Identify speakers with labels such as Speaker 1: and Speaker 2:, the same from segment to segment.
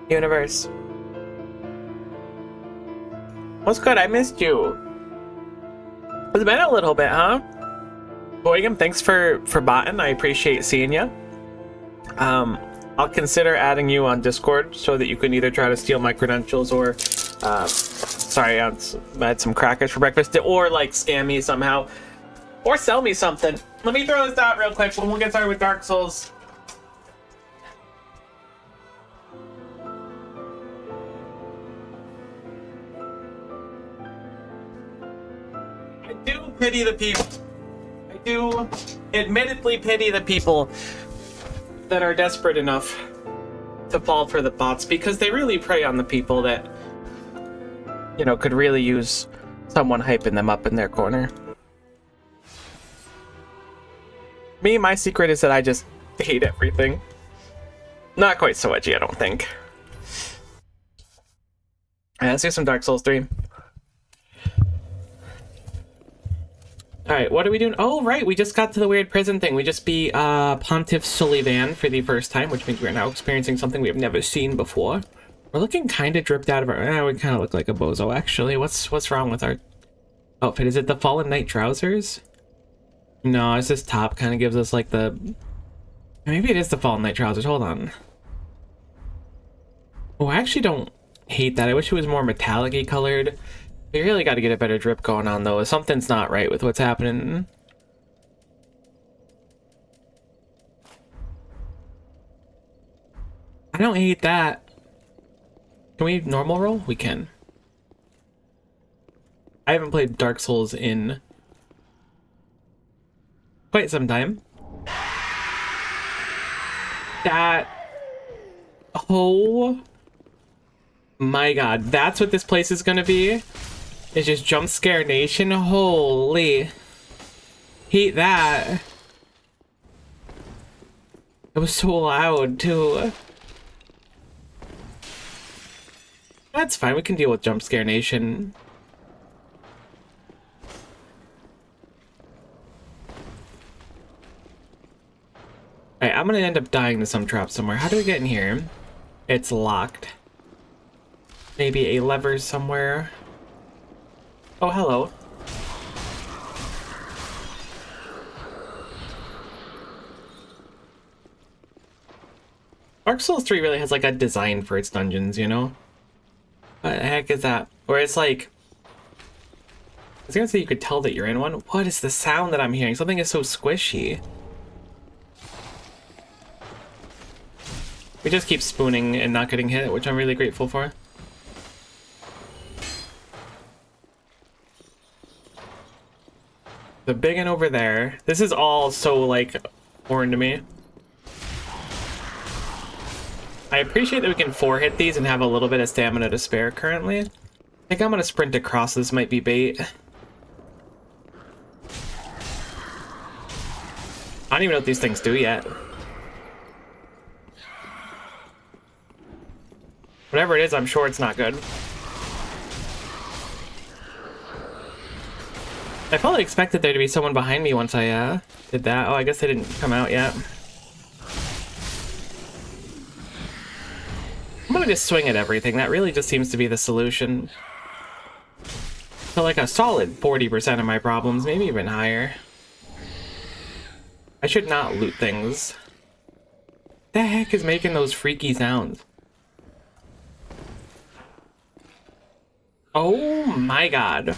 Speaker 1: Universe. What's good? I missed you. It's been a little bit, huh? Boygam, thanks for botting. I appreciate seeing you. I'll consider adding you on Discord so that you can either try to steal my credentials or, sorry, I had some crackers for breakfast, or like scam me somehow, or sell me something. Let me throw this out real quick when we'll get started with Dark Souls. I do pity the people. I do admittedly pity the people that are desperate enough to fall for the bots, because they really prey on the people that, you know, could really use someone hyping them up in their corner. Me, my secret is that I just hate everything. Not quite so edgy, I don't think. Alright, let's do some Dark Souls 3. Alright, what are we doing? Oh, right, we just got to the weird prison thing. We just beat Pontiff Sullivan for the first time, which means we're now experiencing something we have never seen before. We're looking kind of dripped out of our... we kind of look like a bozo, actually. What's wrong with our outfit? Is it the Fallen Knight trousers? No, it's this top kind of gives us like the... Maybe it is the Fallen Knight trousers. Hold on. Oh, I actually don't hate that. I wish it was more metallic-y colored. We really got to get a better drip going on, though. Something's not right with what's happening. I don't hate that. Can we normal roll? We can. I haven't played Dark Souls in quite some time. That... Oh my god, that's what this place is gonna be? It's just Jump Scare Nation? Holy. Hate that. It was so loud, too. That's fine, we can deal with Jump Scare Nation. Alright, I'm gonna end up dying to some trap somewhere. How do we get in here? It's locked. Maybe a lever somewhere. Oh, hello. Dark Souls 3 really has like a design for its dungeons, you know? What the heck is that? Where it's like... I was gonna say you could tell that you're in one. What is the sound that I'm hearing? Something is so squishy. We just keep spooning and not getting hit, which I'm really grateful for. The big one over there. This is all so, like, foreign to me. I appreciate that we can 4-hit these and have a little bit of stamina to spare currently. I think I'm gonna sprint across. This might be bait. I don't even know what these things do yet. Whatever it is, I'm sure it's not good. I fully expected there to be someone behind me once I did that. Oh, I guess they didn't come out yet. I'm gonna just swing at everything. That really just seems to be the solution. So like a solid 40% of my problems, maybe even higher. I should not loot things. The heck is making those freaky sounds? Oh my god.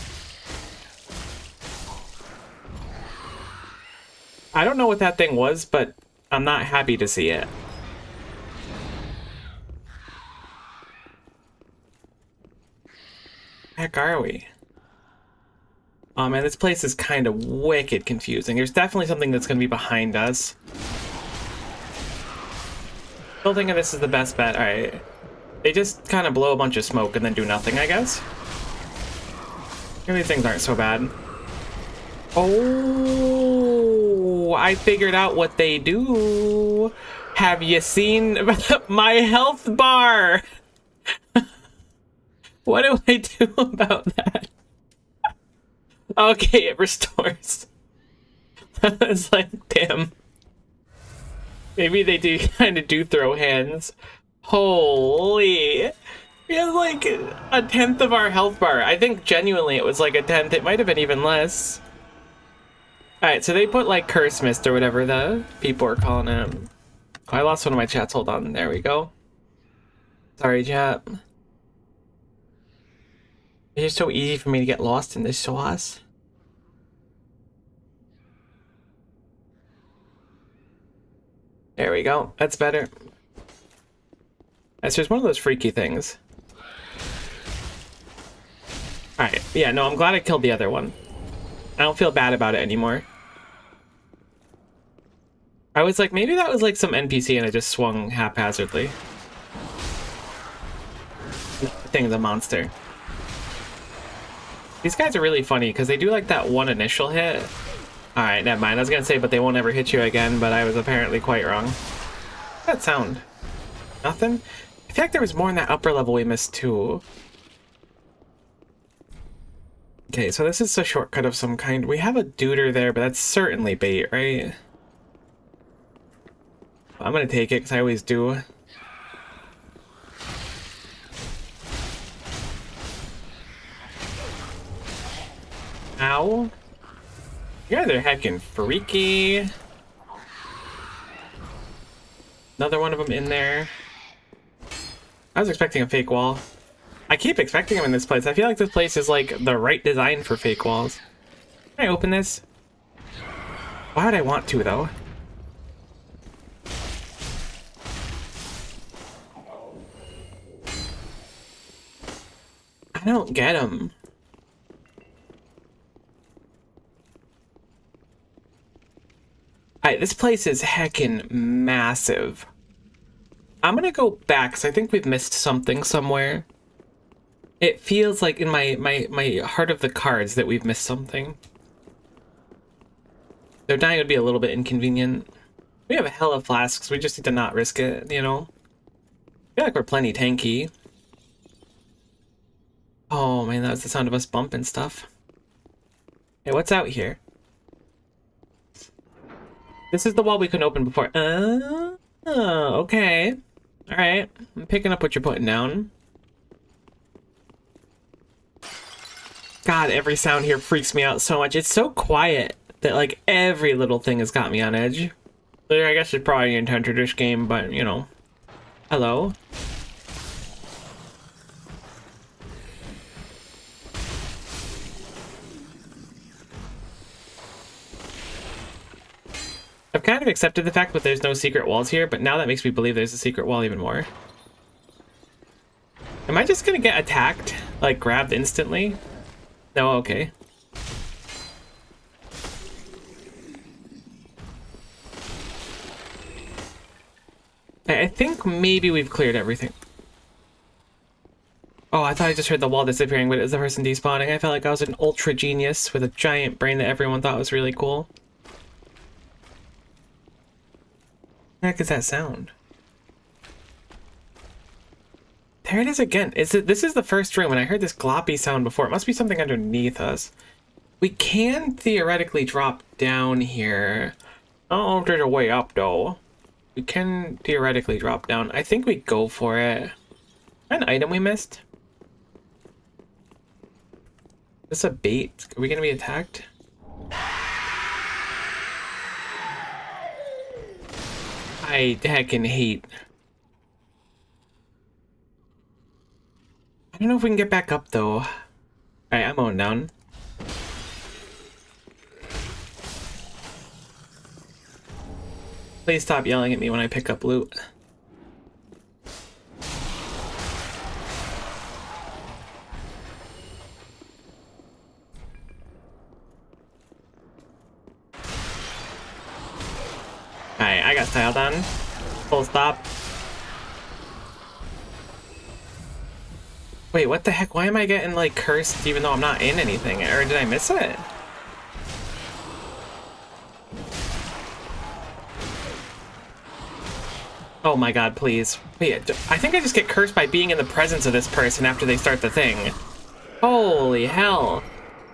Speaker 1: I don't know what that thing was, but I'm not happy to see it. Heck are we? Oh man, this place is kind of wicked confusing. There's definitely something that's going to be behind us. Still thinking this is the best bet. Alright. They just kind of blow a bunch of smoke and then do nothing, I guess. Maybe these things aren't so bad. Oh, I figured out what they do. Have you seen my health bar? What do I do about that? Okay, it restores. It's like, damn. Maybe they do kind of do throw hands. Holy. We have like a tenth of our health bar. I think genuinely it was like a tenth. It might have been even less. Alright, so they put like curse mist or whatever the people are calling it. Oh, I lost one of my chats. Hold on. There we go. Sorry, chat. It's just so easy for me to get lost in this sauce. There we go. That's better. That's just one of those freaky things. Alright, yeah, no, I'm glad I killed the other one. I don't feel bad about it anymore. I was like, maybe that was like some NPC and it just swung haphazardly. The thing's a monster. These guys are really funny because they do like that one initial hit. Alright, never mind. I was gonna say, but they won't ever hit you again, but I was apparently quite wrong. What's that sound? Nothing? I feel like there was more in that upper level we missed too. Okay, so this is a shortcut of some kind. We have a duder there, but that's certainly bait, right? I'm gonna take it because I always do. Ow. You guys are heckin' freaky. Another one of them in there. I was expecting a fake wall. I keep expecting them in this place. I feel like this place is like the right design for fake walls. Can I open this? Why would I want to though? I don't get them. Alright, this place is heckin' massive. I'm gonna go back because I think we've missed something somewhere. It feels like in my heart of the cards that we've missed something. Though dying would be a little bit inconvenient. We have a hell of flasks, we just need to not risk it, you know? I feel like we're plenty tanky. Oh man, that was the sound of us bumping stuff. Hey, what's out here? This is the wall we couldn't open before. Oh, okay. Alright, I'm picking up what you're putting down. God, every sound here freaks me out so much. It's so quiet that, like, every little thing has got me on edge. I guess it's probably an intent to this game, but, you know. Hello? I've kind of accepted the fact that there's no secret walls here, but now that makes me believe there's a secret wall even more. Am I just gonna get attacked? Like, grabbed instantly? No, okay. I think maybe we've cleared everything. Oh, I thought I just heard the wall disappearing, but it was the person despawning. I felt like I was an ultra genius with a giant brain that everyone thought was really cool. What the heck is that sound? There it is again. This is the first room, and I heard this gloppy sound before. It must be something underneath us. We can theoretically drop down here. I don't know if there's a way up, though. We can theoretically drop down. I think we go for it. An item we missed? Is this a bait? Are we gonna be attacked? I heckin' hate. I don't know if we can get back up though. Alright, I'm going down. Please stop yelling at me when I pick up loot. Alright, I got styled on. Full stop. Wait, what the heck? Why am I getting, like, cursed even though I'm not in anything? Or did I miss it? Oh my god, please. Wait, I think I just get cursed by being in the presence of this person after they start the thing. Holy hell.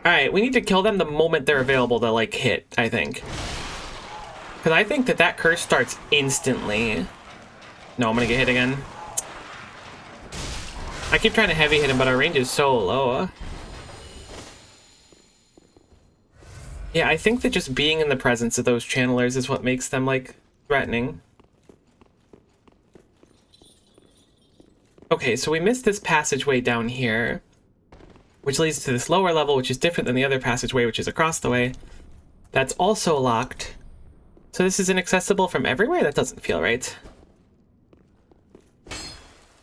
Speaker 1: Alright, we need to kill them the moment they're available to, like, hit, I think. Because I think that curse starts instantly. No, I'm gonna get hit again. I keep trying to heavy hit him, but our range is so low. Yeah, I think that just being in the presence of those channelers is what makes them, like, threatening. Okay, so we missed this passageway down here, which leads to this lower level, which is different than the other passageway, which is across the way. That's also locked. So this is inaccessible from everywhere? That doesn't feel right.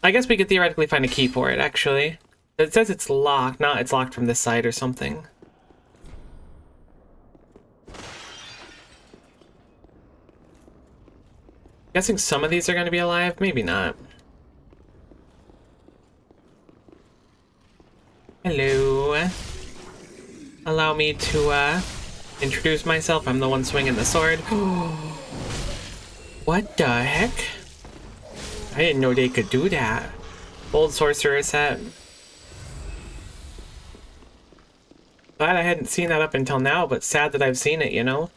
Speaker 1: I guess we could theoretically find a key for it, actually. It says it's locked, not it's locked from this side or something. Guessing some of these are going to be alive? Maybe not. Hello. Allow me to, introduce myself. I'm the one swinging the sword. What the heck? I didn't know they could do that. Old sorcerer set. Glad I hadn't seen that up until now, but sad that I've seen it, you know?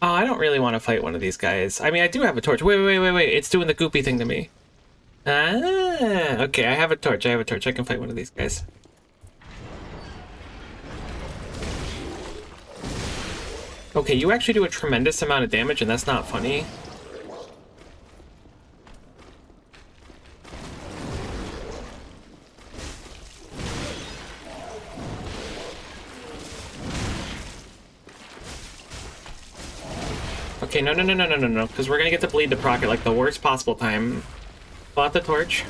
Speaker 1: Oh, I don't really want to fight one of these guys. I mean, I do have a torch. Wait. It's doing the goopy thing to me. Ah, okay, I have a torch. I can fight one of these guys. Okay, you actually do a tremendous amount of damage, and that's not funny. Okay, no, because we're gonna get to bleed the proc at like the worst possible time. Pull out the torch.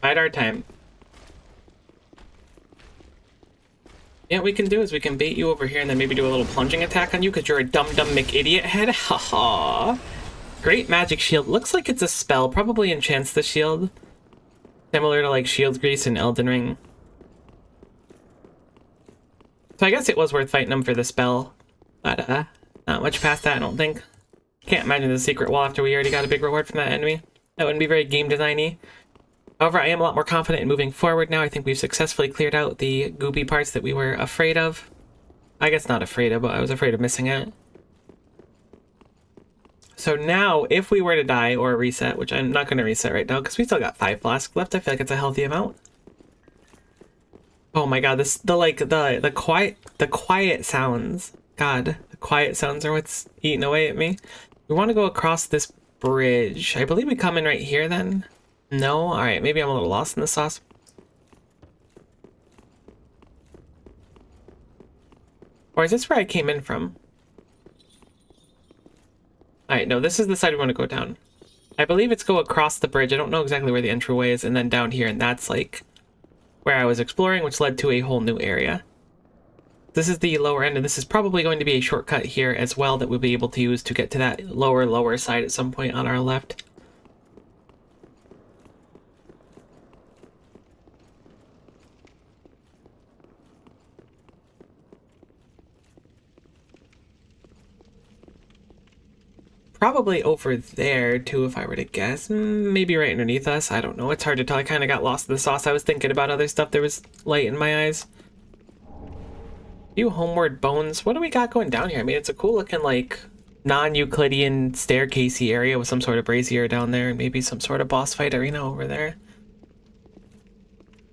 Speaker 1: Bide our time. Yeah, what we can do is we can bait you over here and then maybe do a little plunging attack on you because you're a dumb McIdiot head. Haha. Great magic shield. Looks like it's a spell. Probably enchants the shield. Similar to like Shield Grease and Elden Ring. So I guess it was worth fighting him for the spell. But not much past that, I don't think. Can't imagine the secret wall after we already got a big reward from that enemy. That wouldn't be very game designy. However, I am a lot more confident in moving forward now. I think we've successfully cleared out the goopy parts that we were afraid of. I guess not afraid of, but I was afraid of missing it. So now, if we were to die or reset, which I'm not going to reset right now because we still got 5 flasks left, I feel like it's a healthy amount. Oh my god, the quiet sounds. God, the quiet sounds are what's eating away at me. We want to go across this bridge. I believe we come in right here then. No? Alright, maybe I'm a little lost in the sauce. Or is this where I came in from? Alright, no, this is the side we want to go down. I believe it's go across the bridge. I don't know exactly where the entryway is, and then down here, and that's like where I was exploring, which led to a whole new area. This is the lower end, and this is probably going to be a shortcut here as well that we'll be able to use to get to that lower side at some point on our left. Probably over there, too, if I were to guess. Maybe right underneath us. I don't know. It's hard to tell. I kind of got lost in the sauce. I was thinking about other stuff. There was light in my eyes. Few homeward bones. What do we got going down here? I mean, it's a cool looking, like, non-Euclidean staircasey area with some sort of brazier down there and maybe some sort of boss fight arena over there.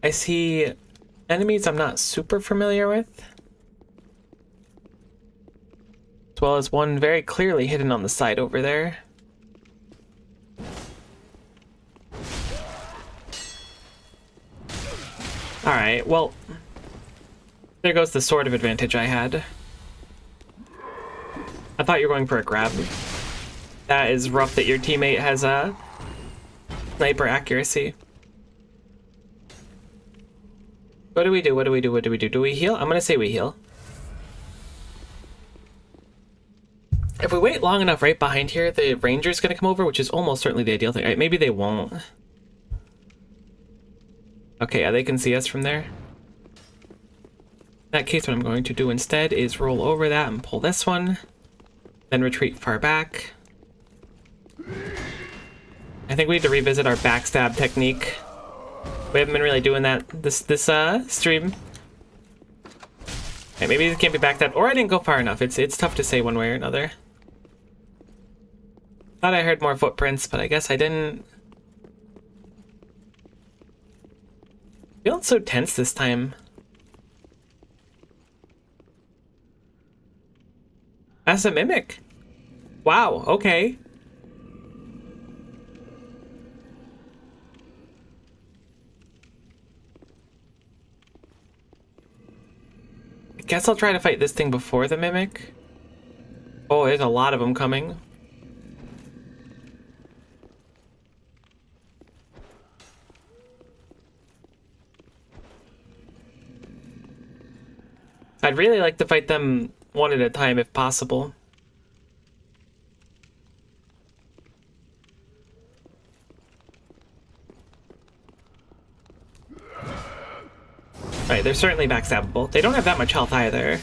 Speaker 1: I see enemies I'm not super familiar with, as well as one very clearly hidden on the side over there. Alright, well, there goes the sort of advantage I had. I thought you were going for a grab. That is rough that your teammate has a sniper accuracy. What do we do? Do we heal? I'm gonna say we heal. If we wait long enough right behind here, the ranger's gonna come over, which is almost certainly the ideal thing. Right, maybe they won't. Okay, yeah, they can see us from there. In that case, what I'm going to do instead is roll over that and pull this one, then retreat far back. I think we need to revisit our backstab technique. We haven't been really doing that this stream. Okay, maybe it can't be backstabbed, or I didn't go far enough. It's tough to say one way or another. Thought I heard more footprints, but I guess I didn't. Feeling so tense this time. As a mimic. Wow, okay. I guess I'll try to fight this thing before the mimic. Oh, there's a lot of them coming. I'd really like to fight them one at a time if possible. Alright, they're certainly backstabbable. They don't have that much health either. I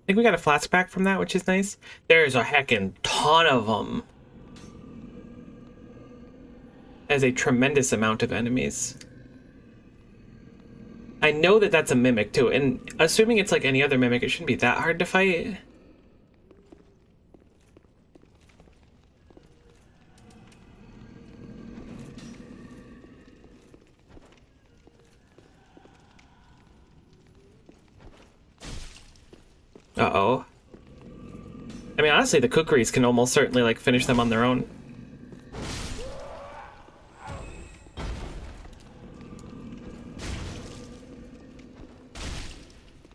Speaker 1: think we got a flask back from that, which is nice. There's a heckin' ton of them. As a tremendous amount of enemies. I know that that's a mimic too, and assuming it's like any other mimic, it shouldn't be that hard to fight. Uh-oh. I mean, honestly, the kukris can almost certainly, like, finish them on their own.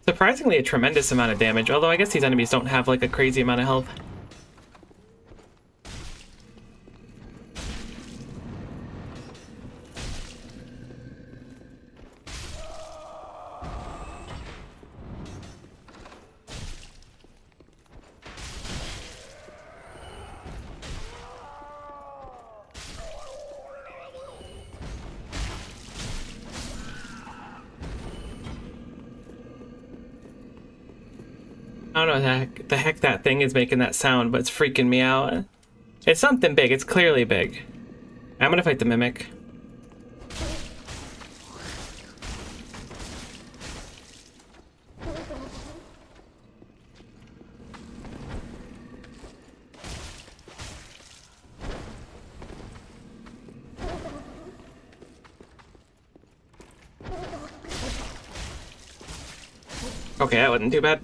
Speaker 1: Surprisingly, a tremendous amount of damage, although I guess these enemies don't have, like, a crazy amount of health. I don't know the heck that thing is making that sound, but it's freaking me out. It's something big. It's clearly big. I'm gonna fight the mimic. Okay, that wasn't too bad.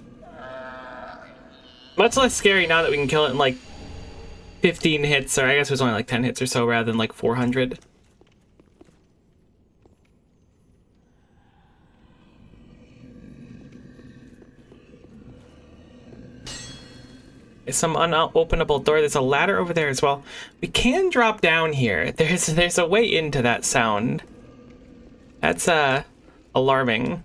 Speaker 1: Much less scary now that we can kill it in like 15 hits, or I guess it was only like 10 hits or so rather than like 400. There's some unopenable door. There's a ladder over there as well. We can drop down here. There's a way into that sound. That's alarming.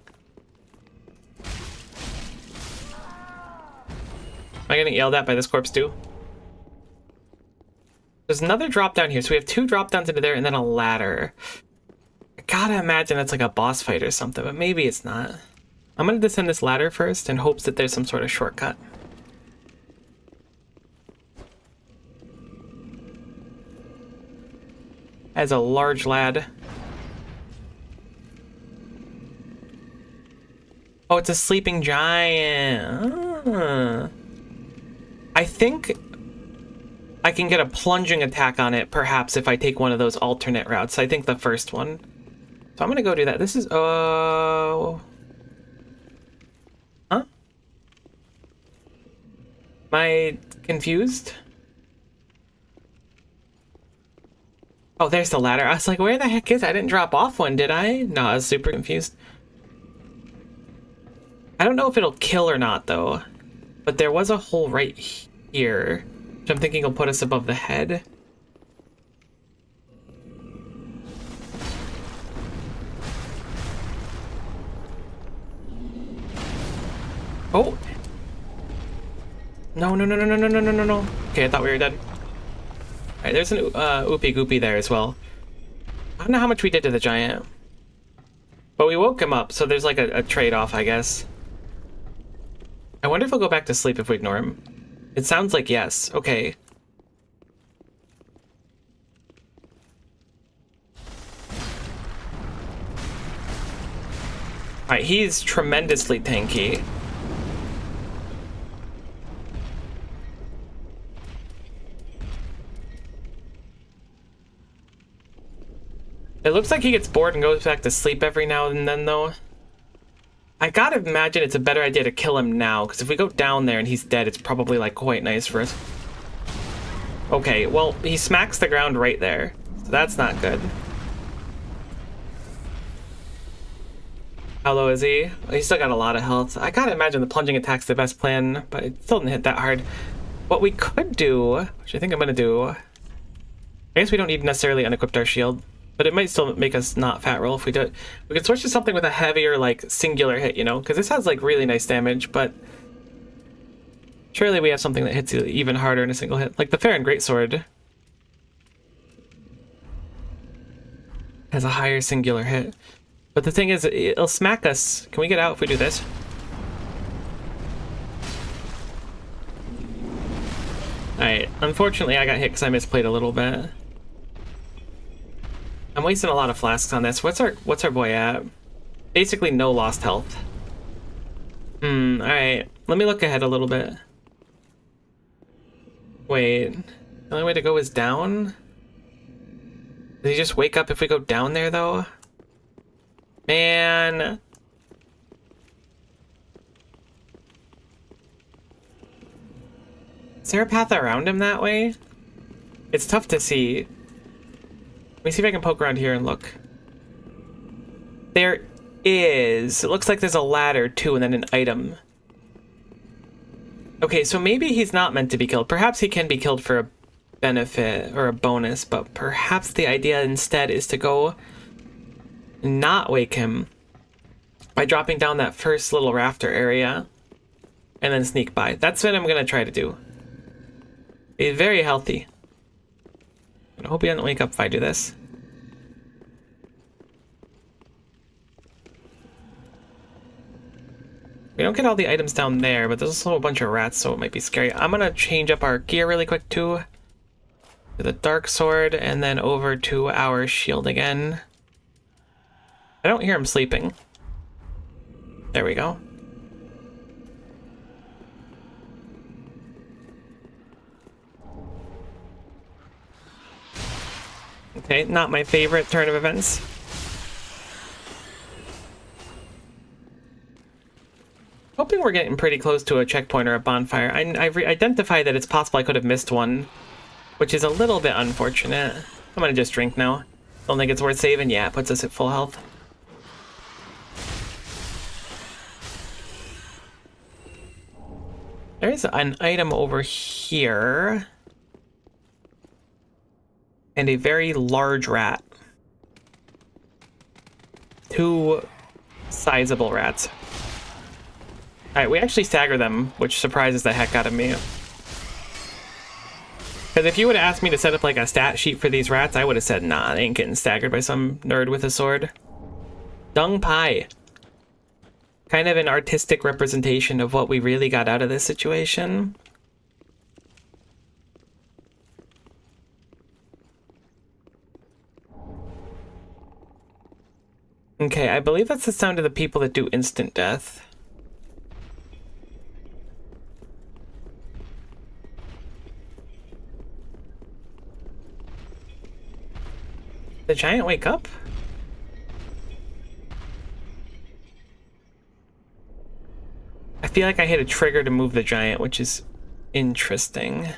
Speaker 1: Am I getting yelled at by this corpse too? There's another drop down here, so we have 2 drop downs into there and then a ladder. I gotta imagine it's like a boss fight or something, but maybe it's not. I'm gonna descend this ladder first in hopes that there's some sort of shortcut. As a large lad. Oh, it's a sleeping giant. Ah. I think I can get a plunging attack on it, perhaps, if I take one of those alternate routes. I think the first one. So I'm gonna go do that. This is, huh? Am I confused? Oh, there's the ladder. I was like, where the heck is it? I didn't drop off one, did I? No, I was super confused. I don't know if it'll kill or not, though. But there was a hole right here, which I'm thinking will put us above the head. Oh! No, no, no, no, no, no, no, no, no, no. Okay, I thought we were dead. Alright, there's an oopie goopie there as well. I don't know how much we did to the giant. But we woke him up, so there's like a trade-off, I guess. I wonder if he'll go back to sleep if we ignore him. It sounds like yes. Okay. Alright, he's tremendously tanky. It looks like he gets bored and goes back to sleep every now and then, though. I gotta imagine it's a better idea to kill him now, because if we go down there and he's dead, it's probably, like, quite nice for us. Okay, well, he smacks the ground right there, so that's not good. How low is he? Well, he's still got a lot of health. I gotta imagine the plunging attack's the best plan, but it still didn't hit that hard. What we could do, which I think I'm gonna do, I guess we don't need to necessarily unequip our shield, but it might still make us not fat roll if we do it. We could switch to something with a heavier, like, singular hit, you know? Because this has, like, really nice damage, but surely we have something that hits you even harder in a single hit. Like the Farron Greatsword has a higher singular hit. But the thing is, it'll smack us. Can we get out if we do this? Alright, unfortunately I got hit because I misplayed a little bit. I'm wasting a lot of flasks on this. What's our boy at? Basically no lost health. Alright. Let me look ahead a little bit. Wait. The only way to go is down? Does he just wake up if we go down there, though? Man. Is there a path around him that way? It's tough to see. Let me see if I can poke around here and look. There is. It looks like there's a ladder, too, and then an item. Okay, so maybe he's not meant to be killed. Perhaps he can be killed for a benefit or a bonus, but perhaps the idea instead is to go not wake him by dropping down that first little rafter area and then sneak by. That's what I'm going to try to do. He's very healthy. I hope he doesn't wake up if I do this. We don't get all the items down there, but there's also a bunch of rats, so it might be scary. I'm gonna change up our gear really quick too. To the dark sword, and then over to our shield again. I don't hear him sleeping. There we go. Okay, not my favorite turn of events. Hoping we're getting pretty close to a checkpoint or a bonfire. I've identified that it's possible I could have missed one, which is a little bit unfortunate. I'm gonna just drink now. Don't think it's worth saving. Yeah, it puts us at full health. There's an item over here. And a very large rat. 2 sizable rats. Alright, we actually stagger them, which surprises the heck out of me. Because if you would have asked me to set up like a stat sheet for these rats, I would have said, nah, they ain't getting staggered by some nerd with a sword. Dung pie. Kind of an artistic representation of what we really got out of this situation. Okay, I believe that's the sound of the people that do instant death. The giant wake up? I feel like I hit a trigger to move the giant, which is interesting.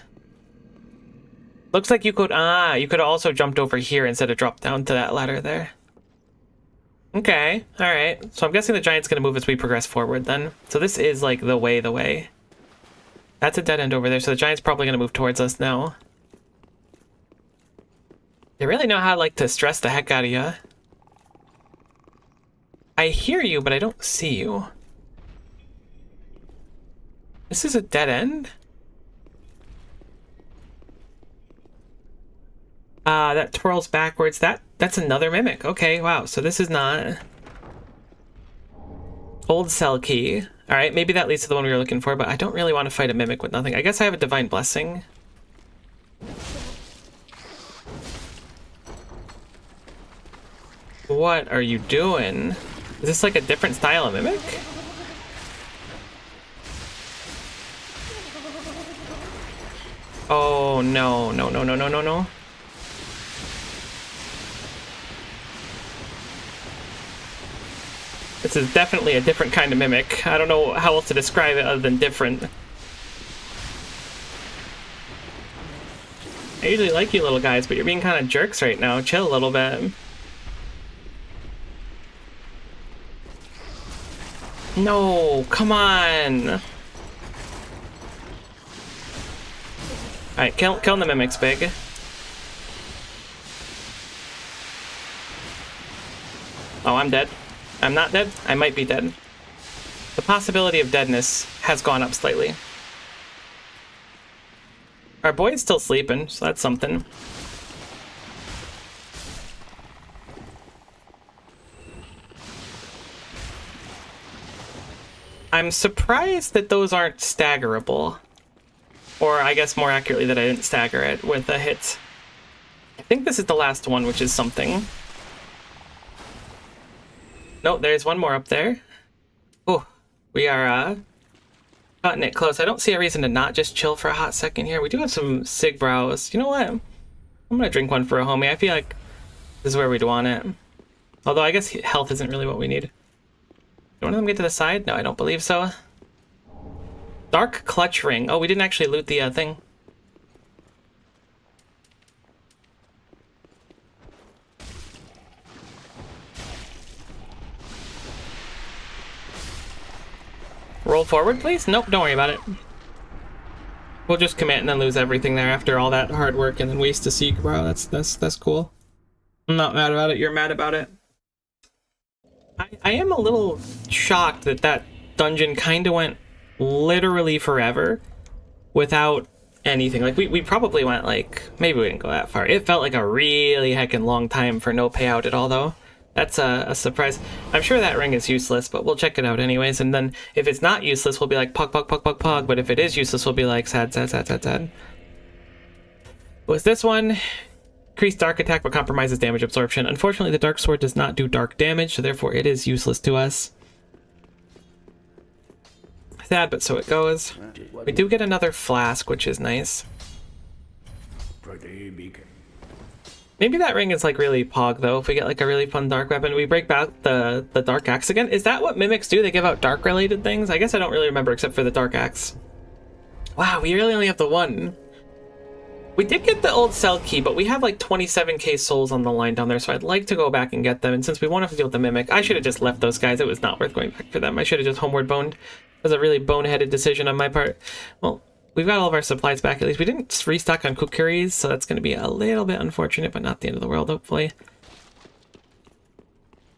Speaker 1: Looks like you could have also jumped over here instead of dropped down to that ladder there. Okay, alright. So I'm guessing the giant's gonna move as we progress forward then. So this is like the way. That's a dead end over there, so the giant's probably gonna move towards us now. They really know how to stress the heck out of you. I hear you, but I don't see you. This is a dead end? That twirls backwards. That's another mimic. Okay, wow. So this is not... Old cell key. Alright, maybe that leads to the one we were looking for, but I don't really want to fight a mimic with nothing. I guess I have a divine blessing. What are you doing? Is this like a different style of mimic? Oh, no. This is definitely a different kind of mimic. I don't know how else to describe it other than different. I usually like you little guys, but you're being kind of jerks right now. Chill a little bit. No, come on. Alright, killing the mimic's big. Oh, I'm dead. I'm not dead. I might be dead. The possibility of deadness has gone up slightly. Our boy's still sleeping, so that's something. I'm surprised that those aren't staggerable. Or I guess more accurately that I didn't stagger it with a hit. I think this is the last one, which is something. No, there's one more up there. Oh, we are cutting it close. I don't see a reason to not just chill for a hot second here. We do have some Sig Brows. You know what? I'm gonna drink one for a homie. I feel like this is where we'd want it. Although I guess health isn't really what we need. Did one of them get to the side? No, I don't believe so. Dark Clutch Ring. Oh, we didn't actually loot the thing. Roll forward, please? Nope, don't worry about it. We'll just commit and then lose everything there after all that hard work and then waste a seek, bro. That's cool. I'm not mad about it. You're mad about it. I am a little shocked that that dungeon kind of went literally forever without anything. Like, we probably went, like, maybe we didn't go that far. It felt like a really heckin' long time for no payout at all, though. That's a surprise. I'm sure that ring is useless, but we'll check it out anyways. And then if it's not useless, we'll be like, pog, pog, pog, pog, pog. But if it is useless, we'll be like, sad, sad, sad, sad, sad. Was this one? Increased dark attack, but compromises damage absorption. Unfortunately, the dark sword does not do dark damage, so therefore it is useless to us. Sad, but so it goes. We do get another flask, which is nice. Maybe that ring is like really pog though. If we get like a really fun dark weapon, we break back the dark axe again. Is that what mimics do? They give out dark related things? I guess I don't really remember except for the dark axe. Wow, we really only have the one. We did get the old cell key, but we have like 27k souls on the line down there, so I'd like to go back and get them. And since we won't have to deal with the mimic, I should have just left those guys. It was not worth going back for them. I should have just homeward boned. It was a really boneheaded decision on my part. Well, we've got all of our supplies back at least. We didn't restock on cookeries, so that's going to be a little bit unfortunate, but not the end of the world, hopefully.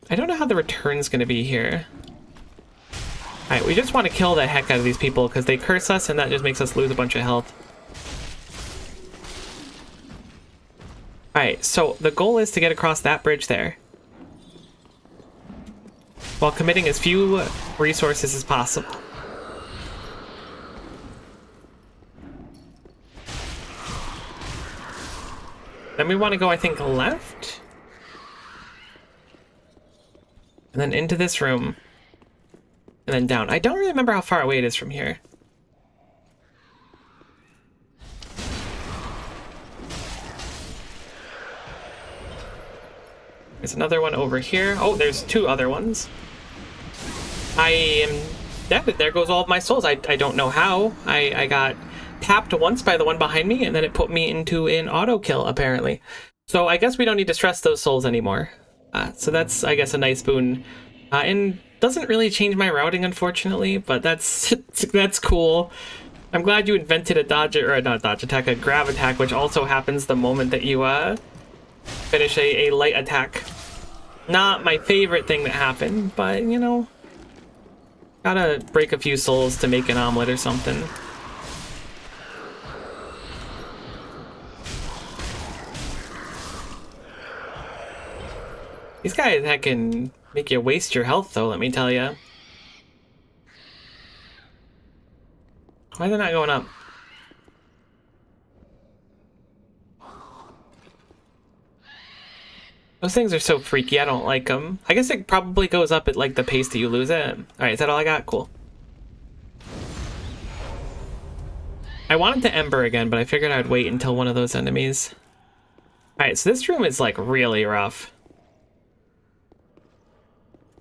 Speaker 1: I don't know how the return's going to be here. Alright, we just want to kill the heck out of these people because they curse us and that just makes us lose a bunch of health. Alright, so the goal is to get across that bridge there, while committing as few resources as possible. Then we want to go, I think, left. And then into this room. And then down. I don't really remember how far away it is from here. There's another one over here. Oh, there's two other ones. I am dead. There goes all of my souls. I don't know how. I got tapped once by the one behind me, and then it put me into an auto kill, apparently. So I guess we don't need to stress those souls anymore. So that's, I guess, a nice boon. And doesn't really change my routing, unfortunately, but that's that's cool. I'm glad you invented a dodge, or not a dodge attack, a grab attack, which also happens the moment that you finish a light attack. Not my favorite thing that happened, but, you know, gotta break a few souls to make an omelet or something. These guys that can make you waste your health, though, let me tell you. Why are they not going up? Those things are so freaky, I don't like them. I guess it probably goes up at like the pace that you lose it. Alright, is that all I got? Cool. I wanted to Ember again, but I figured I'd wait until one of those enemies. Alright, so this room is like really rough.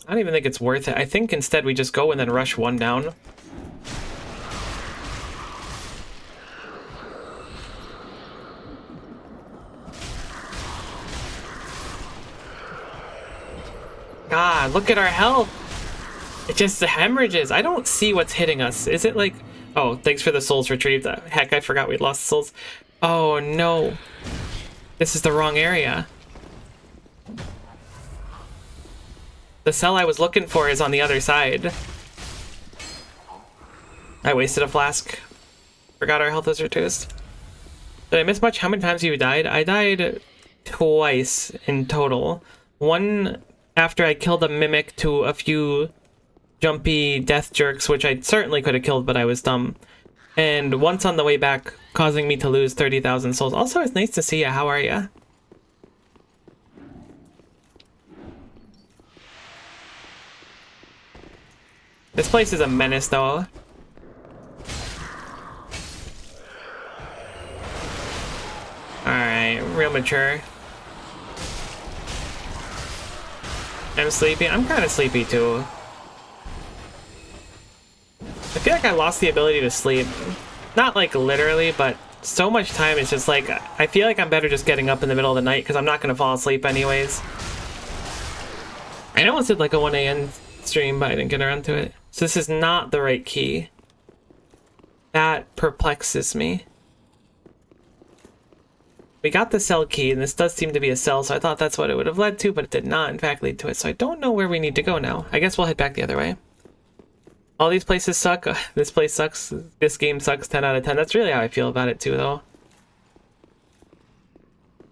Speaker 1: I don't even think it's worth it. I think instead we just go and then rush one down. God, look at our health. It just hemorrhages. I don't see what's hitting us. Is it like... Oh, thanks for the souls retrieved. Heck, I forgot we'd lost souls. Oh, no. This is the wrong area. The cell I was looking for is on the other side. I wasted a flask. Forgot our health was reduced. Did I miss much? How many times have you died? I died twice in total. One after I killed a mimic to a few jumpy death jerks, which I certainly could have killed, but I was dumb. And once on the way back, causing me to lose 30,000 souls. Also, it's nice to see you. How are you? This place is a menace, though. Alright, real mature. I'm sleepy. I'm kind of sleepy, too. I feel like I lost the ability to sleep. Not, like, literally, but so much time is just, like... I feel like I'm better just getting up in the middle of the night, because I'm not going to fall asleep anyways. I almost did, like, a 1 a.m. stream, but I didn't get around to it. So this is not the right key. That perplexes me. We got the cell key, and this does seem to be a cell, so I thought that's what it would have led to, but it did not, in fact, lead to it. So I don't know where we need to go now. I guess we'll head back the other way. All these places suck. This place sucks. This game sucks 10 out of 10. That's really how I feel about it, too, though.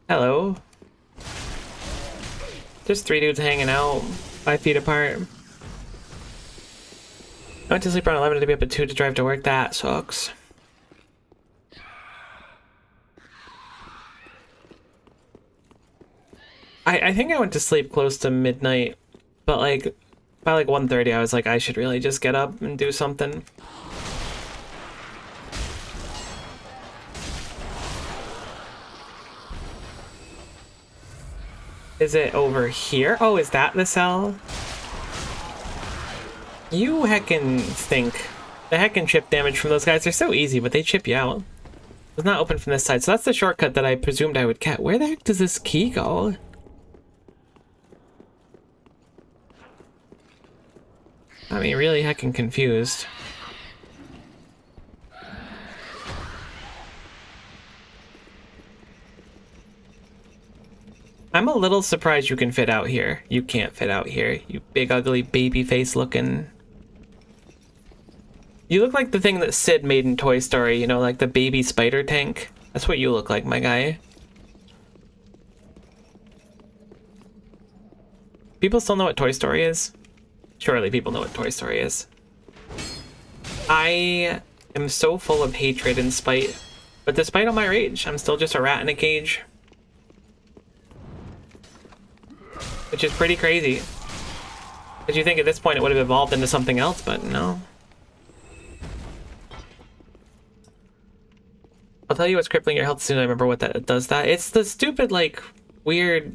Speaker 1: Hello. Just 3 dudes hanging out, 5 feet apart. I went to sleep around 11 to be up at 2 to drive to work. That sucks. I think I went to sleep close to midnight, but like by like 1:30 I was like, I should really just get up and do something. Is it over here? Oh, is that the cell? You heckin' stink. The heckin' chip damage from those guys, they're so easy, but they chip you out. It's not open from this side, so that's the shortcut that I presumed I would get. Where the heck does this key go? I mean, really heckin' confused. I'm a little surprised you can fit out here. You can't fit out here, you big ugly baby face looking. You look like the thing that Sid made in Toy Story, you know, like the baby spider tank. That's what you look like, my guy. People still know what Toy Story is? Surely people know what Toy Story is. I am so full of hatred and spite, but despite all my rage, I'm still just a rat in a cage. Which is pretty crazy. Because you think at this point it would have evolved into something else, but no. I'll tell you what's crippling your health as soon as I remember what that does that. It's the stupid, like, weird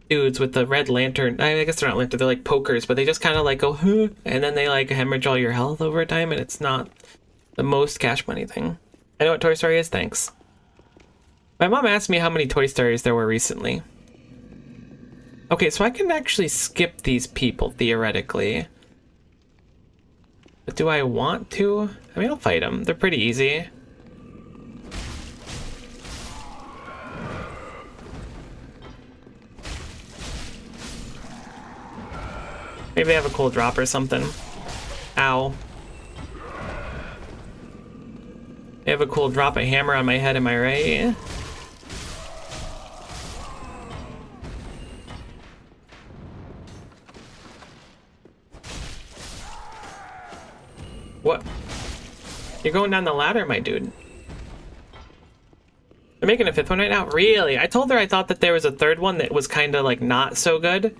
Speaker 1: dudes with the red lantern. I guess they're not lantern, they're like pokers, but they just kind of like go, huh, and then they like hemorrhage all your health over time, and it's not the most cash money thing. I know what Toy Story is, thanks. My mom asked me how many Toy Stories there were recently. Okay, so I can actually skip these people, theoretically. But do I want to? I mean, I'll fight them. They're pretty easy. Maybe they have a cool drop or something. Ow. They have a cool drop, a hammer on my head, am I right? What? You're going down the ladder, my dude. They're making a 5th one right now? Really? I told her I thought that there was a 3rd one that was kind of like not so good.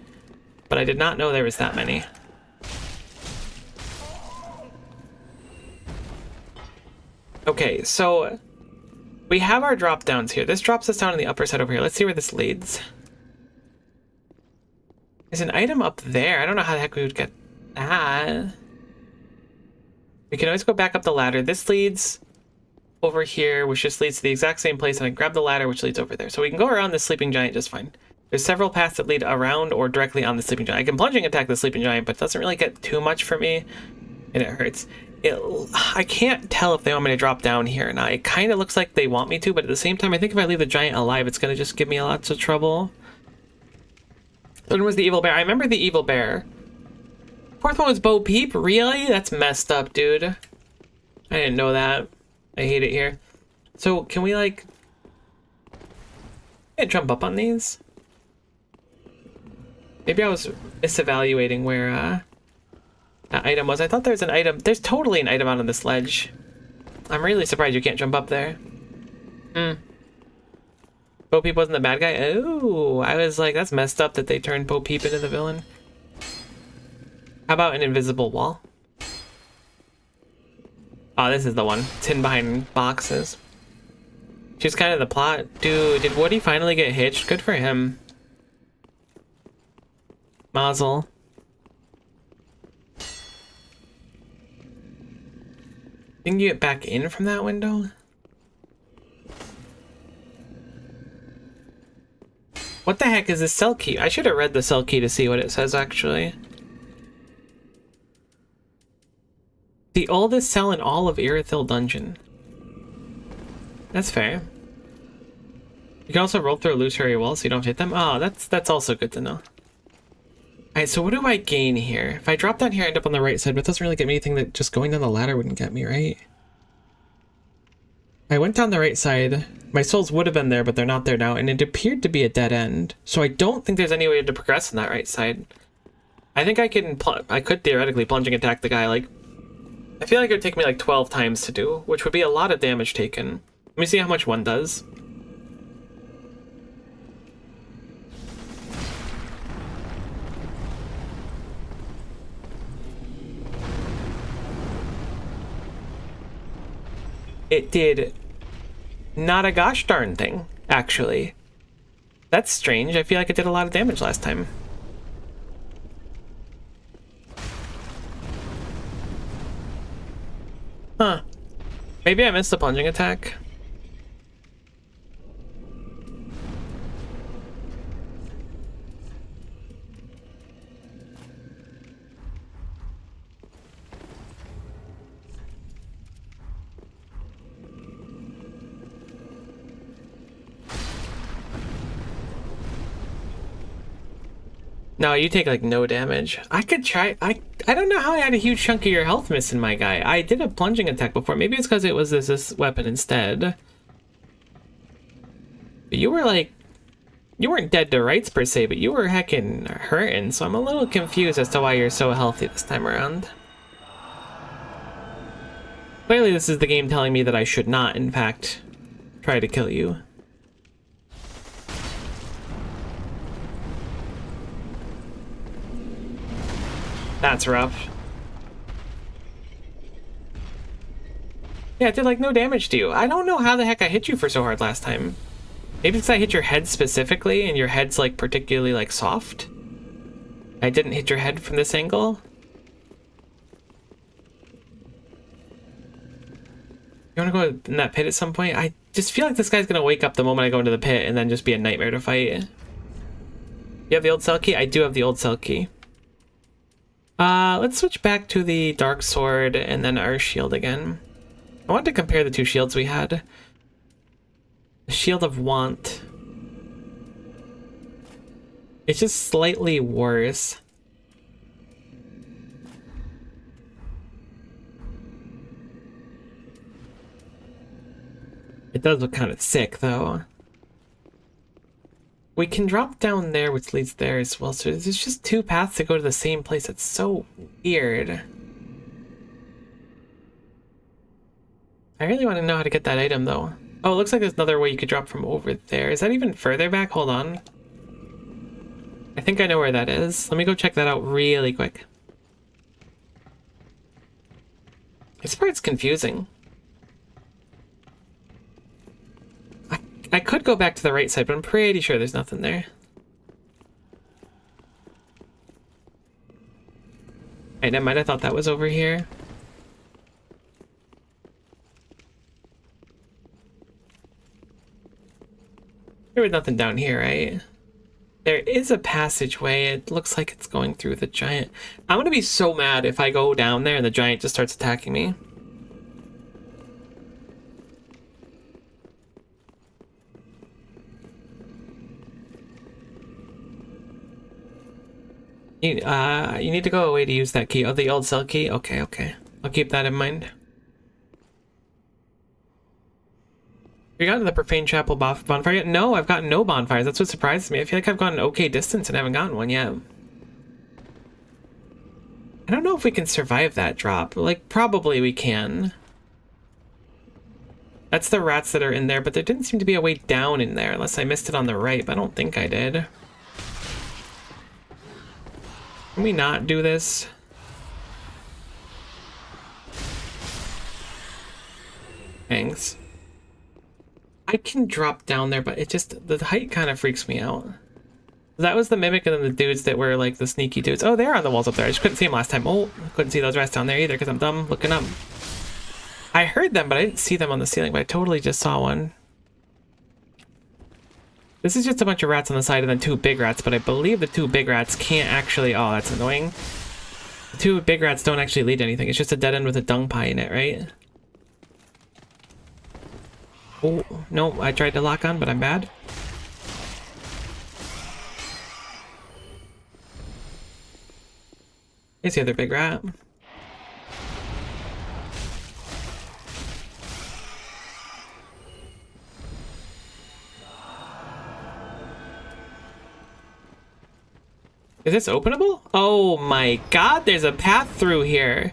Speaker 1: But I did not know there was that many. Okay, so we have our drop downs here. This drops us down on the upper side over here. Let's see where this leads. There's an item up there. I don't know how the heck we would get that. We can always go back up the ladder. This leads over here, which just leads to the exact same place, and I grab the ladder, which leads over there. So we can go around the sleeping giant just fine. There's several paths that lead around or directly on the sleeping giant. I can plunging attack the sleeping giant, but it doesn't really get too much for me, and it hurts. I can't tell if they want me to drop down here or not. It kind of looks like they want me to, but at the same time, I think if I leave the giant alive, it's going to just give me lots of trouble. Third one was the evil bear. I remember the evil bear. Fourth one was Bo Peep? Really? That's messed up, dude. I didn't know that. I hate it here. So, can we, like... Can't jump up on these? Maybe I was misevaluating where, that item was. I thought there was an item. There's totally an item out on this ledge. I'm really surprised you can't jump up there. Bo Peep wasn't the bad guy? Oh, I was like, that's messed up that they turned Bo Peep into the villain. How about an invisible wall? Oh, this is the one. It's hidden behind boxes. She's kind of the plot. Dude, did Woody finally get hitched? Good for him. Mazel. Can you get back in from that window? What the heck is this cell key? I should have read the cell key to see what it says, actually. The oldest cell in all of Irithyll Dungeon. That's fair. You can also roll through illusory walls so you don't hit them. Oh, that's also good to know. Alright, so what do I gain here? If I drop down here, I end up on the right side, but it doesn't really get me anything that just going down the ladder wouldn't get me, right? I went down the right side. My souls would have been there, but they're not there now, and it appeared to be a dead end. So I don't think there's any way to progress on that right side. I think I could theoretically plunging attack the guy, like... I feel like it would take me like 12 times to do, which would be a lot of damage taken. Let me see how much one does. It did not a gosh darn thing, actually. That's strange. I feel like it did a lot of damage last time. Huh. Maybe I missed the plunging attack. No, you take like no damage. I could try. I don't know how I had a huge chunk of your health missing, my guy. I did a plunging attack before. Maybe it's because it was this weapon instead. But you were like, you weren't dead to rights per se, but you were heckin' hurting. So I'm a little confused as to why you're so healthy this time around. Clearly, this is the game telling me that I should not, in fact, try to kill you. That's rough. Yeah, it did like no damage to you. I don't know how the heck I hit you for so hard last time. Maybe it's I hit your head specifically and your head's like particularly like soft. I didn't hit your head from this angle. You wanna go in that pit at some point? I just feel like this guy's gonna wake up the moment I go into the pit and then just be a nightmare to fight. You have the old cell key? I do have the old cell key. Let's switch back to the dark sword and then our shield again. I wanted to compare the two shields we had. The Shield of Want. It's just slightly worse. It does look kind of sick, though. We can drop down there, which leads there as well. So there's just two paths to go to the same place. It's so weird. I really want to know how to get that item, though. Oh, it looks like there's another way you could drop from over there. Is that even further back? Hold on. I think I know where that is. Let me go check that out really quick. This part's confusing. I could go back to the right side, but I'm pretty sure there's nothing there. Hey, never mind, I thought that was over here. There was nothing down here, right? There is a passageway. It looks like it's going through the giant. I'm gonna be so mad if I go down there and the giant just starts attacking me. You need to go away to use that key. Oh, the old cell key? Okay, okay. I'll keep that in mind. Have you gotten to the Profane Chapel bonfire yet? No, I've gotten no bonfires. That's what surprises me. I feel like I've gone an okay distance and haven't gotten one yet. I don't know if we can survive that drop. Like, probably we can. That's the rats that are in there, but there didn't seem to be a way down in there, unless I missed it on the right, but I don't think I did. Can we not do this? Thanks. I can drop down there, but it just, the height kind of freaks me out. That was the mimic and then the dudes that were like the sneaky dudes. Oh, they're on the walls up there. I just couldn't see them last time. Oh, I couldn't see those rats down there either because I'm dumb looking up. I heard them, but I didn't see them on the ceiling, but I totally just saw one. This is just a bunch of rats on the side and then two big rats, but I believe the two big rats can't actually... Oh, that's annoying. The two big rats don't actually lead to anything. It's just a dead end with a dung pie in it, right? Oh, no, I tried to lock on, but I'm bad. Here's the other big rat. Is this openable? Oh my god, there's a path through here.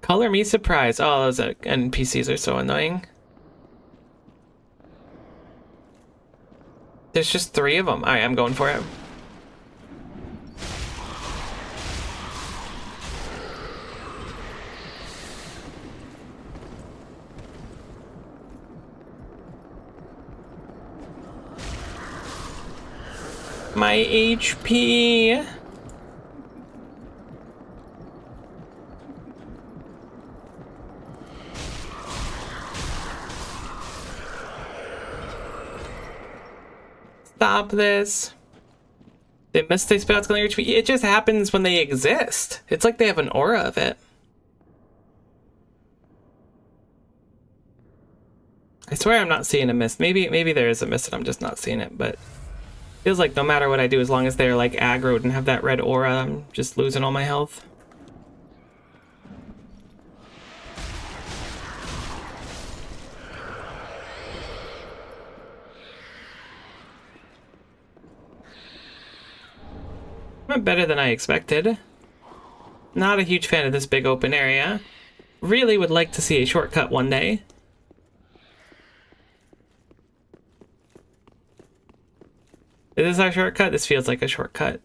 Speaker 1: Color me surprised. Oh, those NPCs are so annoying. There's just 3 of them. Alright, I'm going for it. My HP. Stop this. They missed they spell killing HP. It just happens when they exist. It's like they have an aura of it. I swear I'm not seeing a mist. Maybe there is a mist and I'm just not seeing it, but feels like no matter what I do, as long as they're like aggroed and have that red aura, I'm just losing all my health. Went better than I expected. Not a huge fan of this big open area. Really would like to see a shortcut one day. Is this our shortcut? This feels like a shortcut.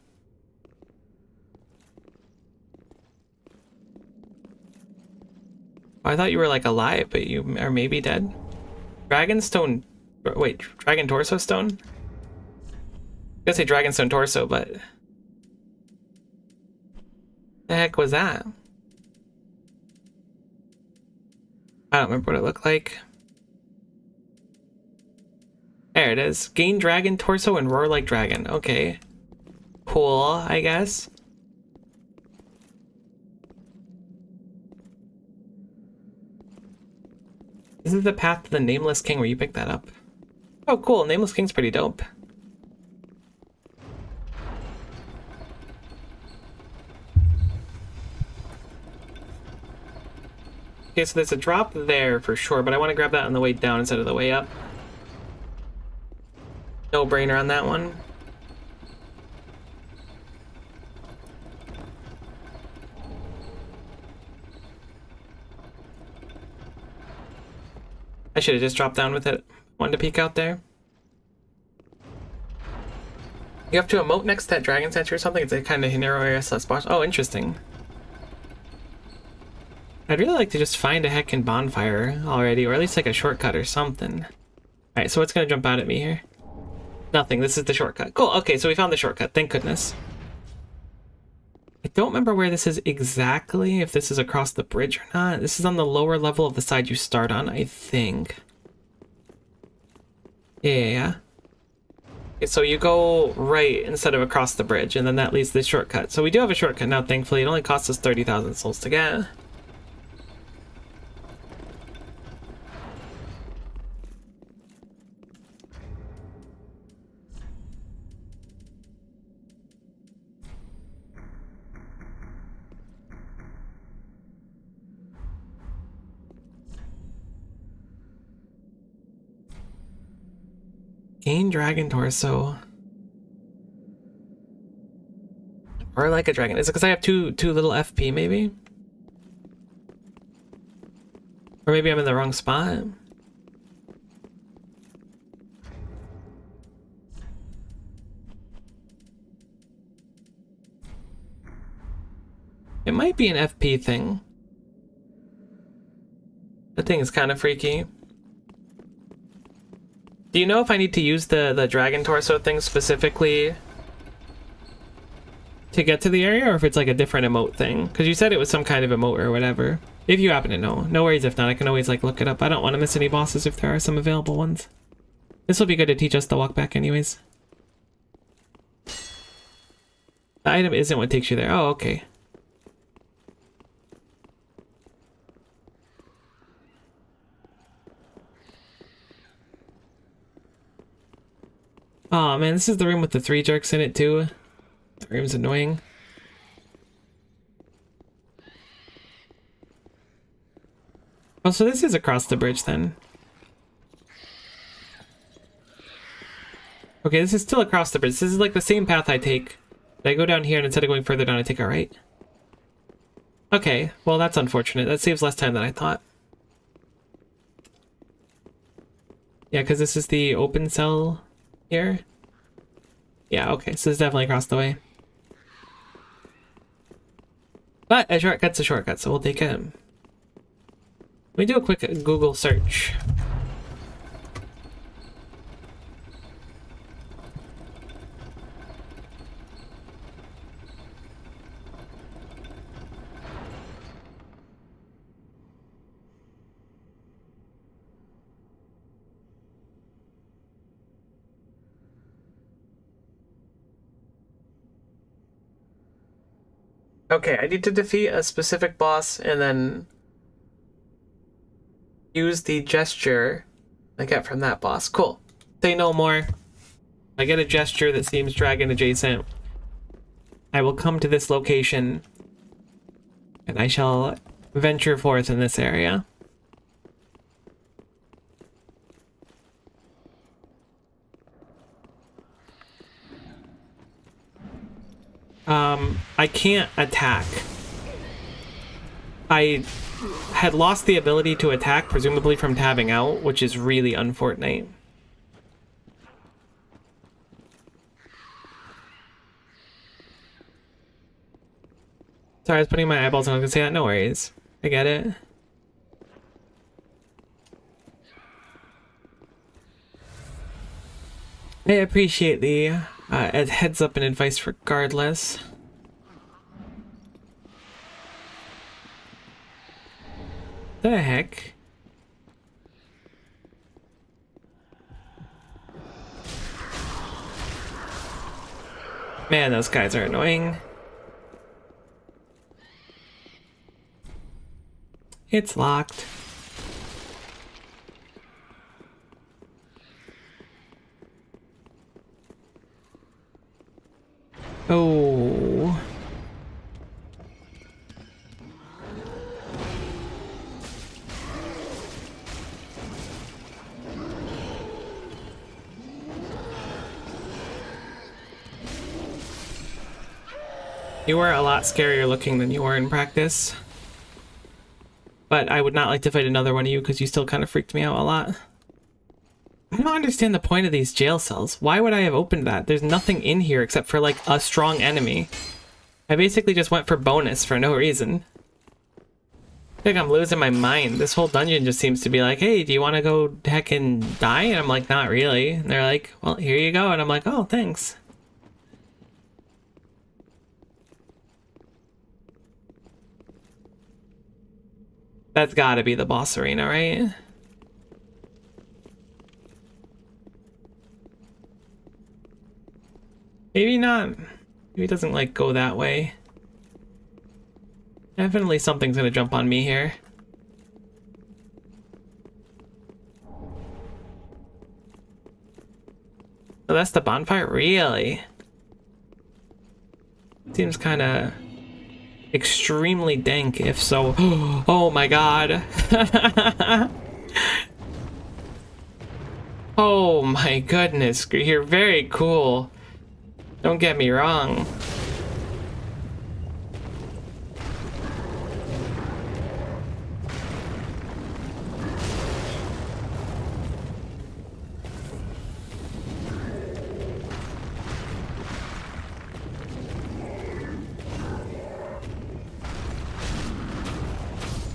Speaker 1: I thought you were like alive, but you are maybe dead. Dragonstone... Wait, Dragon Torso Stone? I was gonna say Dragonstone Torso, but... The heck was that? I don't remember what it looked like. There it is. Gain Dragon Torso and Roar Like Dragon. Okay. Cool, I guess. This is the path to the Nameless King where you picked that up. Oh, cool. Nameless King's pretty dope. Okay, so there's a drop there for sure, but I want to grab that on the way down instead of the way up. No brainer on that one. I should have just dropped down with it. Wanted to peek out there. You have to emote next to that dragon statue or something? It's a kind of narrow area slash boss. Oh, interesting. I'd really like to just find a heckin' bonfire already, or at least like a shortcut or something. Alright, so what's gonna jump out at me here? Nothing. This is the shortcut. Cool. Okay, so we found the shortcut. Thank goodness. I don't remember where this is exactly, if this is across the bridge or not. This is on the lower level of the side you start on, I think. Yeah. Okay, so you go right instead of across the bridge, and then that leads to the shortcut. So we do have a shortcut now, thankfully. It only costs us 30,000 souls to get. Gain dragon torso. Or like a dragon. Is it because I have two little FP maybe? Or maybe I'm in the wrong spot? It might be an FP thing. That thing is kind of freaky. Do you know if I need to use the dragon torso thing specifically to get to the area, or if it's like a different emote thing? Because you said it was some kind of emote or whatever. If you happen to know. No worries if not, I can always like look it up. I don't want to miss any bosses if there are some available ones. This will be good to teach us the walk back anyways. The item isn't what takes you there. Oh, okay. Oh man, this is the room with the 3 jerks in it too. The room's annoying. Oh, so this is across the bridge then. Okay, this is still across the bridge. This is like the same path I take. I go down here and instead of going further down, I take a right. Okay, well that's unfortunate. That saves less time than I thought. Yeah, because this is the open cell here. Yeah, okay, so it's definitely across the way. But a shortcut's a shortcut, so we'll take it. Let me do a quick Google search. Okay, I need to defeat a specific boss and then use the gesture I get from that boss. Cool. Say no more. I get a gesture that seems dragon adjacent. I will come to this location and I shall venture forth in this area. I can't attack. I had lost the ability to attack, presumably from tabbing out, which is really unfortunate. Sorry, I was putting my eyeballs on. I was gonna say that. No worries. I get it. I appreciate the heads up and advice regardless. The heck? Man, those guys are annoying. It's locked. Oh. You were a lot scarier looking than you were in practice. But I would not like to fight another one of you because you still kind of freaked me out a lot. I don't understand the point of these jail cells. Why would I have opened that? There's nothing in here except for like a strong enemy. I basically just went for bonus for no reason. I think I'm losing my mind. This whole dungeon just seems to be like, hey, do you want to go heck and die? And I'm like, not really. And they're like, well, here you go. And I'm like, oh, thanks. That's gotta be the boss arena, right? Maybe not. Maybe it doesn't, like, go that way. Definitely something's gonna jump on me here. Oh, that's the bonfire? Really? Seems kind of extremely dank, if so. Oh my god. Oh my goodness. You're very cool. Don't get me wrong.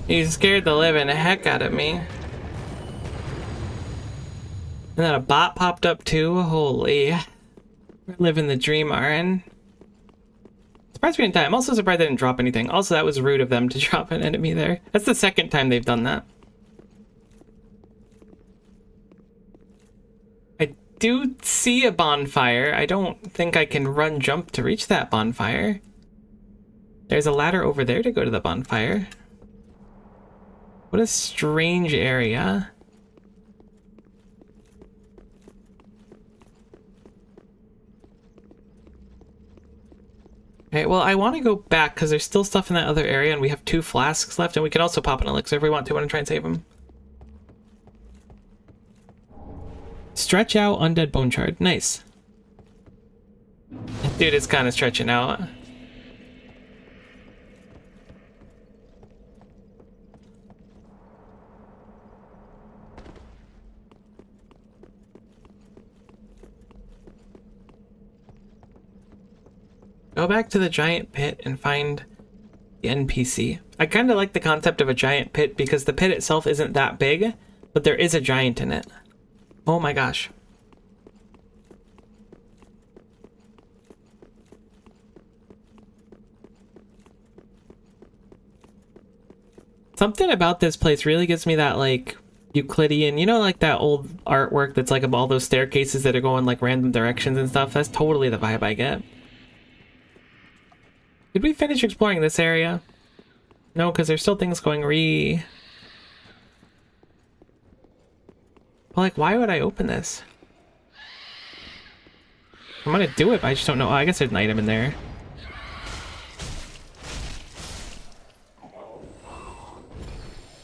Speaker 1: He scared the living heck out of me. And then a bot popped up too. Holy. We're living the dream, RN. Surprised we didn't die. I'm also surprised they didn't drop anything. Also, that was rude of them to drop an enemy there. That's the second time they've done that. I do see a bonfire. I don't think I can run jump to reach that bonfire. There's a ladder over there to go to the bonfire. What a strange area. Okay, well, I want to go back because there's still stuff in that other area and we have 2 flasks left, and we can also pop an elixir if we want to. Want to try and save them. Stretch out undead bone shard. Nice. Dude, it's kind of stretching out. Go back to the giant pit and find the NPC. I kind of like the concept of a giant pit because the pit itself isn't that big, but there is a giant in it. Oh my gosh. Something about this place really gives me that, like, Euclidean, you know, like that old artwork that's like of all those staircases that are going like random directions and stuff. That's totally the vibe I get. Did we finish exploring this area? No, because there's still things going Well, like, why would I open this? I'm gonna do it, but I just don't know. Oh, I guess there's an item in there.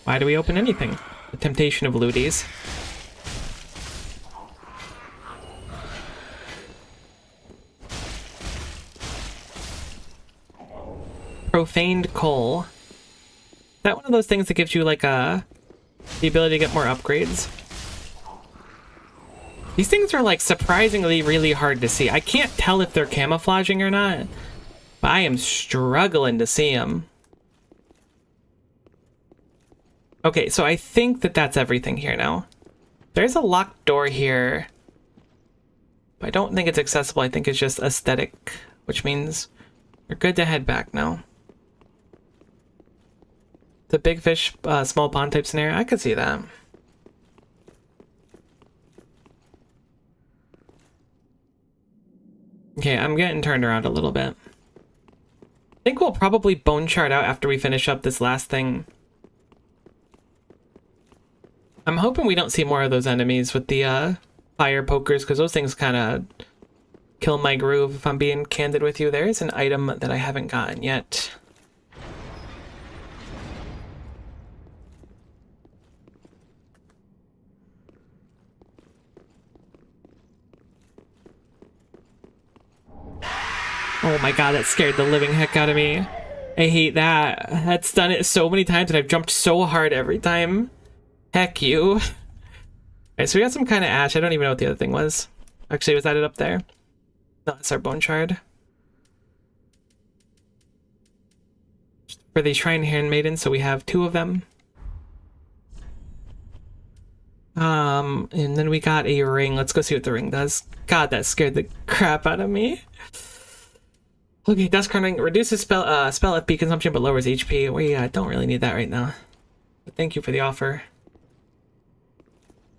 Speaker 1: Why do we open anything? The temptation of looties. Profaned coal. Is that one of those things that gives you like the ability to get more upgrades? These things are like surprisingly really hard to see. I can't tell if they're camouflaging or not, but I am struggling to see them. Okay, so I think that that's everything here now. There's a locked door here, but I don't think it's accessible. I think it's just aesthetic, which means we're good to head back now. The big fish, small pond type scenario, I could see that. Okay, I'm getting turned around a little bit. I think we'll probably bone chart out after we finish up this last thing. I'm hoping we don't see more of those enemies with the fire pokers, because those things kind of kill my groove, if I'm being candid with you. There is an item that I haven't gotten yet. Oh my god, that scared the living heck out of me. I hate that. That's done it so many times and I've jumped so hard every time. Heck you. Okay, so we got some kind of ash. I don't even know what the other thing was. Actually, was that it up there? No, it's our bone shard. For the Shrine Handmaiden, so we have 2 of them. And then we got a ring. Let's go see what the ring does. God, that scared the crap out of me. Okay, Dust Crown Ring reduces spell FP consumption but lowers HP. We don't really need that right now. but thank you for the offer.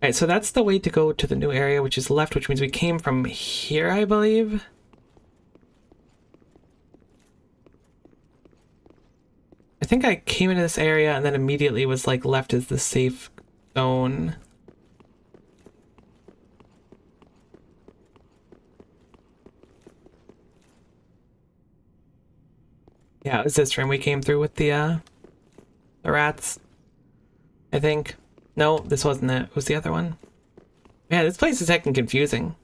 Speaker 1: Alright, so that's the way to go to the new area, which is left, which means we came from here, I believe. I think I came into this area and then immediately was like left as the safe zone. Yeah, it was this room we came through with the rats. I think. No, this wasn't it. It was the other one. Man, this place is heckin' confusing.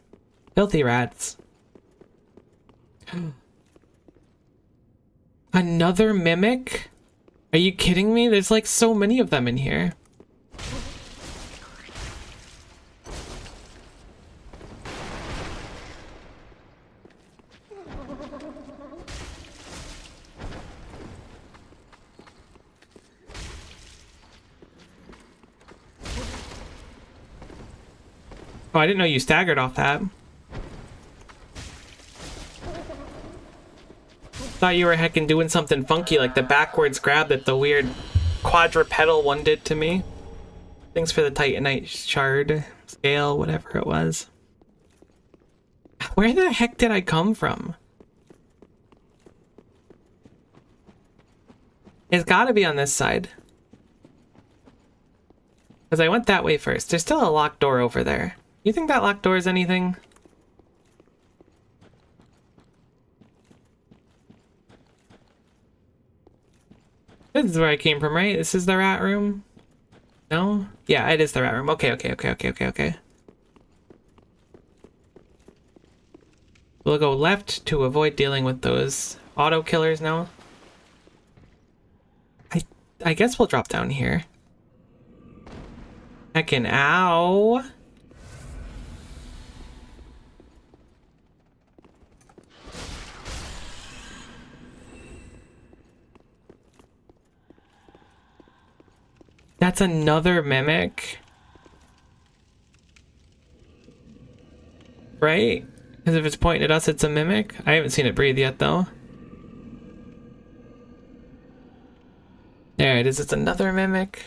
Speaker 1: Filthy rats. Another mimic? Are you kidding me? There's like so many of them in here. Oh, I didn't know you staggered off that. Thought you were heckin' doing something funky like the backwards grab that the weird quadrupedal one did to me. Thanks for the Titanite shard scale, whatever it was. Where the heck did I come from? It's gotta be on this side. Because I went that way first. There's still a locked door over there. You think that locked door is anything? This is where I came from, right? This is the rat room? No? Yeah, it is the rat room. Okay. We'll go left to avoid dealing with those auto killers now. I guess we'll drop down here. Heckin' ow! That's another mimic. Right? Because if it's pointing at us, it's a mimic. I haven't seen it breathe yet, though. There it is. It's another mimic.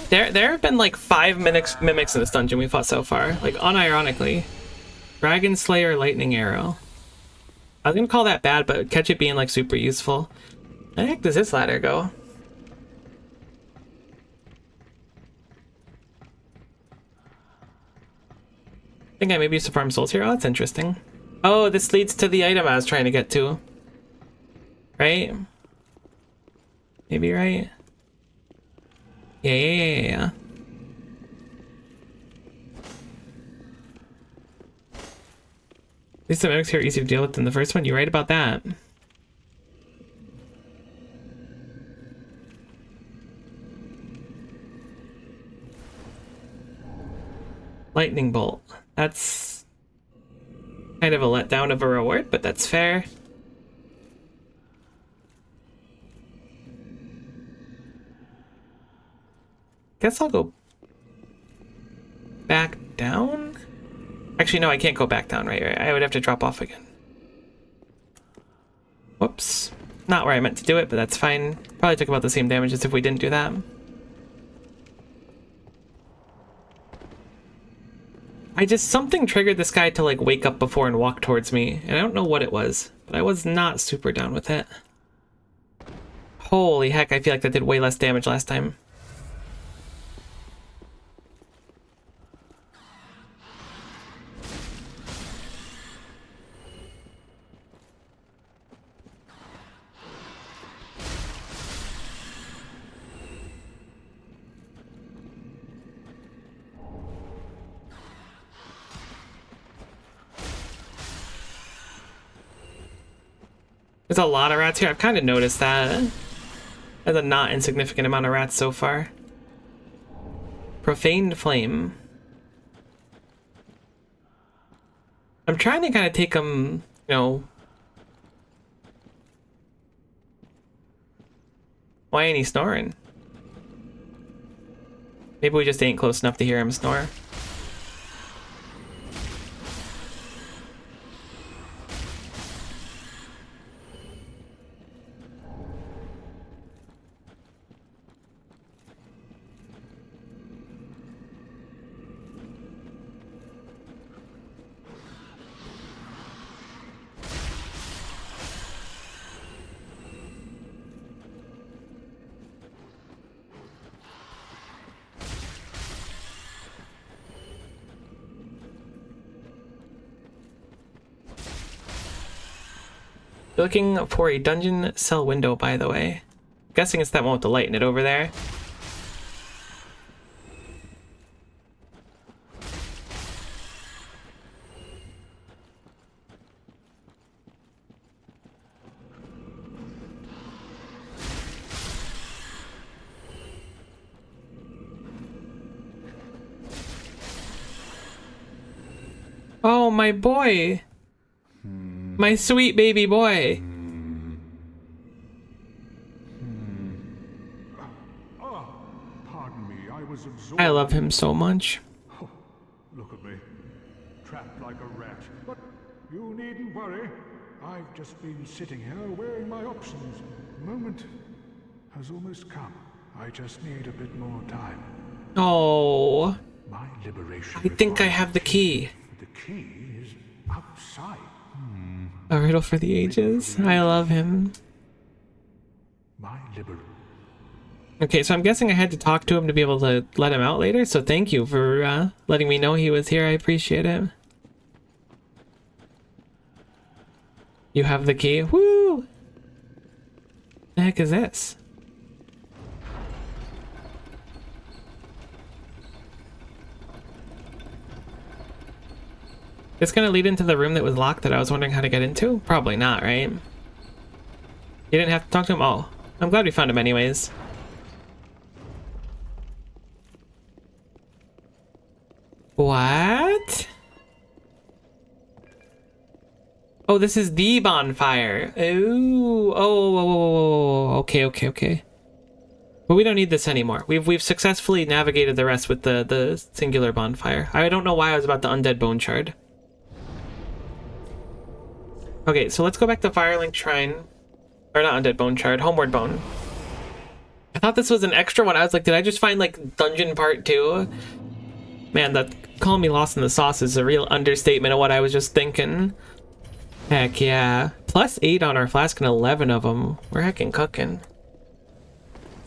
Speaker 1: There have been like 5 mimics in this dungeon we fought so far. Like, unironically. Dragon Slayer Lightning Arrow. I was gonna call that bad, but catch it being like super useful. Where the heck does this ladder go? I think I maybe used to farm souls here. Oh, that's interesting. Oh, this leads to the item I was trying to get to. Right? Maybe, right? Yeah. At least the mimics here are easier to deal with than the first one. You're right about that. Lightning bolt. That's kind of a letdown of a reward, but that's fair. Guess I'll go back down? Actually, no, I can't go back down, right? I would have to drop off again. Whoops. Not where I meant to do it, but that's fine. Probably took about the same damage as if we didn't do that. Something triggered this guy to like wake up before and walk towards me, and I don't know what it was, but I was not super down with it. Holy heck, I feel like that did way less damage last time. There's a lot of rats here. I've kind of noticed that. There's a not insignificant amount of rats so far. Profaned Flame. I'm trying to kind of take them, you know, Why ain't he snoring? Maybe we just ain't close enough to hear him snore. You're looking for a dungeon cell window, by the way. I'm guessing it's that one with the light in it over there. Oh, my boy. My sweet baby boy.
Speaker 2: Pardon me, I was absorbed.
Speaker 1: I love him so much.
Speaker 2: Oh, look at me, trapped like a rat. But you needn't worry. I've just been sitting here weighing my options. The moment has almost come. I just need a bit more time.
Speaker 1: Oh.
Speaker 2: My liberation.
Speaker 1: I think I have the key.
Speaker 2: The key is outside.
Speaker 1: A riddle for the ages. I love him.
Speaker 2: My liberation.
Speaker 1: Okay, so I'm guessing I had to talk to him to be able to let him out later, so thank you for letting me know he was here. I appreciate it. You have the key? Woo! The heck is this? It's gonna lead into the room that was locked that I was wondering how to get into? Probably not, right? You didn't have to talk to him? Oh, I'm glad we found him anyways. What? Oh, this is the bonfire. Ooh. Oh, okay. But we don't need this anymore. We've successfully navigated the rest with the singular bonfire. I don't know why I was about the undead bone shard. Okay, so let's go back to Firelink Shrine. Or not Undead Bone Shard, Homeward Bone. I thought this was an extra one. I was like, did I just find like Dungeon Part 2? Man, that calling me lost in the sauce is a real understatement of what I was just thinking. Heck yeah. +8 on our flask and 11 of them. We're heckin' cooking.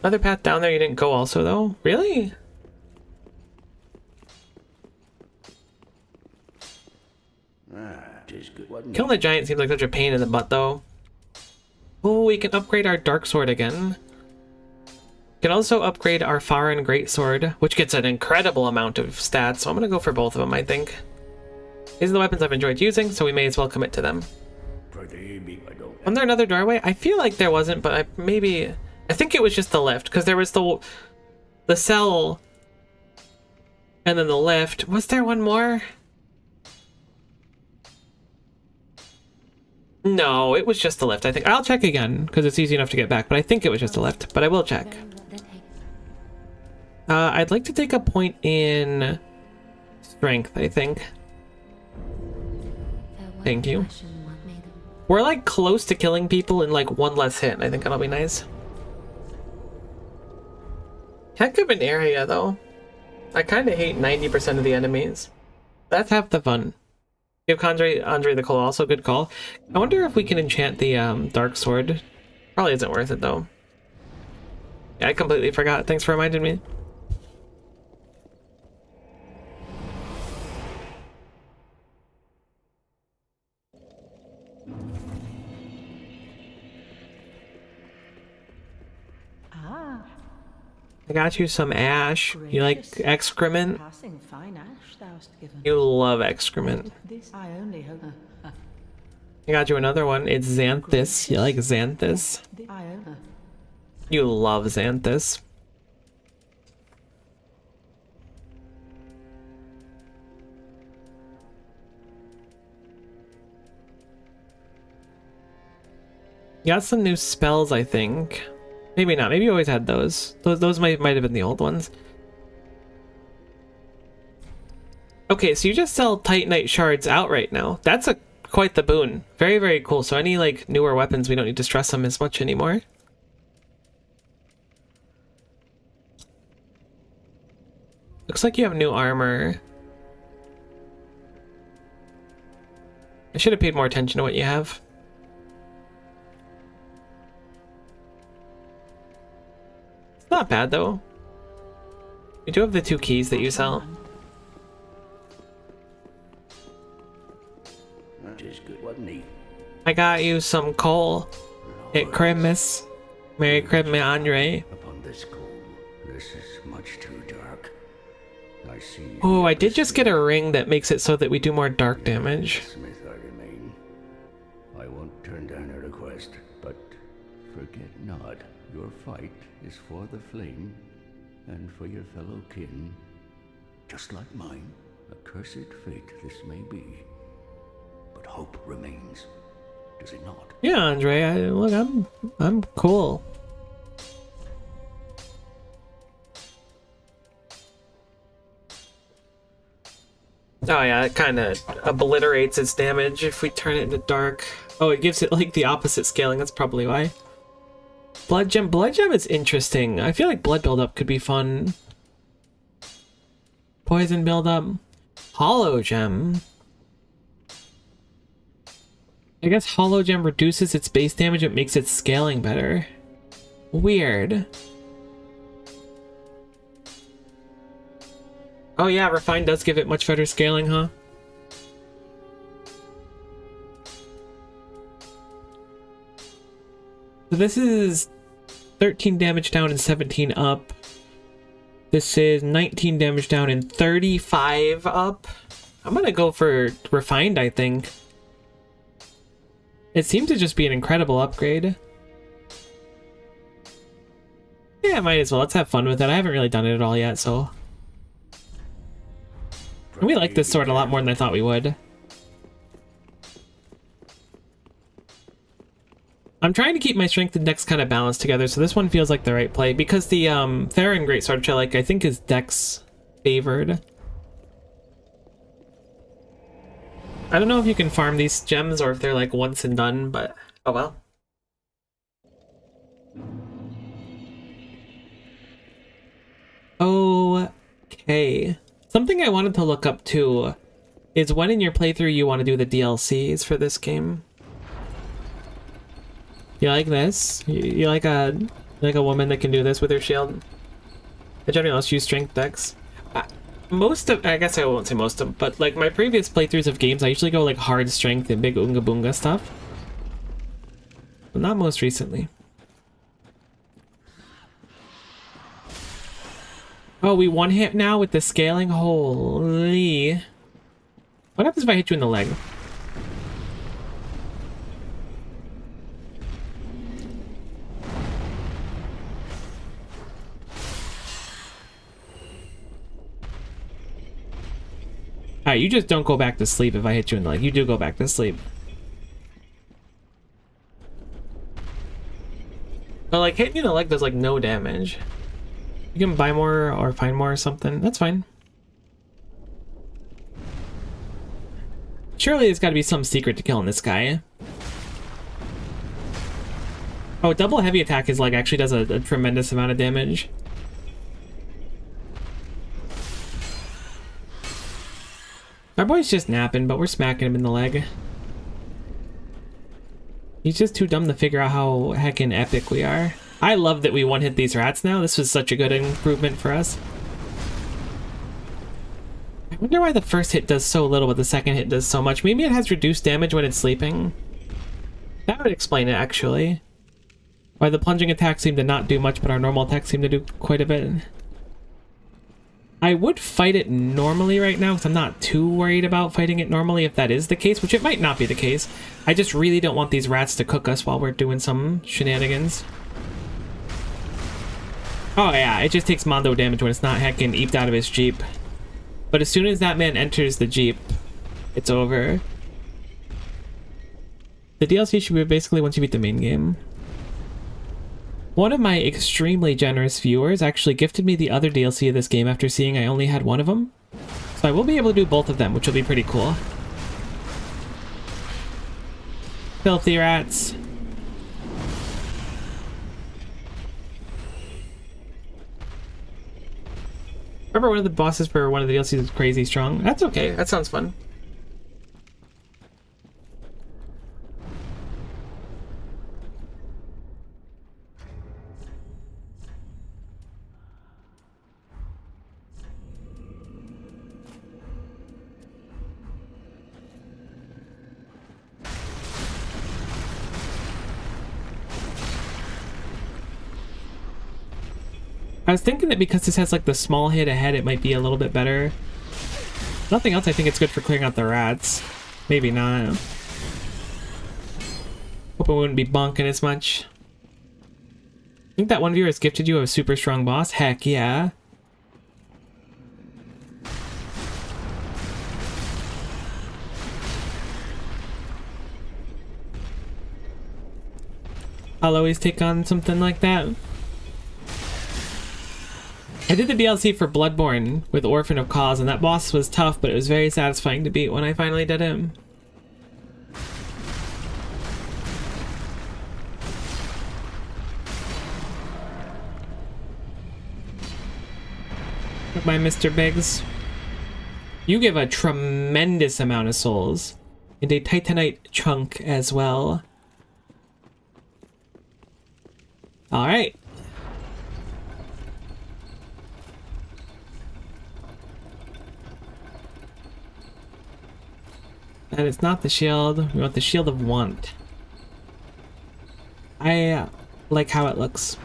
Speaker 1: Another path down there you didn't go also though? Really? Killing the giant seems like such a pain in the butt, though. Oh, we can upgrade our dark sword again. We can also upgrade our Farin greatsword, which gets an incredible amount of stats, so I'm gonna go for both of them, I think. These are the weapons I've enjoyed using, so we may as well commit to them. Wasn't there another doorway? I feel like there wasn't, but I think it was just the lift, because there was the cell, and then the lift. Was there one more? No, it was just the lift, I think. I'll check again, because it's easy enough to get back, but I think it was just a lift, but I will check. I'd like to take a point in strength, I think. Thank you. We're like close to killing people in like one less hit. I think that'll be nice. Heck of an area, though. I kind of hate 90% of the enemies. That's half the fun. Give Andre the Call, also good call. I wonder if we can enchant the dark sword. Probably isn't worth it though. Yeah, I completely forgot. Thanks for reminding me. I got you some ash. You like excrement? You love excrement. I got you another one. It's Xanthus. You like Xanthus? You love Xanthus. You got some new spells, I think. Maybe not. Maybe you always had those. Those might have been the old ones. Okay, so you just sell Titanite shards outright now. That's quite the boon. Very, very cool. So any like newer weapons, we don't need to stress them as much anymore. Looks like you have new armor. I should have paid more attention to what you have. It's not bad though. You do have the 2 keys that you sell.
Speaker 3: That is good, wasn't he?
Speaker 1: I got you some coal at Christmas. Merry Christmas, Andre.
Speaker 3: Upon this coal, this is much too dark. I see.
Speaker 1: Oh, I did just get a ring that makes it so that we do more dark damage.
Speaker 3: Smith, I remain. I won't turn down a request, but forget not, your fight is for the flame and for your fellow kin. Just like mine, a cursed fate this may be. But hope remains, does it not?
Speaker 1: Yeah, Andre. Look, I'm cool. Oh yeah, it kind of obliterates its damage if we turn it into dark. Oh, it gives it like the opposite scaling. That's probably why. Blood gem. Blood gem is interesting. I feel like blood buildup could be fun. Poison buildup. Hollow gem. I guess hollow gem reduces its base damage. It makes its scaling better. Weird. Oh yeah, refine does give it much better scaling, huh? So this is 13 damage down and 17 up. This is 19 damage down and 35 up. I'm gonna go for refined, I think. It seems to just be an incredible upgrade. Yeah, might as well. Let's have fun with it. I haven't really done it at all yet, so... And we like this sword a lot more than I thought we would. I'm trying to keep my strength and dex kind of balanced together, so this one feels like the right play. Because the Theron Greatsword, which I like, I think is dex favored. I don't know if you can farm these gems or if they're like once and done, but oh well. Okay. Something I wanted to look up too is when in your playthrough you want to do the DLCs for this game. You like this? You like a woman that can do this with her shield? I generally also use strength dex. Most of, I guess I won't say most of, but like my previous playthroughs of games, I usually go like hard strength and big oonga boonga stuff. But not most recently. Oh, we one hit now with the scaling? Holy. What happens if I hit you in the leg? Alright, you just don't go back to sleep if I hit you in the leg. You do go back to sleep. But like hitting you in the leg does like no damage. You can buy more or find more or something. That's fine. Surely there's got to be some secret to killing this guy. Oh, double heavy attack is like actually does a tremendous amount of damage. Our boy's just napping, but we're smacking him in the leg. He's just too dumb to figure out how heckin' epic we are. I love that we one-hit these rats now. This was such a good improvement for us. I wonder why the first hit does so little, but the second hit does so much. Maybe it has reduced damage when it's sleeping. That would explain it, actually. Why the plunging attacks seem to not do much, but our normal attacks seem to do quite a bit. I would fight it normally right now, because I'm not too worried about fighting it normally if that is the case, which it might not be the case. I just really don't want these rats to cook us while we're doing some shenanigans. Oh yeah, it just takes Mondo damage when it's not heckin' eeped out of his Jeep. But as soon as that man enters the Jeep, it's over. The DLC should be basically once you beat the main game.
Speaker 4: One of my extremely generous viewers actually gifted me the other DLC of this game after seeing I only had one of them. So I will be able to do both of them, which will be pretty cool. Filthy rats. Remember one of the bosses for one of the DLCs is crazy strong? That's okay. That sounds fun. I was thinking that because this has like the small hit ahead, it might be a little bit better. Nothing else, I think it's good for clearing out the rats. Maybe not. Hope I wouldn't be bonking as much. I think that one viewer has gifted you a super strong boss. Heck yeah. I'll always take on something like that. I did the DLC for Bloodborne with Orphan of Cause, and that boss was tough, but it was very satisfying to beat when I finally did him. Goodbye, Mr. Biggs. You give a tremendous amount of souls, and a Titanite chunk as well. Alright. And it's not the shield. We want the shield of want. I like how it looks.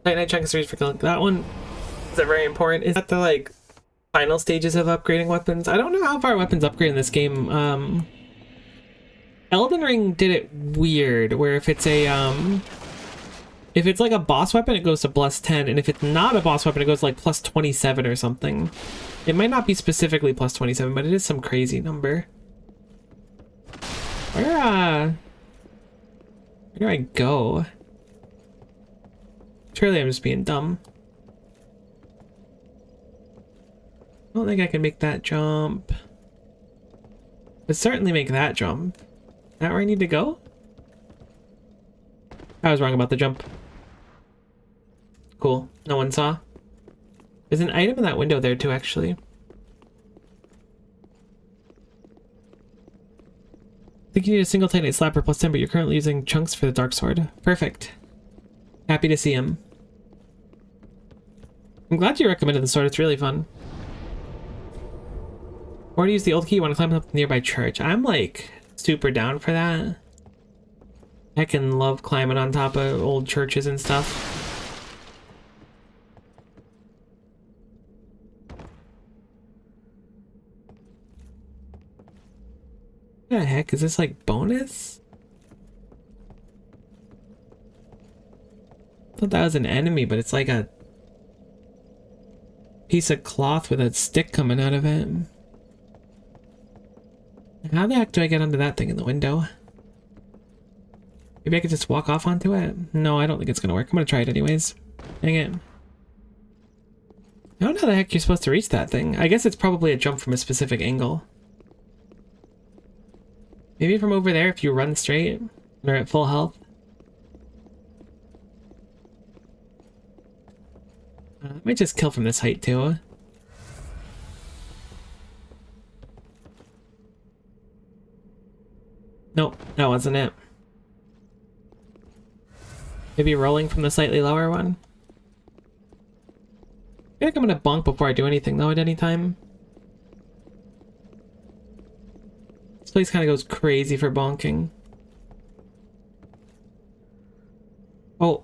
Speaker 4: Night chunk series for killing that one. Is that very important? Is that the like final stages of upgrading weapons? I don't know how far weapons upgrade in this game. Elden Ring did it weird, where if it's like a boss weapon, it goes to plus 10, and if it's not a boss weapon, it goes to like plus 27 or something. It might not be specifically plus 27, but it is some crazy number. Where do I go? Surely I'm just being dumb. I don't think I can make that jump. But certainly make that jump. Is that where I need to go? I was wrong about the jump. Cool. No one saw. There's an item in that window there too, actually. I think you need a single Titanite slab for plus 10, but you're currently using chunks for the Dark Sword. Perfect. Happy to see him. I'm glad you recommended the sword, it's really fun. Or to use the old key, you want to climb up the nearby church. I'm like super down for that. I can love climbing on top of old churches and stuff. What the heck? Is this like bonus? I thought that was an enemy, but it's like a piece of cloth with a stick coming out of it. How the heck do I get onto that thing in the window? Maybe I could just walk off onto it? No, I don't think it's gonna work. I'm gonna try it anyways. Dang it. I don't know how the heck you're supposed to reach that thing. I guess it's probably a jump from a specific angle. Maybe from over there if you run straight or at full health. I might just kill from this height too. Nope, that wasn't it. Maybe rolling from the slightly lower one. I feel like I'm gonna bonk before I do anything though at any time. This place kind of goes crazy for bonking. Oh.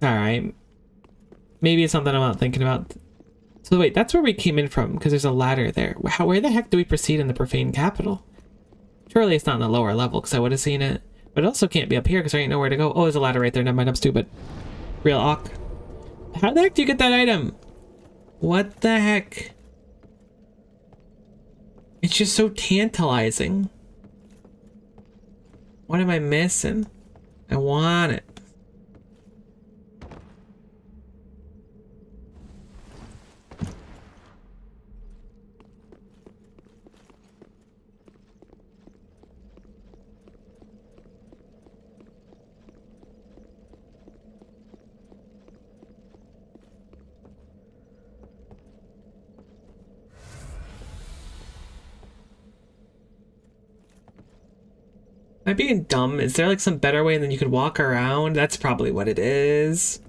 Speaker 4: Alright. Maybe it's something I'm not thinking about. So wait, that's where we came in from, because there's a ladder there. Where the heck do we proceed in the profane capital? Surely it's not in the lower level, because I would have seen it. But it also can't be up here, because I ain't nowhere to go. Oh, there's a ladder right there. Never mind, I'm stupid. Real awk. How the heck do you get that item? What the heck? It's just so tantalizing. What am I missing? I want it. Am I being dumb? Is there like some better way and then you could walk around? That's probably what it is.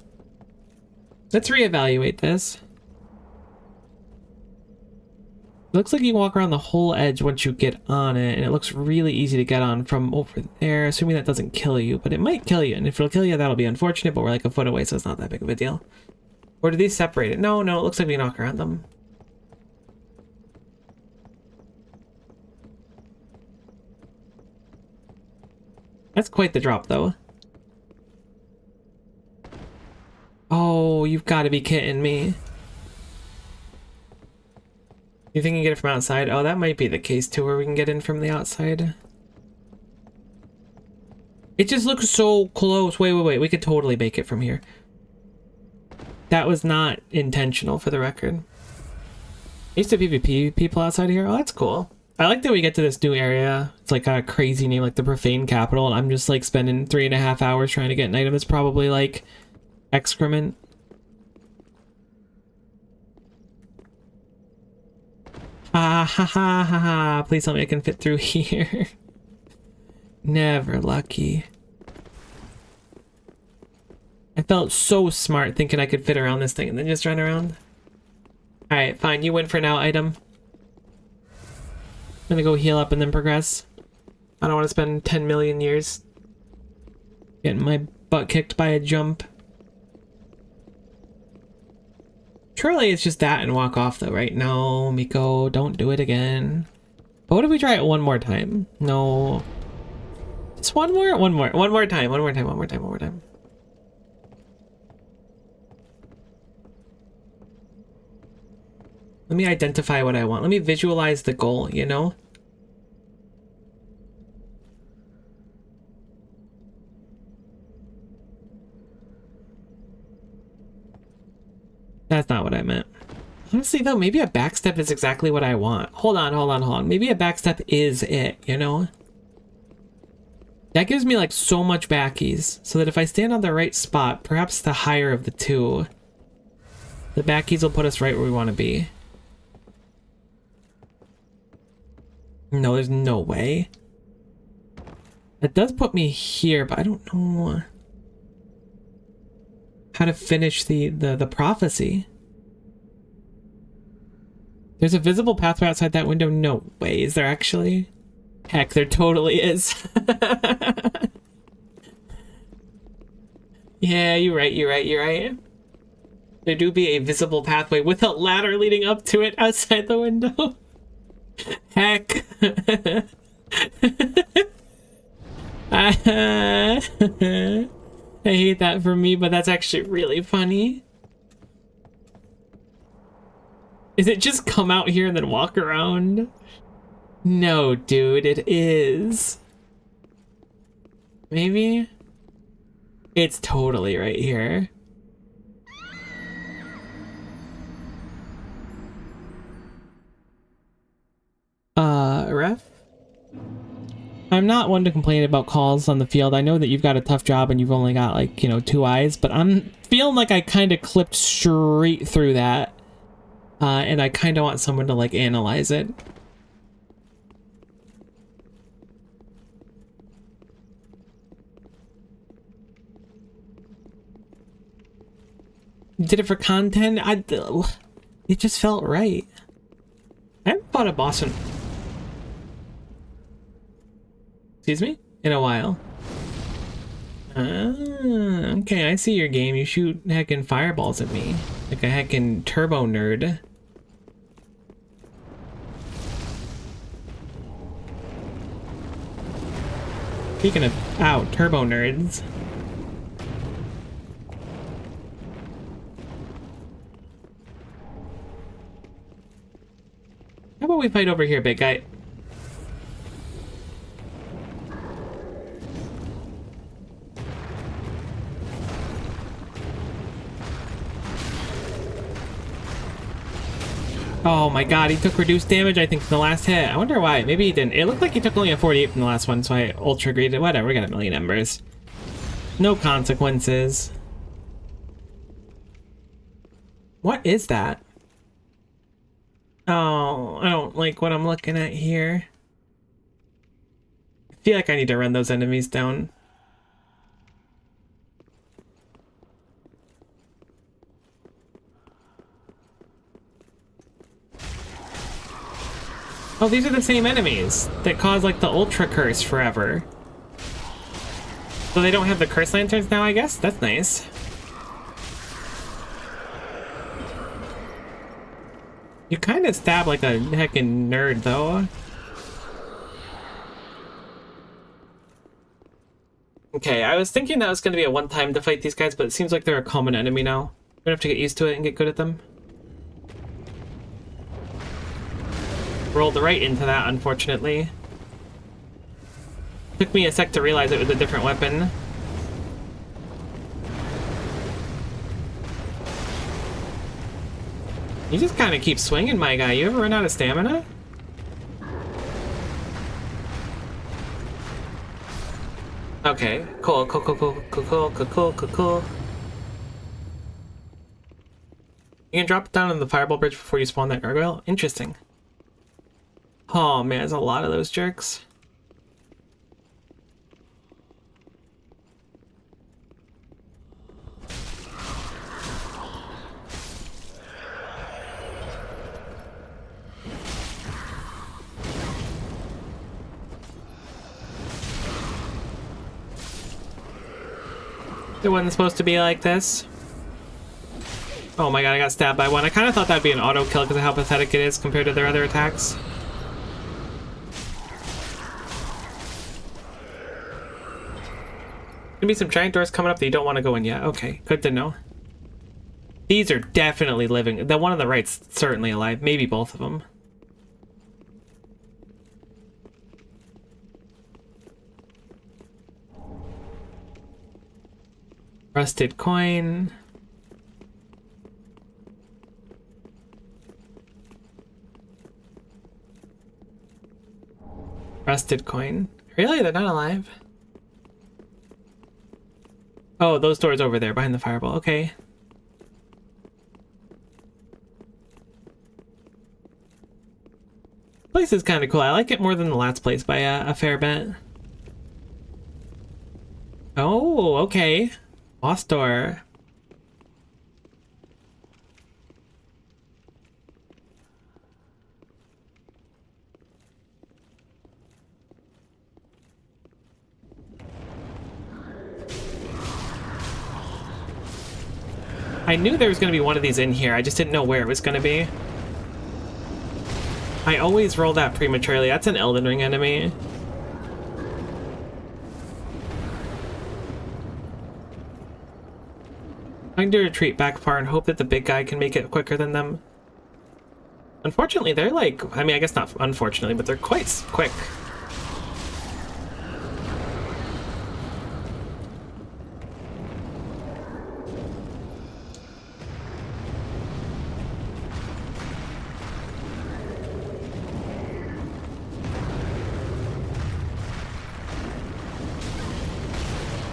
Speaker 4: Let's reevaluate this. Looks like you can walk around the whole edge once you get on it, and it looks really easy to get on from over there, assuming that doesn't kill you, but it might kill you, and if it'll kill you, that'll be unfortunate, but we're like a foot away, so it's not that big of a deal. Or do these separate it? No, it looks like we can walk around them. That's quite the drop, though. Oh, you've got to be kidding me. You think you can get it from outside? Oh, that might be the case, too, where we can get in from the outside. It just looks so close. Wait. We could totally make it from here. That was not intentional, for the record. I used to PvP people outside here. Oh, that's cool. I like that we get to this new area. It's like a crazy name, like the Profane Capital, and I'm just like spending 3.5 hours trying to get an item that's probably like excrement. Ha ha ha ha ha. Please tell me I can fit through here. Never lucky. I felt so smart thinking I could fit around this thing and then just run around. Alright, fine. You win for now, item. I'm gonna go heal up and then progress. I don't want to spend 10 million years getting my butt kicked by a jump. Surely it's just that and walk off though, right? No, Miko, don't do it again. But what if we try it one more time? No. Just one more time. Let me identify what I want. Let me visualize the goal, you know? That's not what I meant. Honestly, though, maybe a backstep is exactly what I want. Hold on. Maybe a backstep is it, you know? That gives me, like, so much back ease, so that if I stand on the right spot, perhaps the higher of the two, the back ease will put us right where we want to be. No, there's no way. That does put me here, but I don't know how to finish the prophecy. There's a visible pathway outside that window. No way. Is there actually? Heck, there totally is. Yeah, you're right. There do be a visible pathway with a ladder leading up to it outside the window. Heck. I hate that for me, but that's actually really funny. Is it just come out here and then walk around? No, dude, it is. Maybe? It's totally right here. Ref? I'm not one to complain about calls on the field. I know that you've got a tough job and you've only got, like, you know, 2 eyes, but I'm feeling like I kind of clipped straight through that. And I kind of want someone to, like, analyze it. Did it for content? It just felt right. I haven't fought a boss in... Excuse me? In a while. Okay, I see your game. You shoot heckin' fireballs at me. Like a heckin' turbo nerd. Speaking of, turbo nerds. How about we fight over here, big guy? Oh my god, he took reduced damage, I think, from the last hit. I wonder why. Maybe he didn't. It looked like he took only a 48 from the last one, so I ultra greeted. Whatever, we got a million embers. No consequences. What is that? Oh, I don't like what I'm looking at here. I feel like I need to run those enemies down. Oh, these are the same enemies that cause like the ultra curse forever. So they don't have the curse lanterns now, I guess? That's nice. You kind of stab like a heckin' nerd, though. Okay, I was thinking that was going to be a one-time to fight these guys, but it seems like they're a common enemy now. We're gonna have to get used to it and get good at them. Rolled right into that, unfortunately. Took me a sec to realize it was a different weapon. You just kind of keep swinging, my guy. You ever run out of stamina? Okay, cool. You can drop down on the fireball bridge before you spawn that gargoyle? Interesting. Oh man, there's a lot of those jerks. It wasn't supposed to be like this. Oh my god, I got stabbed by one. I kind of thought that'd be an auto kill because of how pathetic it is compared to their other attacks. Gonna be some giant doors coming up that you don't want to go in yet. Okay, good to know. These are definitely living. The one on the right's certainly alive. Maybe both of them. Rusted coin. Rusted coin. Really? They're not alive? Oh, those doors over there behind the fireball. Okay. Place is kind of cool. I like it more than the last place by a fair bit. Oh, okay. Lost door. I knew there was going to be one of these in here. I just didn't know where it was going to be. I always roll that prematurely. That's an Elden Ring enemy. I'm going to retreat back far and hope that the big guy can make it quicker than them. Unfortunately, they're like... I mean, I guess not unfortunately, but they're quite quick.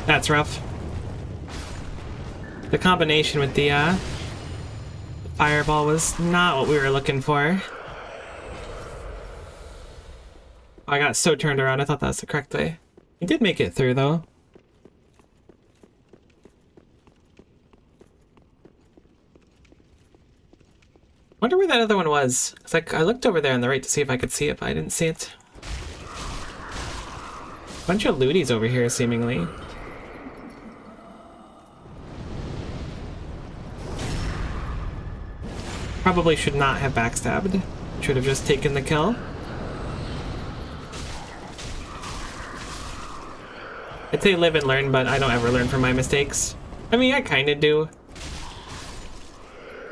Speaker 4: That's rough. The combination with the fireball was not what we were looking for. I got so turned around, I thought that was the correct way. He did make it through, though. Wonder where that other one was. It's like I looked over there on the right to see if I could see it, but I didn't see it. Bunch of looties over here, seemingly. Probably should not have backstabbed. Should have just taken the kill. I'd say live and learn, but I don't ever learn from my mistakes. I mean, I kinda do.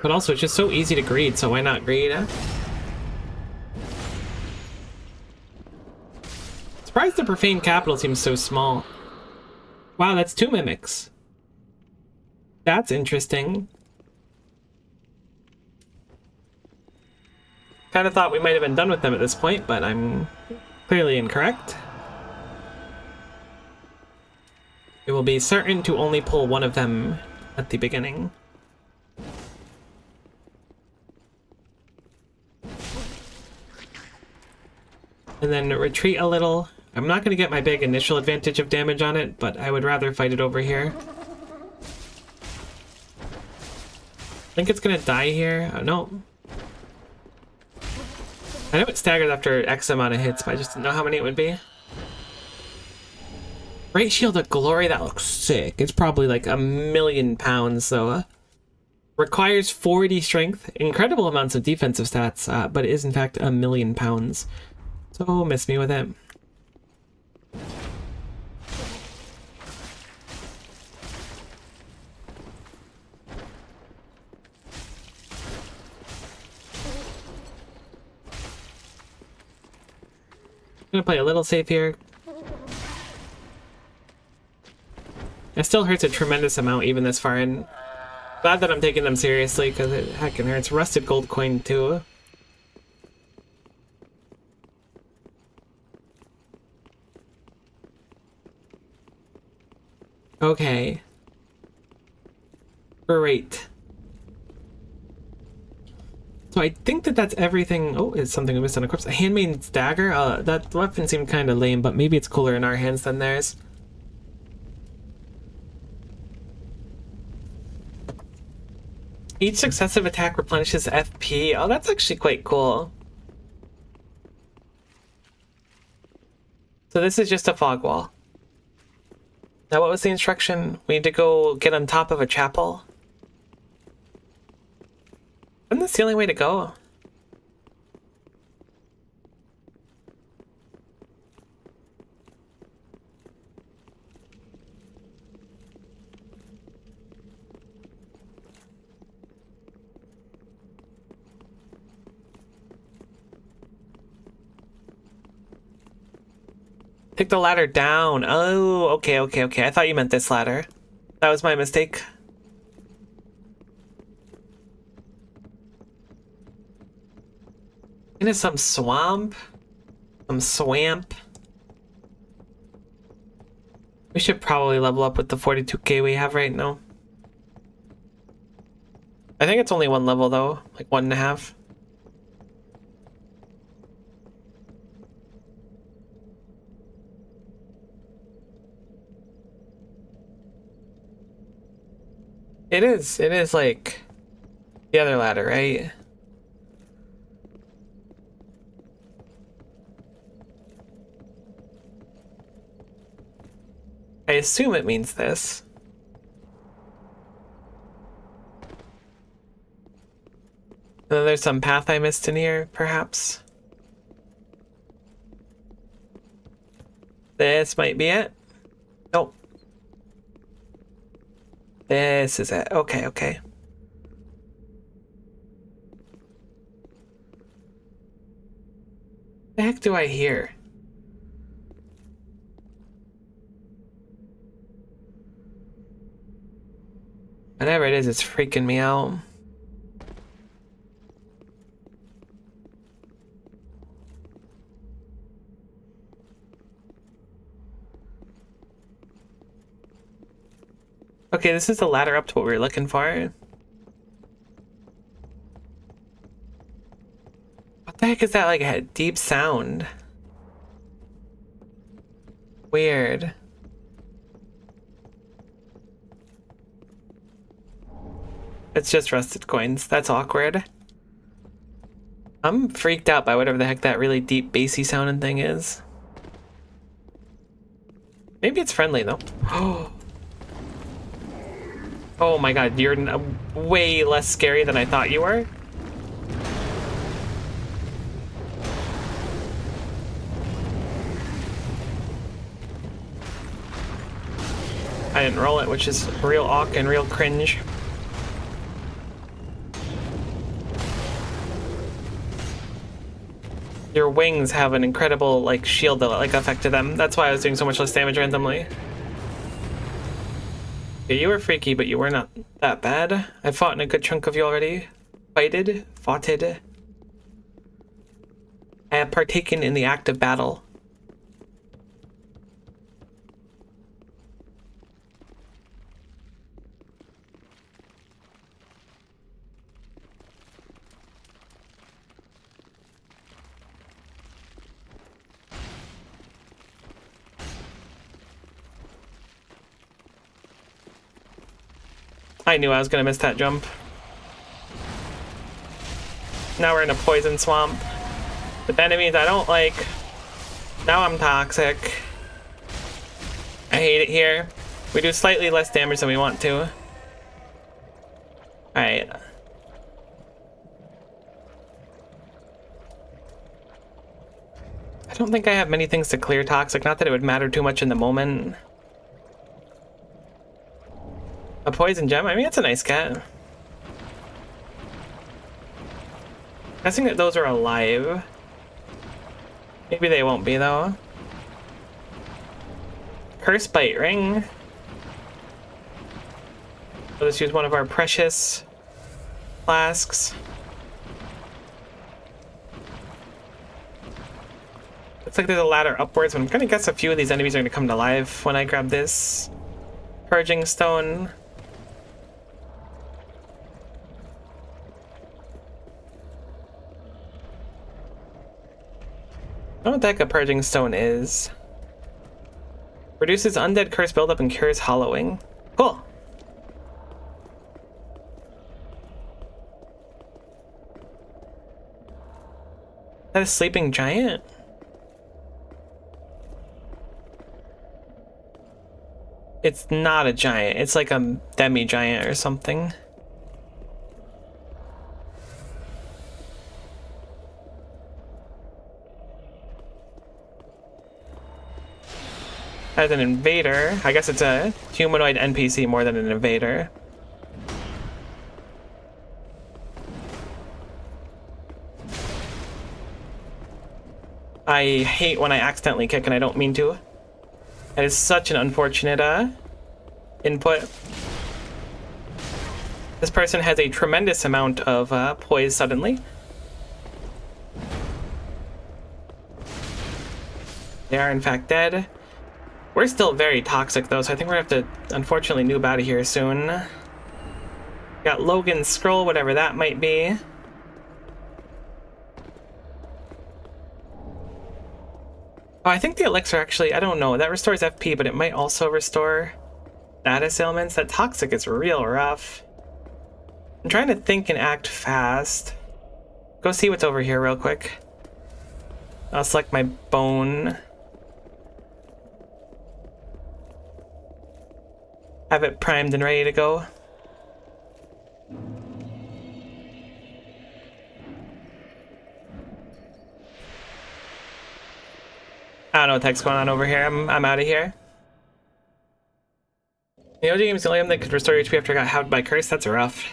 Speaker 4: But also, it's just so easy to greed, so why not greed? Surprised the profane capital seems so small. Wow, that's 2 mimics. That's interesting. Kind of thought we might have been done with them at this point, but I'm clearly incorrect. We will be certain to only pull one of them at the beginning. And then retreat a little. I'm not going to get my big initial advantage of damage on it, but I would rather fight it over here. I think it's going to die here. Oh, no. I know it staggers after X amount of hits, but I just didn't know how many it would be. Great Shield of Glory, that looks sick. It's probably like 1,000,000 pounds, though. Requires 40 strength, incredible amounts of defensive stats, but it is in fact 1,000,000 pounds. So miss me with it. I'm gonna play a little safe here. It still hurts a tremendous amount even this far in. Glad that I'm taking them seriously because it heckin' hurts. Rusted gold coin too. Okay. Great. So I think that that's everything. Oh, it's something we missed on a corpse. A handmaid's dagger? That weapon seemed kind of lame, but maybe it's cooler in our hands than theirs. Each successive attack replenishes FP. Oh, that's actually quite cool. So this is just a fog wall. Now what was the instruction? We need to go get on top of a chapel? Isn't this the only way to go? Take the ladder down. Oh, okay. I thought you meant this ladder. That was my mistake. Into some swamp? Some swamp? We should probably level up with the 42k we have right now. I think it's only 1 level though, like 1.5. It is like the other ladder, right? I assume it means this. And then there's some path I missed in here, perhaps. This might be it. Nope. This is it. Okay. The heck do I hear? Whatever it is, it's freaking me out. Okay, this is the ladder up to what we were looking for. What the heck is that, like a deep sound? Weird. It's just rusted coins. That's awkward. I'm freaked out by whatever the heck that really deep bassy sounding thing is. Maybe it's friendly though. Oh my god, you're way less scary than I thought you were. I didn't roll it, which is real awk and real cringe.
Speaker 1: your wings have an incredible like shield that like effect to them. That's why I was doing so much less damage randomly. Yeah, you were freaky, but you were not that bad. I fought in a good chunk of you already. Foughted. I have partaken in the act of battle. I knew I was gonna miss that jump. Now we're in a poison swamp with enemies I don't like. Now I'm toxic. I hate it here. We do slightly less damage than we want to. Alright. I don't think I have many things to clear toxic, not that it would matter too much in the moment. A poison gem? I mean, it's a nice cat. Guessing that those are alive. Maybe they won't be, though. Curse Bite Ring. Let's use one of our precious flasks. Looks like there's a ladder upwards, but I'm gonna guess a few of these enemies are gonna come to life when I grab this Purging Stone. I don't know what the heck a Purging Stone is. Reduces undead curse buildup and cures hollowing. Cool. Is that a sleeping giant? It's not a giant. It's like a demi-giant or something. As an invader, I guess it's a humanoid NPC more than an invader. I hate when I accidentally kick and I don't mean to. That is such an unfortunate input. This person has a tremendous amount of poise suddenly. They are in fact dead. We're still very toxic though, so I think we're gonna have to unfortunately noob out of here soon. Got Logan's scroll, whatever that might be. Oh, I think the elixir actually, I don't know, that restores FP, but it might also restore status ailments. That toxic is real rough. I'm trying to think and act fast. Go see what's over here real quick. I'll select my bone. Have it primed and ready to go. I don't know what the heck's going on over here. I'm out of here. The OG game's the only one that could restore HP after I got howled by curse. That's rough.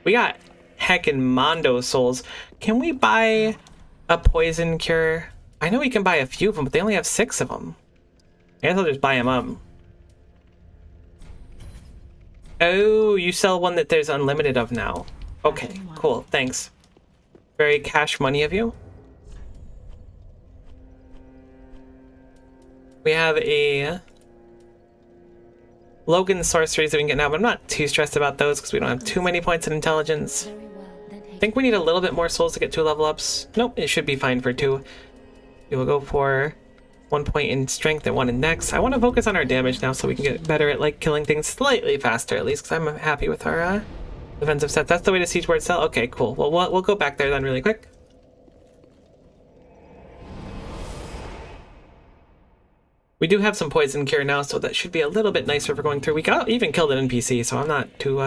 Speaker 1: We got heckin' Mondo souls. Can we buy a poison cure? I know we can buy a few of them, but they only have 6 of them. I guess I'll just buy them up. Oh, you sell one that there's unlimited of now. Okay, cool, thanks. Very cash money of you. We have a Logan sorceries that we can get now, but I'm not too stressed about those because we don't have too many points in intelligence. I think we need a little bit more souls to get 2 level ups. Nope, it should be fine for 2. We will go for 1 point in strength and 1 in dex. I want to focus on our damage now so we can get better at like killing things slightly faster at least, because I'm happy with our defensive sets. That's the way to siege ward cell? Okay, cool. Well, we'll go back there then really quick. We do have some poison cure now, so that should be a little bit nicer for going through. We got even killed an NPC, so I'm not too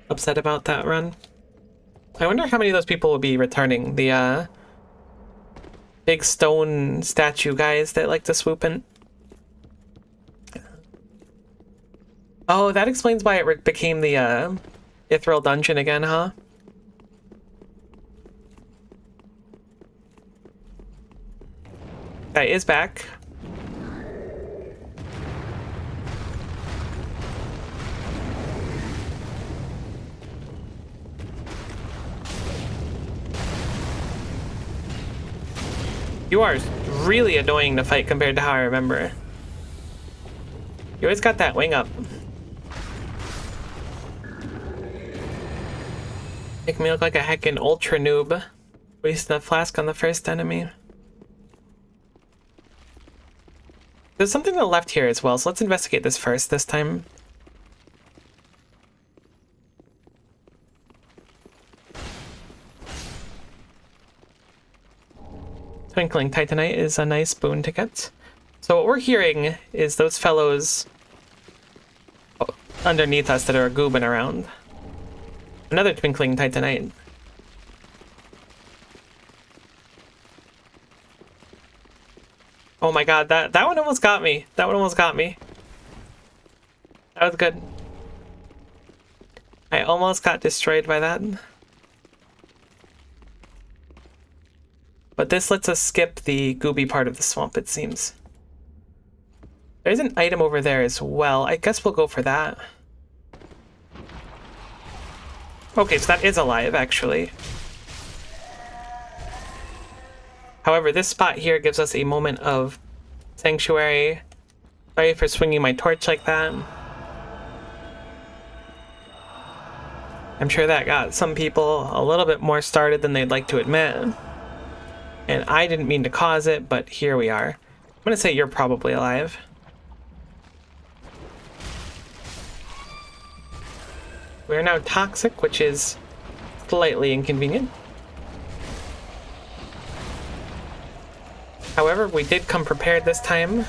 Speaker 1: upset about that run. I wonder how many of those people will be returning. The big stone statue guys that like to swoop in. Oh, that explains why it became the Ithral dungeon again, huh? Guy is back. You are really annoying to fight compared to how I remember. You always got that wing up. Make me look like a heckin' ultra noob. Wasting the flask on the first enemy. There's something to the left here as well, so let's investigate this first this time. Twinkling Titanite is a nice boon ticket. So what we're hearing is those fellows underneath us that are goobing around. Another Twinkling Titanite. Oh my god, that one almost got me. That one almost got me. That was good. I almost got destroyed by that. But this lets us skip the gooby part of the swamp, it seems. There's an item over there as well. I guess we'll go for that. Okay, so that is alive, actually. However, this spot here gives us a moment of sanctuary. Sorry for swinging my torch like that. I'm sure that got some people a little bit more started than they'd like to admit. And I didn't mean to cause it, but here we are. I'm gonna say you're probably alive. We are now toxic, which is slightly inconvenient. However, we did come prepared this time.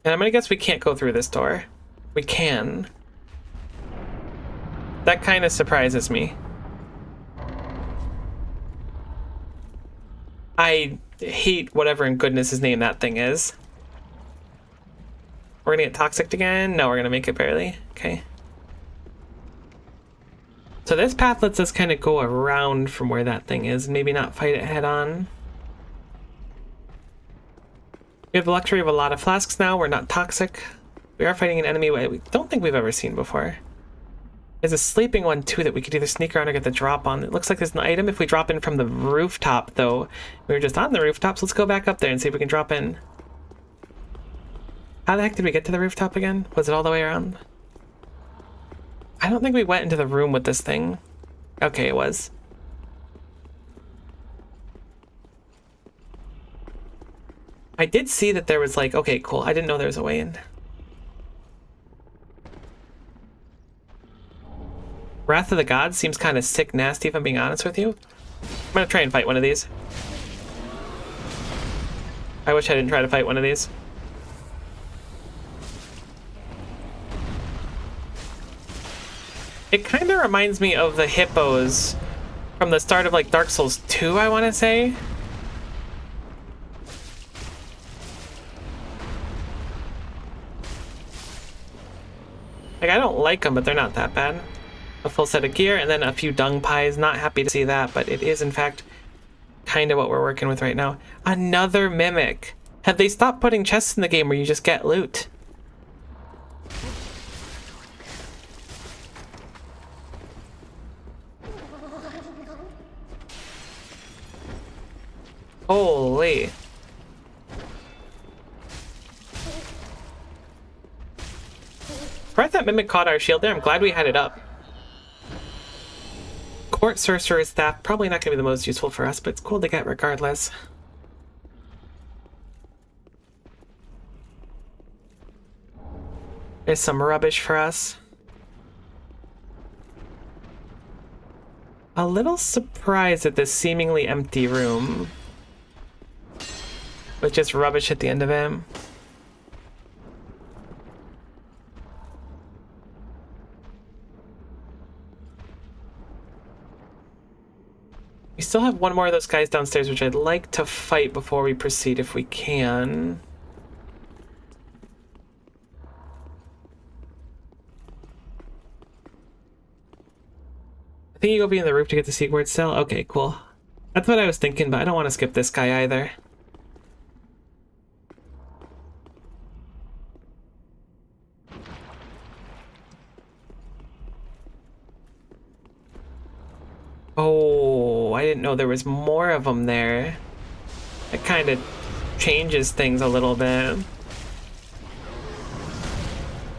Speaker 1: And I'm gonna guess we can't go through this door. We can. That kind of surprises me. I hate whatever in goodness' name that thing is. We're gonna get toxic again? No, we're gonna make it barely. Okay. So this path lets us kind of go around from where that thing is and maybe not fight it head on. We have the luxury of a lot of flasks now. We're not toxic. We are fighting an enemy we don't think we've ever seen before. There's a sleeping one too that we could either sneak around or get the drop on. It looks like there's an item if we drop in from the rooftop though. We were just on the rooftop, so let's go back up there and see if we can drop in. How the heck did we get to the rooftop again? Was it all the way around? I don't think we went into the room with this thing. Okay, it was. I did see that there was like, okay, cool. I didn't know there was a way in. Wrath of the Gods seems kind of sick nasty if I'm being honest with you. I'm gonna try and fight one of these. I wish I didn't try to fight one of these. It kind of reminds me of the hippos from the start of like Dark Souls 2, I want to say. Like, I don't like them, but they're not that bad. A full set of gear and then a few dung pies. Not happy to see that, but it is in fact kind of what we're working with right now. Another mimic. Have they stopped putting chests in the game where you just get loot? Holy. Surprised that mimic caught our shield there. I'm glad we had it up. Court Sorcerer's Staff, probably not going to be the most useful for us, but it's cool to get regardless. There's some rubbish for us. A little surprised at this seemingly empty room. With just rubbish at the end of it. We still have one more of those guys downstairs, which I'd like to fight before we proceed if we can.
Speaker 4: I think you go behind the roof to get the secret cell. Okay, cool. That's what I was thinking, but I don't want to skip this guy either. Oh, I didn't know there was more of them there. It kind of changes things a little bit.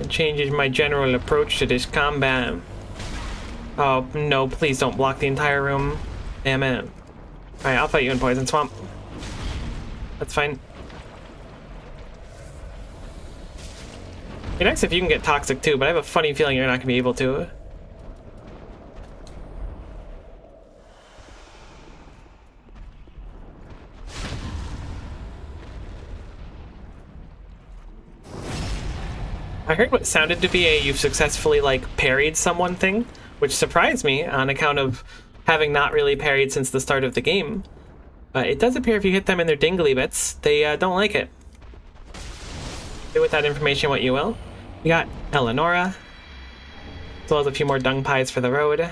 Speaker 4: It changes my general approach to this combat. Oh, no, please don't block the entire room. Damn it. Alright, I'll fight you in Poison Swamp. That's fine. It'd be nice if you can get toxic too, but I have a funny feeling you're not going to be able to. I heard what sounded to be a you've successfully, like, parried someone thing, which surprised me on account of having not really parried since the start of the game. But it does appear if you hit them in their dingly bits, they don't like it. Do with that information what you will. We got Eleonora, as well as a few more dung pies for the road.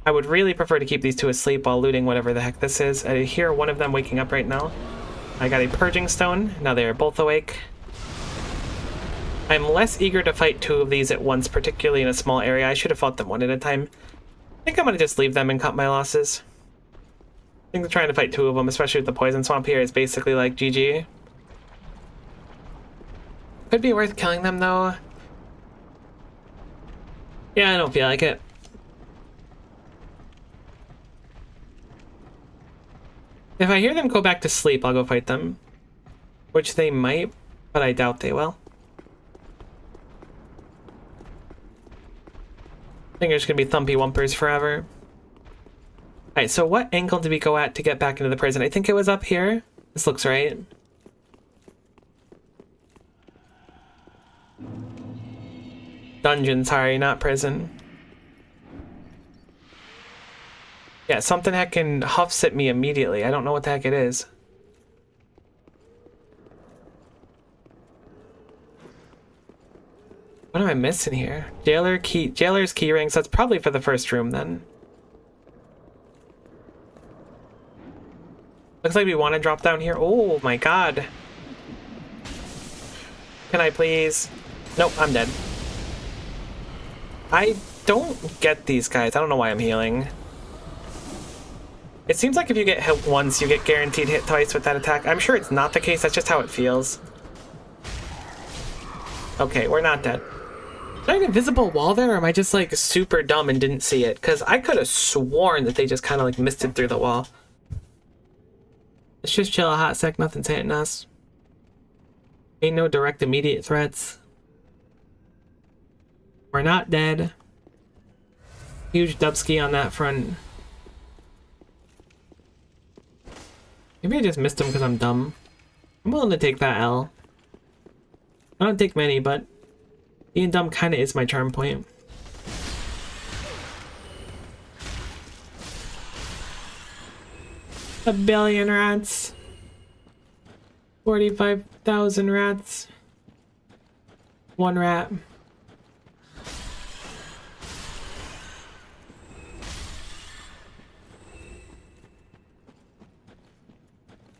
Speaker 4: I would really prefer to keep these two asleep while looting whatever the heck this is. I hear one of them waking up right now. I got a purging stone, now they are both awake. I'm less eager to fight two of these at once, particularly in a small area. I should have fought them one at a time. I think I'm going to just leave them and cut my losses. I think trying to fight two of them, especially with the Poison Swamp here, is basically like GG. Could be worth killing them, though. Yeah, I don't feel like it. If I hear them go back to sleep, I'll go fight them. Which they might, but I doubt they will. I think they're just gonna be thumpy wumpers forever. Alright, so what angle did we go at to get back into the prison? I think it was up here. This looks right. Dungeon, sorry, not prison. Yeah, something heckin' huffs at me immediately. I don't know what the heck it is. What am I missing here? Jailer's key rings. That's probably for the first room then. Looks like we want to drop down here. Oh my god. Can I please? Nope, I'm dead. I don't get these guys. I don't know why I'm healing. It seems like if you get hit once, you get guaranteed hit twice with that attack. I'm sure it's not the case. That's just how it feels. Okay, we're not dead. Is there an invisible wall there, or am I just, like, super dumb and didn't see it? Because I could have sworn that they just kind of, like, misted through the wall. Let's just chill a hot sec. Nothing's hitting us. Ain't no direct immediate threats. We're not dead. Huge dubski on that front. Maybe I just missed him because I'm dumb. I'm willing to take that L. I don't take many, but being dumb kind of is my charm point. A billion rats. 45,000 rats. One rat.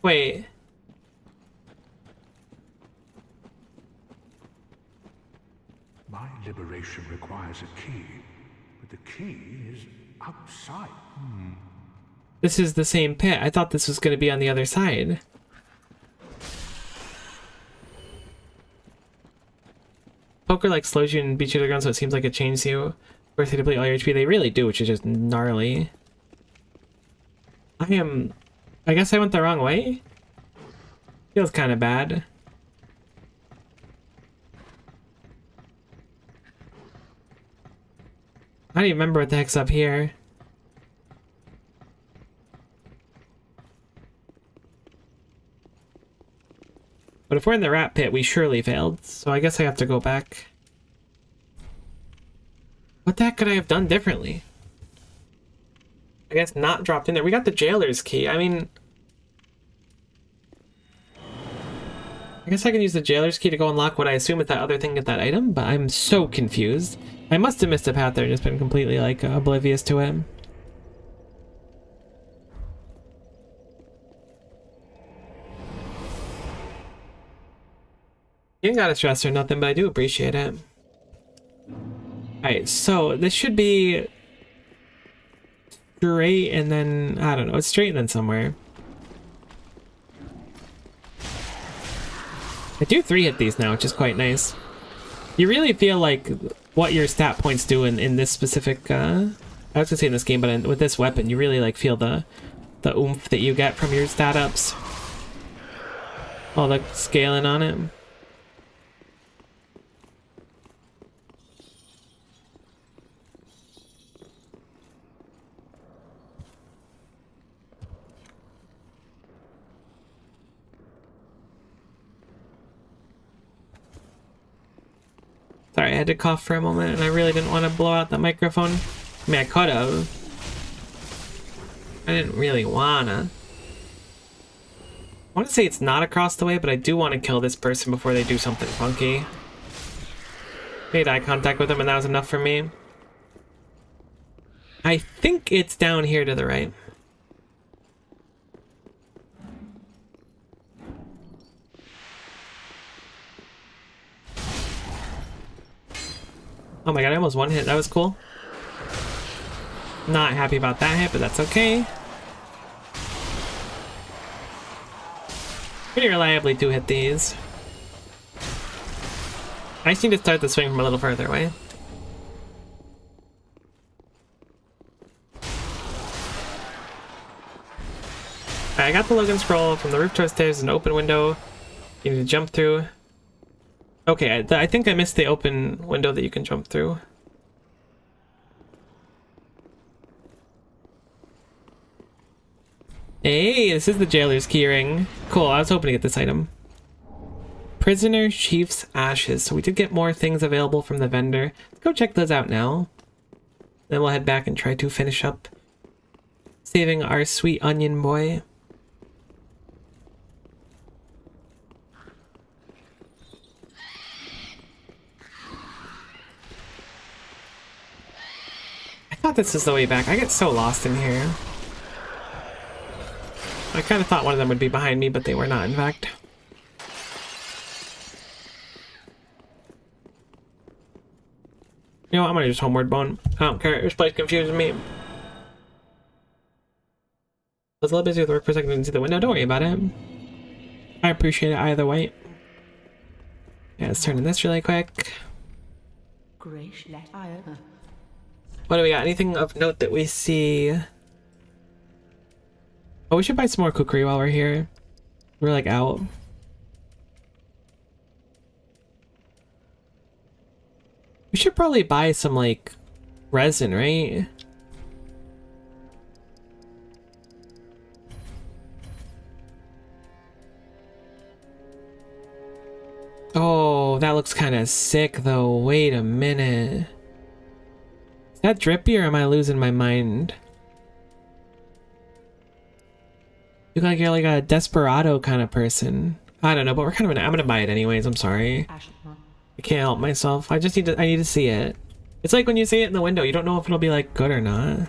Speaker 4: Wait.
Speaker 2: My liberation requires a key, but the key is outside.
Speaker 4: This is the same pit. I thought this was going to be on the other side. Poker like slows you and beats you to the ground, so it seems like it changes you. Worth it to play all your HP. They really do, which is just gnarly. I guess I went the wrong way. Feels kind of bad. I don't even remember what the heck's up here. But if we're in the rat pit, we surely failed. So I guess I have to go back. What the heck could I have done differently? I guess not dropped in there. We got the jailer's key. I mean, I guess I can use the jailer's key to go unlock what I assume is that other thing at that item, but I'm so confused. I must have missed a path there, just been completely like oblivious to it. You ain't got a stress or nothing, but I do appreciate it. Alright, so this should be straight and then, I don't know, it's straight and then somewhere. I do 3-hit these now, which is quite nice. You really feel like what your stat points do in this specific, I was gonna say in this game, but with this weapon, you really like feel the oomph that you get from your stat ups. All the scaling on it. Sorry, I had to cough for a moment, and I really didn't want to blow out the microphone. I mean, I could have. I didn't really wanna. I want to say it's not across the way, but I do want to kill this person before they do something funky. Made eye contact with them, and that was enough for me. I think it's down here to the right. Oh my god, I almost one hit. That was cool. Not happy about that hit, but that's okay. Pretty reliably do hit these. I just need to start the swing from a little further away. I got the Logan scroll from the roof towards stairs, an open window. You need to jump through. Okay, I think I missed the open window that you can jump through. Hey, this is the jailer's keyring. Cool, I was hoping to get this item. Prisoner Chief's Ashes. So we did get more things available from the vendor. Let's go check those out now. Then we'll head back and try to finish up saving our sweet onion boy. I thought this was the way back. I get so lost in here. I kind of thought one of them would be behind me, but they were not, in fact. You know what? I'm gonna just homeward bone. I don't care. This place confuses me. I was a little busy with work for a second, didn't see the window. Don't worry about it. I appreciate it either way. Yeah, let's turn in this really quick. What do we got? Anything of note that we see? Oh, we should buy some more cookery while we're here. We're like out. We should probably buy some like resin, right? Oh, that looks kind of sick though. Wait a minute. Is that drippy or am I losing my mind? You look like you're like a desperado kind of person. I don't know, but we're kind of I'm gonna buy it anyways. I'm sorry. I can't help myself. I need to see it. It's like when you see it in the window, you don't know if it'll be like good or not.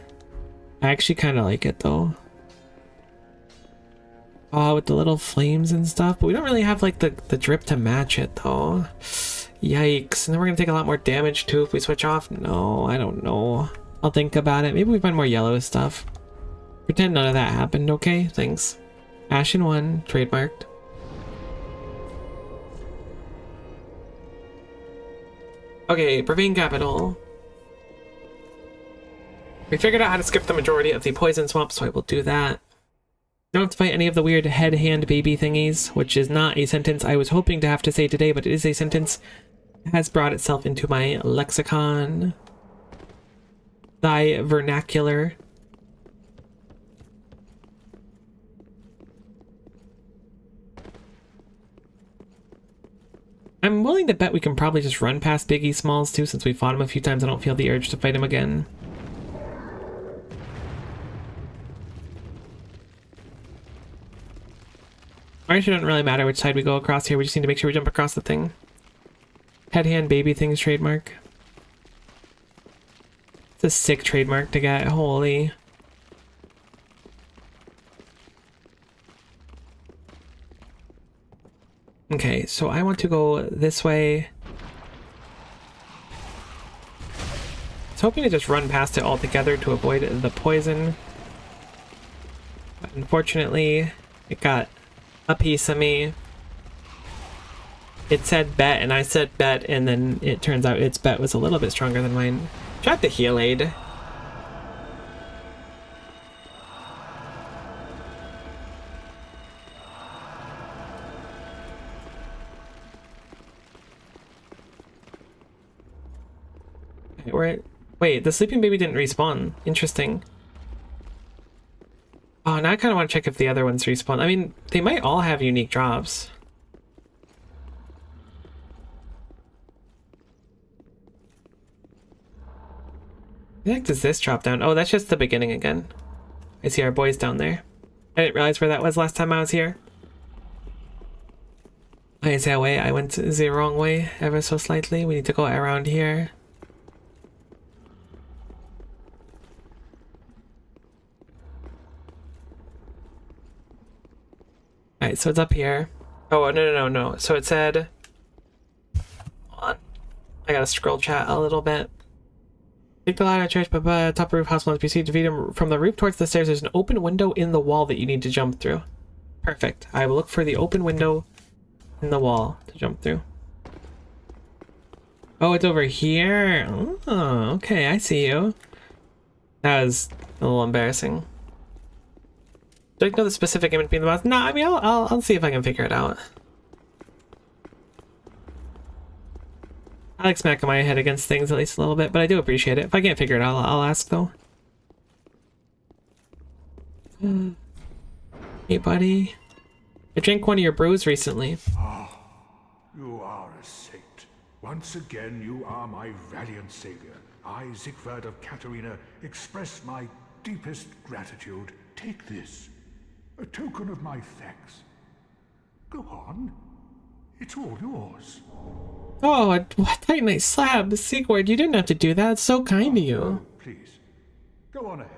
Speaker 4: I actually kind of like it though. Oh, with the little flames and stuff, but we don't really have like the drip to match it though. Yikes. And then we're gonna take a lot more damage too if we switch off. No, I don't know. I'll think about it. Maybe we find more yellow stuff. Pretend none of that happened, okay? Thanks. Ashen 1, trademarked. Okay, Profane Capital. We figured out how to skip the majority of the poison swamp, so I will do that. Don't have to fight any of the weird head, hand, baby thingies, which is not a sentence I was hoping to have to say today, but it is a sentence that has brought itself into my lexicon. Thy vernacular. I'm willing to bet we can probably just run past Biggie Smalls too, since we fought him a few times. I don't feel the urge to fight him again. Actually, it doesn't really matter which side we go across here. We just need to make sure we jump across the thing. Head, hand, baby things trademark. It's a sick trademark to get. Holy. Okay, so I want to go this way. I was hoping to just run past it altogether to avoid the poison. But unfortunately, it got a piece of me. It said bet, and I said bet, and then it turns out its bet was a little bit stronger than mine. Tried the heal aid. Wait, the sleeping baby didn't respawn. Interesting. Oh, now I kind of want to check if the other ones respawn. I mean, they might all have unique drops. What the heck does this drop down? Oh, that's just the beginning again. I see our boys down there. I didn't realize where that was last time I was here. Oh, is that way? I went the wrong way ever so slightly. We need to go around here. Alright, so it's up here. Oh, no. So it said... Hold on. I gotta scroll chat a little bit. Take the ladder, church, but top roof, house must proceed to feed him. From the roof towards the stairs, there's an open window in the wall that you need to jump through. Perfect. I will look for the open window in the wall to jump through. Oh, it's over here. Oh, okay, I see you. That was a little embarrassing. Do I know the specific image being the boss? No, I mean, I'll see if I can figure it out. I like smacking my head against things at least a little bit, but I do appreciate it. If I can't figure it out, I'll ask though. Hey, buddy. I drank one of your brews recently.
Speaker 2: You are a saint. Once again, you are my valiant savior. I, Siegfried of Katarina, express my deepest gratitude. Take this, a token of my thanks. Go on. It's all yours.
Speaker 4: Oh, what a nice slab. Sigurd, you didn't have to do that. It's so kind of you.
Speaker 2: Please, go on ahead.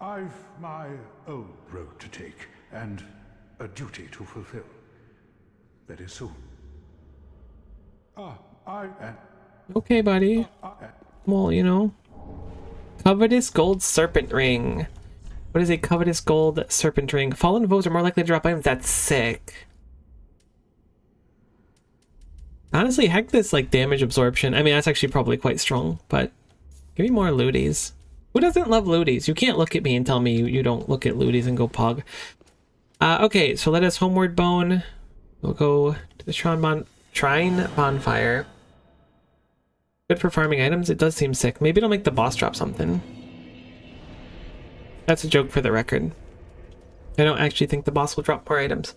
Speaker 2: I've my own road to take, and a duty to fulfill. Very soon.
Speaker 4: Okay, buddy. Well, you know. Covetous gold serpent ring. What is a covetous gold serpent ring? Fallen foes are more likely to drop items. That's sick. Honestly, heck this like damage absorption. I mean, that's actually probably quite strong, but give me more looties. Who doesn't love looties? You can't look at me and tell me you don't look at looties and go pog. Okay, so let us homeward bone. We'll go to the Shrine Bonfire. Good for farming items. It does seem sick. Maybe it'll make the boss drop something. That's a joke for the record. I don't actually think the boss will drop more items.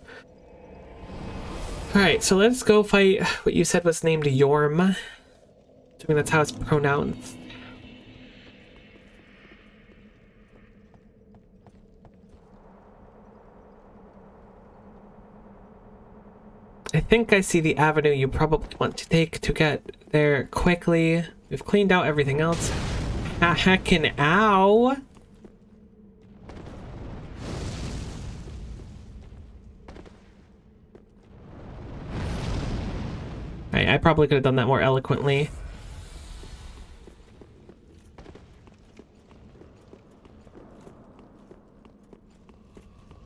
Speaker 4: Alright, so let's go fight what you said was named Yorm. Assuming that's how it's pronounced. I think I see the avenue you probably want to take to get there quickly. We've cleaned out everything else. Heckin' ow! I probably could have done that more eloquently.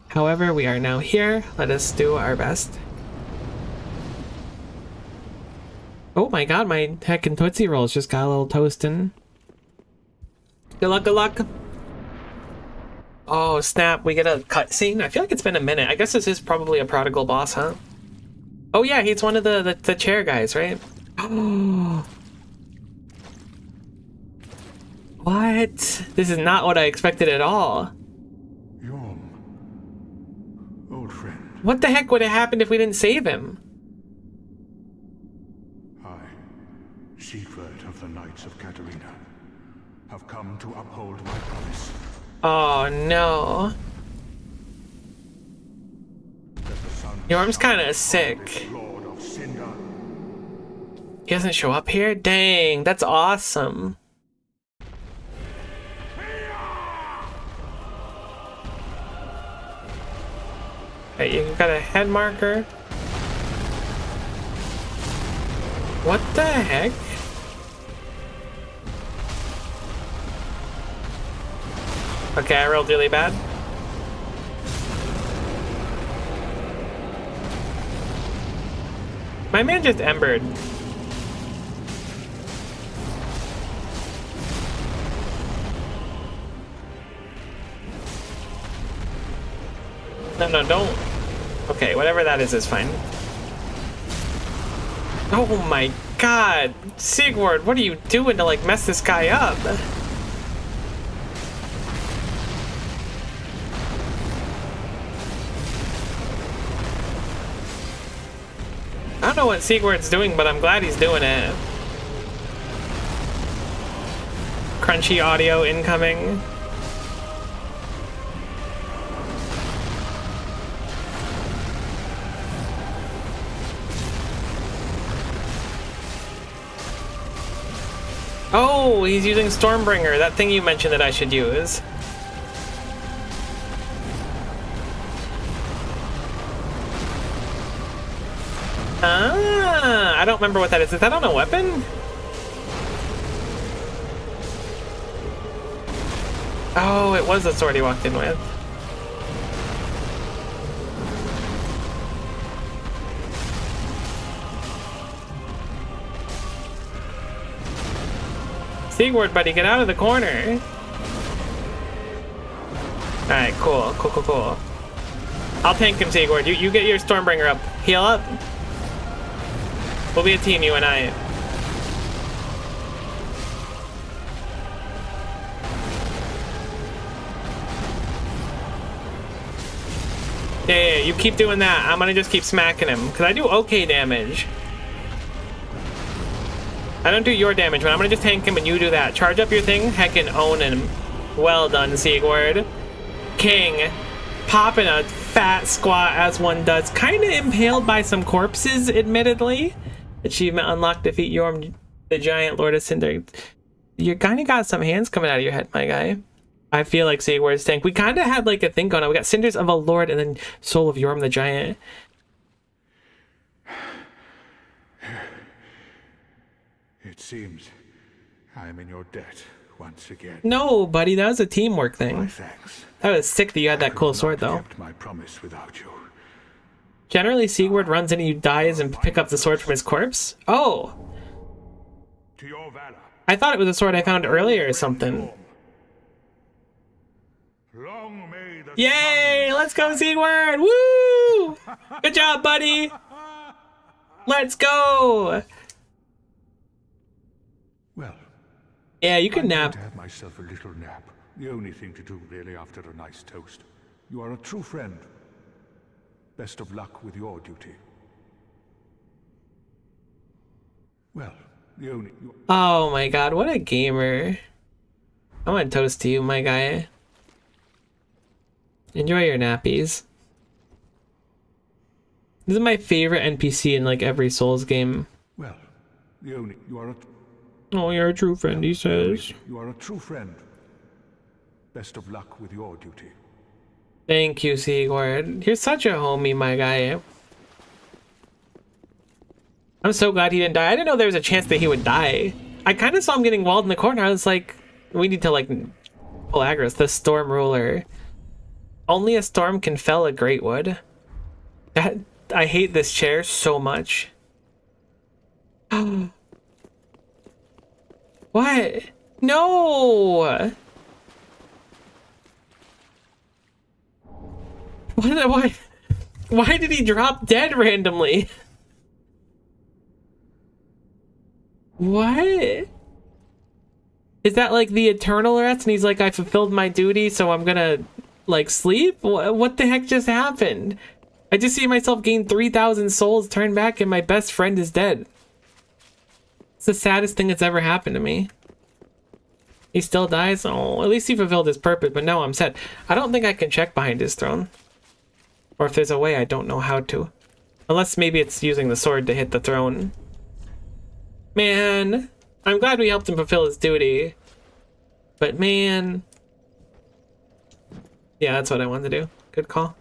Speaker 4: However, we are now here. Let us do our best. Oh my god, my heckin' Tootsie Rolls just got a little toastin'. Good luck, good luck. Oh snap, we get a cutscene? I feel like it's been a minute. I guess this is probably a prodigal boss, huh? Oh yeah, he's one of the chair guys, right? What? This is not what I expected at all.
Speaker 2: Yorm, old friend.
Speaker 4: What the heck would have happened if we didn't save him?
Speaker 2: I, Siegfried of the Knights of Katarina, have come to uphold my promise.
Speaker 1: Oh no. Yorm's kind of sick.
Speaker 2: Lord of Cinder.
Speaker 1: He doesn't show up here? Dang, that's awesome. Hey, you got a head marker. What the heck? Okay, I rolled really bad. My man just embered. No, don't. Okay, whatever that is fine. Oh my god! Sigurd, what are you doing to, like, mess this guy up? I don't know what Sigurd's doing, but I'm glad he's doing it. Crunchy audio incoming. Oh, he's using Stormbringer, that thing you mentioned that I should use. Ah, I don't remember what that is. Is that on a weapon? Oh, it was the sword he walked in with. Sigurd, buddy, get out of the corner. Alright, cool. I'll tank him, Sigurd. You get your Stormbringer up. Heal up. We'll be a team, you and I. Yeah, you keep doing that. I'm gonna just keep smacking him, because I do okay damage. I don't do your damage, but I'm gonna just tank him and you do that. Charge up your thing, heckin' own him. Well done, Sigurd. King. Popping a fat squat as one does. Kinda impaled by some corpses, admittedly. Achievement unlocked, defeat Yorm the Giant, Lord of Cinder. You kinda got some hands coming out of your head, my guy. I feel like Sigurd's tank. We kinda had like a thing going on. We got Cinders of a Lord and then Soul of Yorm the Giant.
Speaker 2: It seems I'm in your debt once again.
Speaker 1: No, buddy, that was a teamwork
Speaker 2: My
Speaker 1: thing.
Speaker 2: thanks.
Speaker 1: That was sick that you had that cool sword, though.
Speaker 2: Kept my promise without you.
Speaker 1: Generally, Sigurd runs in and you dies and pick up the sword from his corpse? Oh!
Speaker 2: To your valor.
Speaker 1: I thought it was a sword I found earlier or something.
Speaker 2: Long may the
Speaker 1: Yay! Let's go, Sigurd! Woo! Good job, buddy! Let's go!
Speaker 2: Well,
Speaker 1: Yeah, you can
Speaker 2: I'm going
Speaker 1: nap.
Speaker 2: to have myself a little nap. The only thing to do, really, after a nice toast. You are a true friend. Best of luck with your duty. Well, the only...
Speaker 1: Oh my god, what a gamer. I want to toast to you, my guy. Enjoy your nappies. This is my favorite NPC in like every Souls game.
Speaker 2: Well, the only... You are a...
Speaker 1: Oh, you're a true friend, he says.
Speaker 2: You are a true friend. Best of luck with your duty.
Speaker 1: Thank you, Sigurd. You're such a homie, my guy. I'm so glad he didn't die. I didn't know there was a chance that he would die. I kind of saw him getting walled in the corner. I was like, we need to like pull aggros. The Storm Ruler. Only a storm can fell a great wood. That I hate this chair so much. What? No! Why did he drop dead randomly? What? Is that like the eternal rest and he's like, I fulfilled my duty, so I'm gonna like sleep? What the heck just happened? I just see myself gain 3,000 souls, turn back, and my best friend is dead. It's the saddest thing that's ever happened to me. He still dies? Oh, at least he fulfilled his purpose, but now I'm sad. I don't think I can check behind his throne. Or if there's a way, I don't know how to. Unless maybe it's using the sword to hit the throne. Man, I'm glad we helped him fulfill his duty. But man... Yeah, that's what I wanted to do. Good call.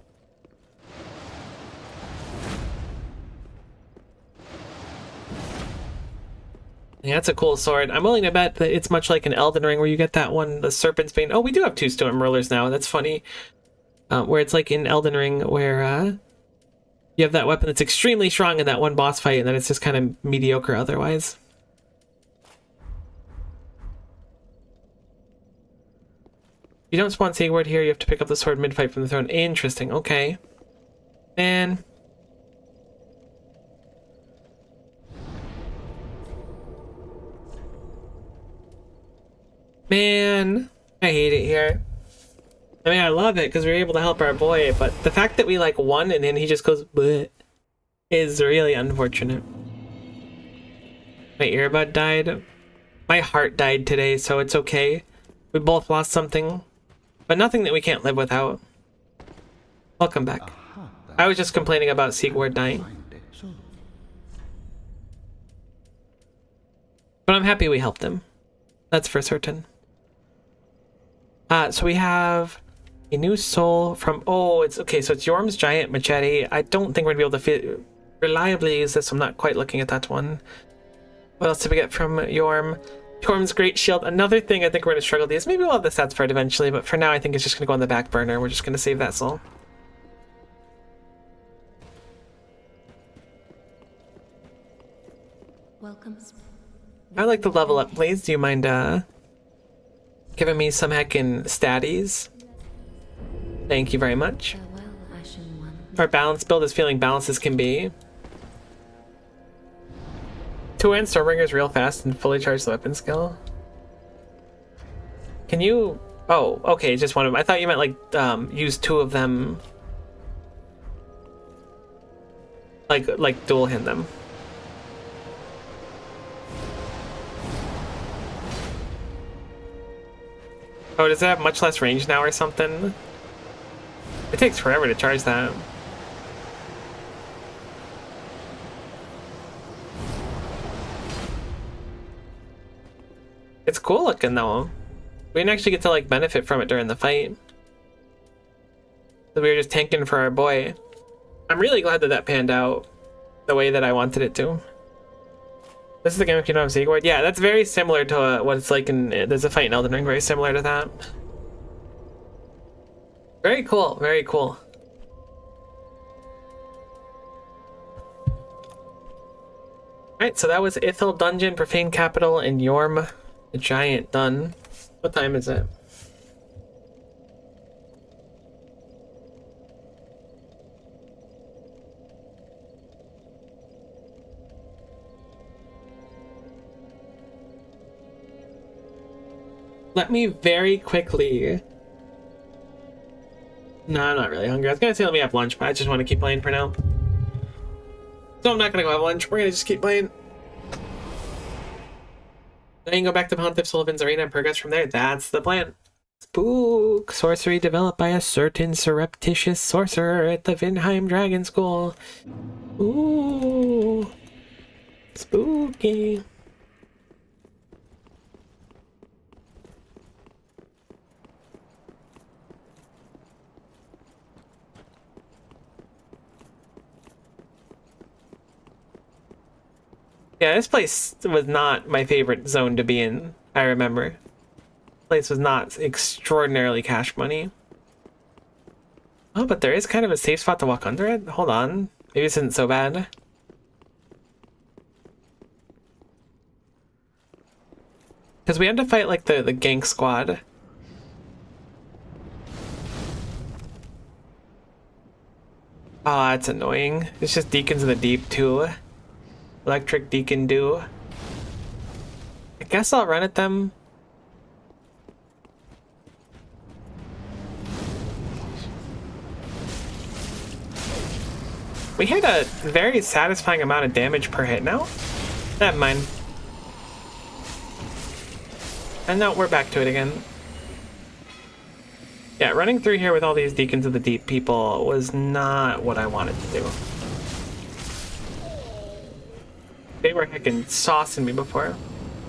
Speaker 1: Yeah, that's a cool sword. I'm willing to bet that it's much like an Elden Ring where you get that one, the Serpent's Bane. Oh, we do have 2 Storm Rollers now. That's funny. Where it's like in Elden Ring where you have that weapon that's extremely strong in that one boss fight and then it's just kind of mediocre otherwise. You don't spawn Sigurd here, you have to pick up the sword mid-fight from the throne. Interesting, okay. Man. Man, I hate it here. I mean, I love it because we were able to help our boy, but the fact that we like won and then he just goes bleh is really unfortunate. My earbud died. My heart died today, so it's okay. We both lost something, but nothing that we can't live without. Welcome back. I was just complaining about Sigurd dying. But I'm happy we helped him. That's for certain. So we have a new soul from, oh, it's okay, so it's Yorm's giant machete. I don't think we're gonna be able to reliably use this. I'm not quite looking at that one. What else did we get from Yorm? Yorm's great shield. Another thing I think we're gonna struggle to use. Maybe we'll have the stats for it eventually, but for now I think it's just gonna go on the back burner. We're just gonna save that soul.
Speaker 5: Welcome.
Speaker 1: I'd like to level up, please. Do you mind giving me some heckin' statties? Thank you very much.
Speaker 5: Farewell, Ashen One.
Speaker 1: Our balance build is feeling balanced as can be. 2-hand Stormbringer's real fast and fully charged the weapon skill. Can you... Oh, okay, just one of them. I thought you meant, like, use 2 of them. Like dual hand them. Oh, does it have much less range now or something? It takes forever to charge that. It's cool looking though. We didn't actually get to like benefit from it during the fight. So we were just tanking for our boy. I'm really glad that that panned out the way that I wanted it to. This is the game of Kingdom of Sigurd. Yeah, that's very similar to what it's like in... There's a fight in Elden Ring very similar to that. Very cool, very cool. Alright, so that was Ithil Dungeon, Profane Capital, and Yorm the Giant done. What time is it? Let me very quickly... No, I'm not really hungry. I was gonna say let me have lunch, but I just want to keep playing for now. So I'm not gonna go have lunch. We're gonna just keep playing. Then you can go back to Pontiff Sullivan's Arena and progress from there. That's the plan. Spook sorcery developed by a certain surreptitious sorcerer at the Vinheim Dragon School. Ooh, spooky. Yeah, this place was not my favorite zone to be in, I remember. This place was not extraordinarily cash money. Oh, but there is kind of a safe spot to walk under it? Hold on. Maybe this isn't so bad. Because we had to fight, like, the gank squad. Oh, that's annoying. It's just Deacons of the Deep, too. Electric Deacon do. I guess I'll run at them. We had a very satisfying amount of damage per hit now. Never mind. And now we're back to it again. Yeah, running through here with all these Deacons of the Deep people was not what I wanted to do. They were heckin' saucing me before.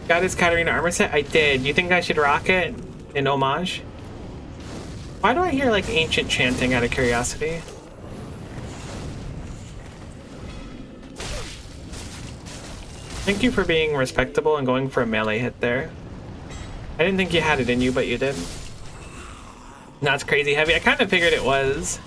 Speaker 1: Got his Katarina armor set? I did. You think I should rock it in homage? Why do I hear like ancient chanting out of curiosity? Thank you for being respectable and going for a melee hit there. I didn't think you had it in you, but you did. That's crazy heavy. I kind of figured it was.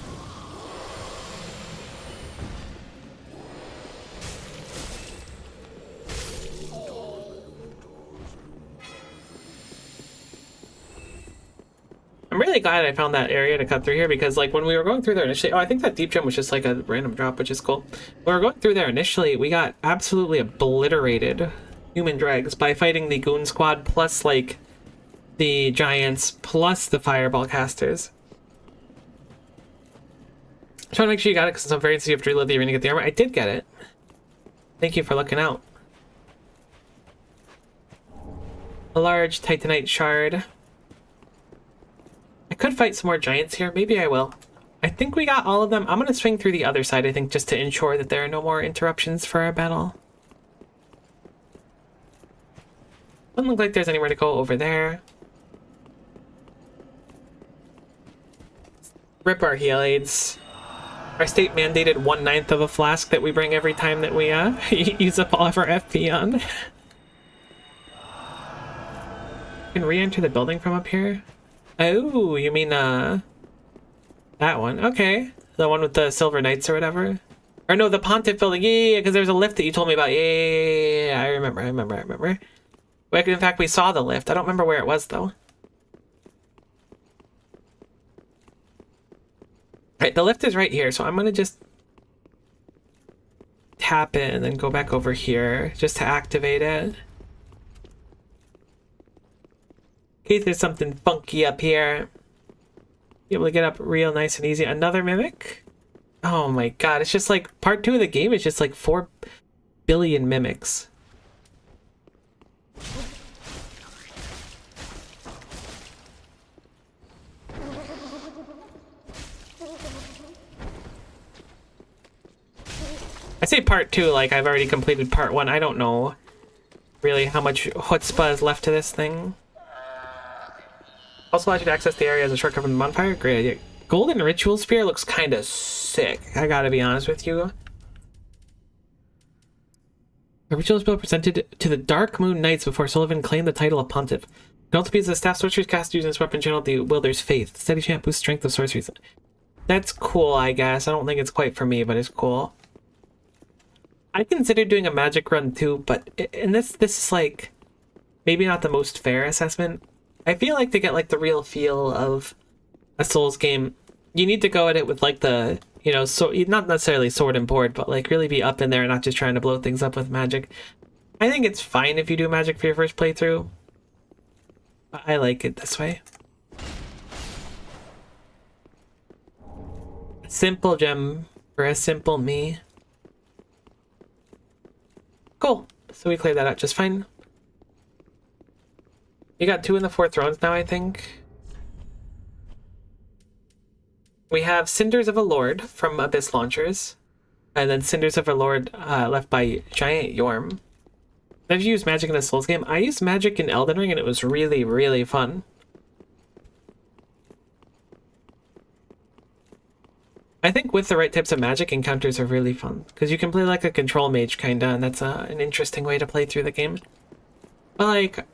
Speaker 1: I'm really glad I found that area to cut through here because, like, when we were going through there initially, oh, I think that deep gem was just like a random drop, which is cool. When we were going through there initially, we got absolutely obliterated human dregs by fighting the goon squad plus, like, the giants plus the fireball casters. I'm trying to make sure you got it because some variants you have to reload the arena to get the armor. I did get it. Thank you for looking out. A large titanite shard. I could fight some more giants here. Maybe I will. I think we got all of them. I'm going to swing through the other side, I think, just to ensure that there are no more interruptions for our battle. Doesn't look like there's anywhere to go over there. Rip our heal aids. Our state mandated 1/9 of a flask that we bring every time that we use up all of our FP on. You can re-enter the building from up here. Oh, you mean, that one. Okay. The one with the Silver Knights or whatever. Or no, the Pontiff building. Yeah, because there's a lift that you told me about. Yeah. I remember. Like, in fact, we saw the lift. I don't remember where it was, though. Right, the lift is right here, so I'm going to just tap in and go back over here just to activate it. In case there's something funky up here. Be able to get up real nice and easy. Another mimic? Oh my god, it's just like part 2 of the game is just like 4 billion mimics. I say part 2 like I've already completed part 1. I don't know really how much chutzpah is left to this thing. Also allows you to access the area as a shortcut from the bonfire. Great idea. Golden Ritual Spear looks kind of sick. I gotta be honest with you. A ritual spell presented to the Dark Moon Knights before Sullivan claimed the title of Pontiff. It can also be used as a staff sorcery cast using this weapon channel the Wielder's Faith. Steady champ boosts strength of sorceries. That's cool, I guess. I don't think it's quite for me, but it's cool. I considered doing a magic run too, but in this is like maybe not the most fair assessment. I feel like to get like the real feel of a Souls game, you need to go at it with like the, you know, so not necessarily sword and board, but like really be up in there and not just trying to blow things up with magic. I think it's fine if you do magic for your first playthrough. I like it this way. Simple gem for a simple me. Cool. So we cleared that out just fine. You got 2 in the 4 thrones now, I think. We have Cinders of a Lord from Abyss Launchers. And then Cinders of a Lord left by Giant Yorm. Have you used magic in a Souls game? I used magic in Elden Ring and it was really, really fun. I think with the right types of magic, encounters are really fun. Because you can play like a control mage, kinda, and that's an interesting way to play through the game. But like,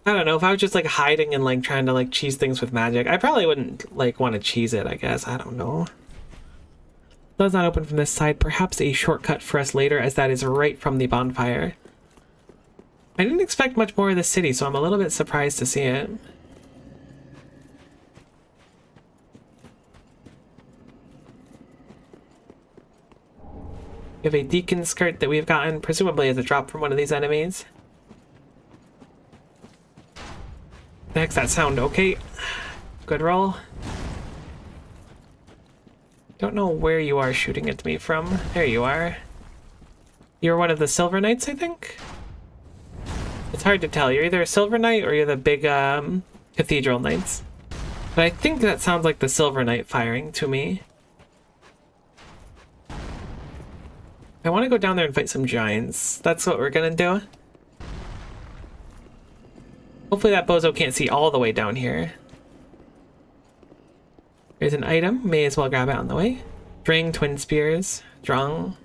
Speaker 1: I don't know, if I was just like hiding and like trying to like cheese things with magic, I probably wouldn't like want to cheese it, I guess. I don't know. Does not open from this side. Perhaps a shortcut for us later, as that is right from the bonfire. I didn't expect much more of the city, so I'm a little bit surprised to see it. We have a deacon skirt that we've gotten, presumably as a drop from one of these enemies. The heck's that sound? Okay. Good roll. Don't know where you are shooting at me from. There you are. You're one of the Silver Knights, I think? It's hard to tell. You're either a Silver Knight or you're the big Cathedral Knights. But I think that sounds like the Silver Knight firing to me. I want to go down there and fight some giants. That's what we're gonna do. Hopefully that bozo can't see all the way down here. There's an item. May as well grab it on the way. Drang Twin Spears. Drung.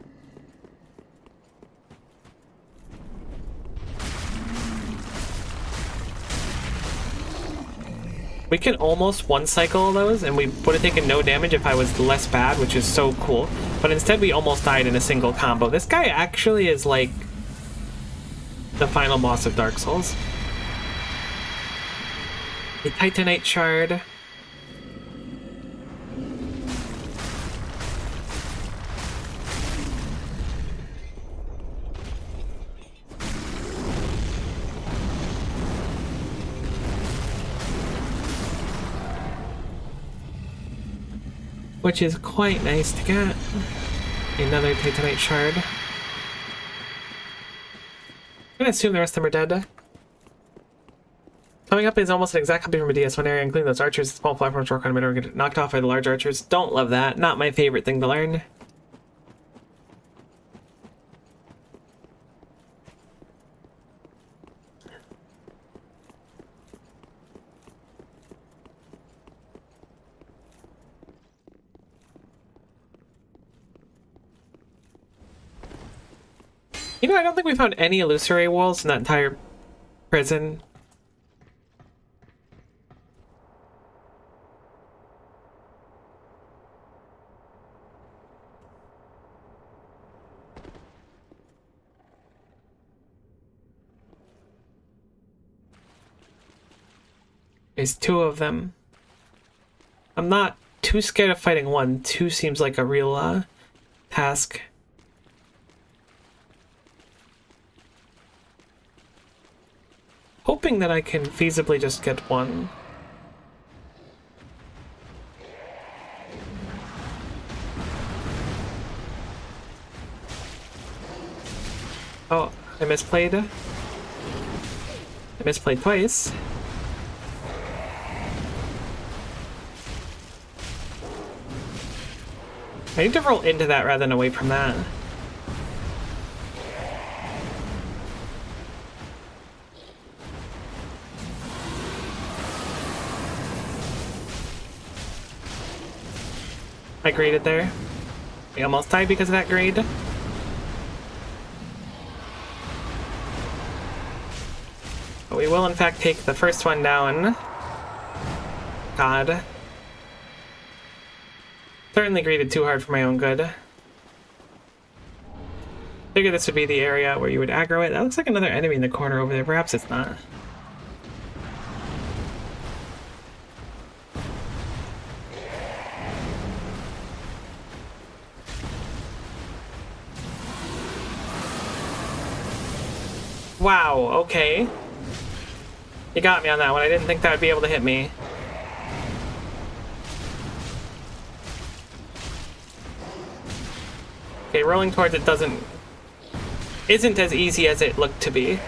Speaker 1: We can almost one cycle those, and we would have taken no damage if I was less bad, which is so cool. But instead, we almost died in a single combo. This guy actually is like the final boss of Dark Souls. A Titanite shard. Which is quite nice to get. Another Titanite shard. I'm gonna assume the rest of them are dead. Coming up is almost an exact copy from a DS1 area, including those archers. Small platforms work on a minute or get knocked off by the large archers. Don't love that. Not my favorite thing to learn. You know, I don't think we found any illusory walls in that entire prison. There's two of them. I'm not too scared of fighting one. Two seems like a real task. Hoping that I can feasibly just get one. Oh, I misplayed. I misplayed twice. I need to roll into that rather than away from that. I graded there. We almost died because of that grade. But we will in fact take the first one down. God. Certainly graded too hard for my own good. Figured this would be the area where you would aggro it. That looks like another enemy in the corner over there. Perhaps it's not. Wow, okay. You got me on that one. I didn't think that would be able to hit me. Okay, rolling towards it isn't as easy as it looked to be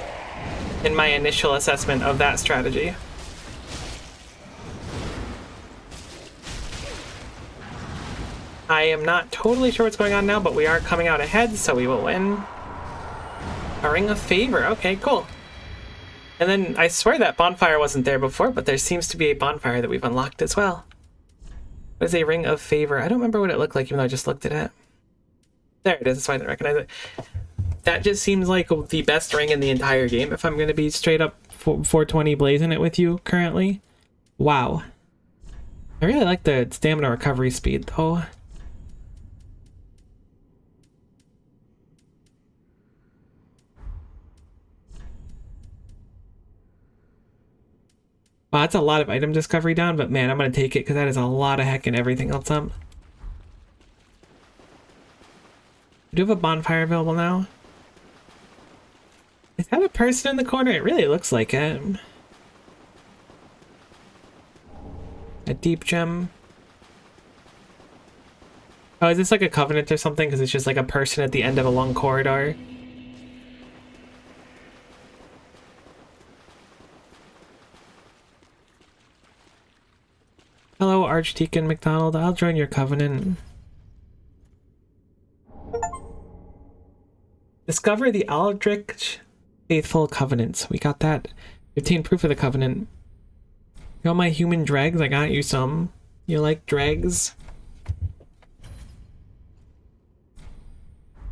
Speaker 1: in my initial assessment of that strategy. I am not totally sure what's going on now, but we are coming out ahead, so we will win. A Ring of Favor. Okay, cool. And then I swear that bonfire wasn't there before, but there seems to be a bonfire that we've unlocked as well. What is a Ring of Favor? I don't remember what it looked like, even though I just looked at it. There it is. That's why I didn't recognize it. That just seems like the best ring in the entire game, if I'm going to be straight up 420 blazing it with you currently. Wow. I really like the stamina recovery speed, though. Wow, that's a lot of item discovery down, but man, I'm going to take it because that is a lot of heckin' everything else up. Do you have a bonfire available now? Is that a person in the corner? It really looks like it. A deep gem. Oh, is this like a covenant or something? Because it's just like a person at the end of a long corridor. Hello, Archdeacon McDonald. I'll join your covenant. Discover the Aldrich Faithful Covenants. We got that. Obtain proof of the covenant. You want my human dregs? I got you some. You like dregs?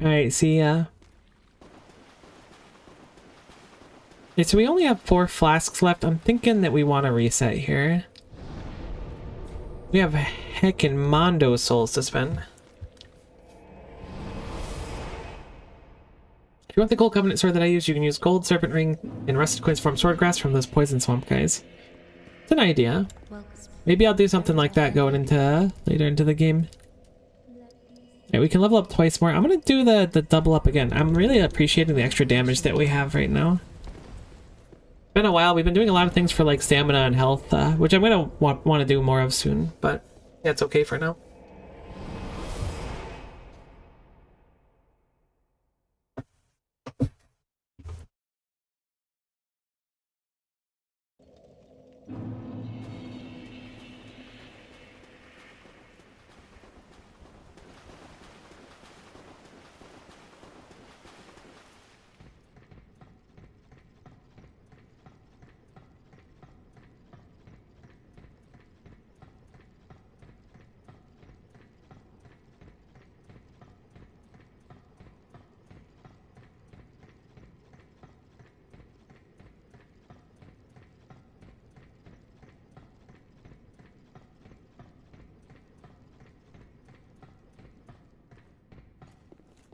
Speaker 1: Alright, see ya. Okay, so we only have 4 flasks left. I'm thinking that we want to reset here.
Speaker 4: We have heckin' Mondo souls to spend. If you want the gold covenant sword that I use, you can use gold, serpent ring, and rusted coins from swordgrass from those poison swamp guys. It's an idea. Maybe I'll do something like that going into later into the game. Yeah, we can level up twice more. I'm gonna do the double up again. I'm really appreciating the extra damage that we have right now. It's been a while. We've been doing a lot of things for like stamina and health, which I'm gonna want to do more of soon, but yeah, it's okay for now.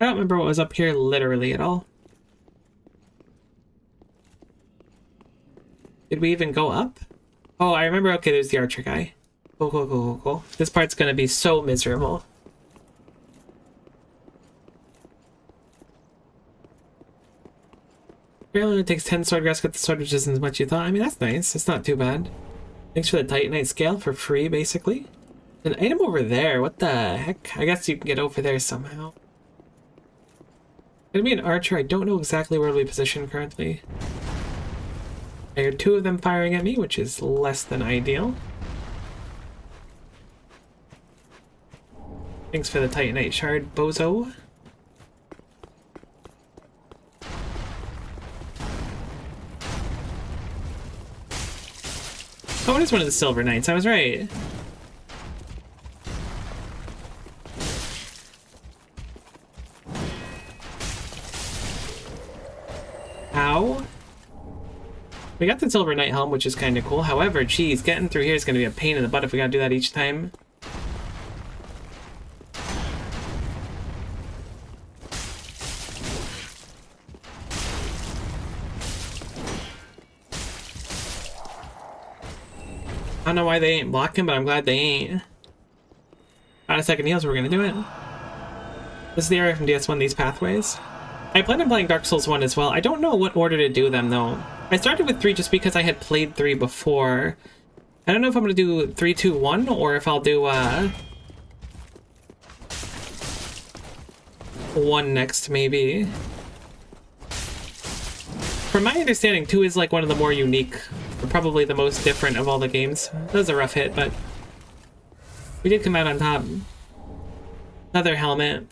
Speaker 4: I don't remember what was up here literally at all. Did we even go up? Oh, I remember. Okay, there's the archer guy. Cool, cool, cool, cool, cool. This part's gonna be so miserable. Apparently it takes 10 swordgrass to get the sword, which isn't as much as you thought. I mean, that's nice. It's not too bad. Thanks for the Titanite scale for free, basically. An item over there. What the heck? I guess you can get over there somehow. Gonna be an archer. I don't know exactly where we position currently. I heard 2 of them firing at me, which is less than ideal. Thanks for the Titanite shard, bozo. Oh, it is one of the Silver Knights. I was right. Ow. We got the Silver Knight helm, which is kind of cool. However, geez, getting through here is going to be a pain in the butt if we got to do that each time. I don't know why they ain't blocking, but I'm glad they ain't. Got a second heal, so we're going to do it. This is the area from DS1, these pathways. I plan on playing Dark Souls 1 as well. I don't know what order to do them, though. I started with 3 just because I had played 3 before. I don't know if I'm going to do 3, 2, 1, or if I'll do 1 next, maybe. From my understanding, 2 is like one of the more unique, or probably the most different of all the games. That was a rough hit, but we did come out on top. Another helmet.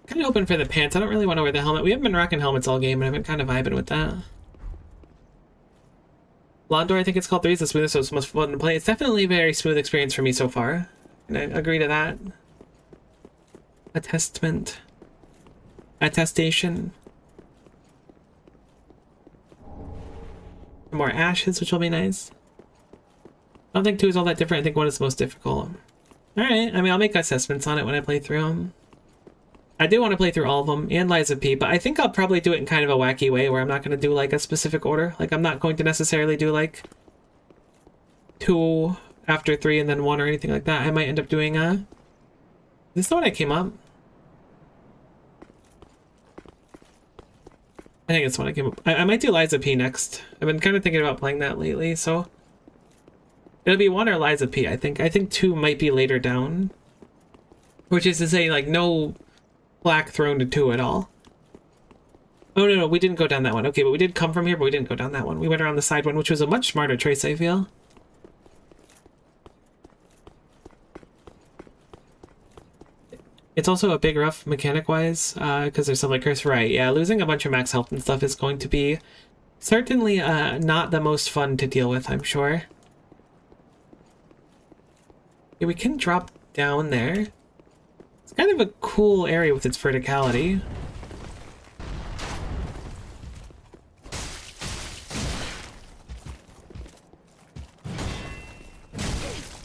Speaker 4: Kind of hoping for the pants. I don't really want to wear the helmet. We haven't been rocking helmets all game, and I've been kind of vibing with that. Londor, I think it's called 3 is the smoothest, so it's most fun to play. It's definitely a very smooth experience for me so far, and I agree to that. Attestation. Some more ashes, which will be nice. I don't think 2 is all that different. I think 1 is the most difficult. Alright, I mean, I'll make assessments on it when I play through them. I do want to play through all of them, and Lies of P, but I think I'll probably do it in kind of a wacky way, where I'm not going to do, like, a specific order. Like, I'm not going to necessarily do, like, 2 after 3 and then 1 or anything like that. I might end up doing, Is this the one I came up? I think it's the one I came up. I might do Lies of P next. I've been kind of thinking about playing that lately, so... It'll be 1 or Lies of P, I think. I think 2 might be later down. Which is to say, like, no... black thrown to 2 at all. Oh no, we didn't go down that one. Okay, but we did come from here, but we didn't go down that one. We went around the side one, which was a much smarter choice, I feel. It's also a big rough mechanic-wise, because there's stuff like Curse. Right, yeah, losing a bunch of max health and stuff is going to be certainly not the most fun to deal with, I'm sure. Yeah, we can drop down there. It's kind of a cool area with its verticality.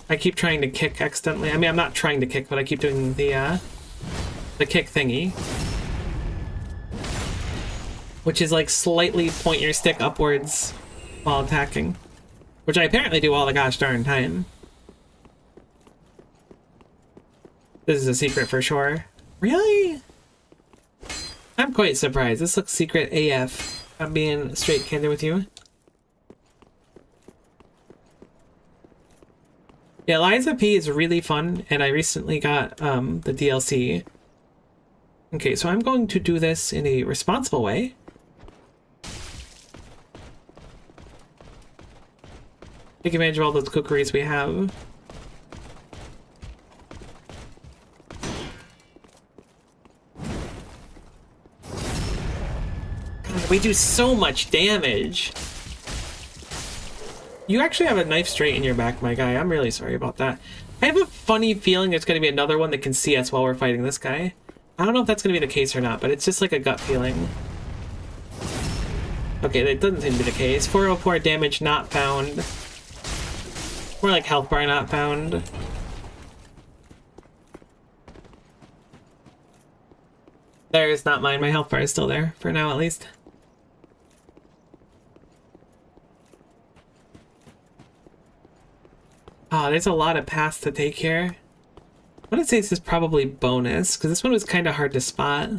Speaker 4: I keep trying to kick accidentally. I mean, I'm not trying to kick, but I keep doing the kick thingy. Which is like slightly point your stick upwards while attacking. Which I apparently do all the gosh darn time. This is a secret for sure. Really? I'm quite surprised. This looks secret AF. I'm being straight candid with you. Yeah, Liza P is really fun, and I recently got the DLC. Okay, so I'm going to do this in a responsible way. Take advantage of all those cookeries we have. God, we do so much damage. You actually have a knife straight in your back, my guy. I'm really sorry about that. I have a funny feeling there's going to be another one that can see us while we're fighting this guy. I don't know if that's going to be the case or not, but it's just like a gut feeling. Okay, that doesn't seem to be the case. 404 damage not found. More like health bar not found. There's not mine. My health bar is still there, for now at least. Oh, there's a lot of paths to take here. I want to say this is probably bonus, because this one was kind of hard to spot.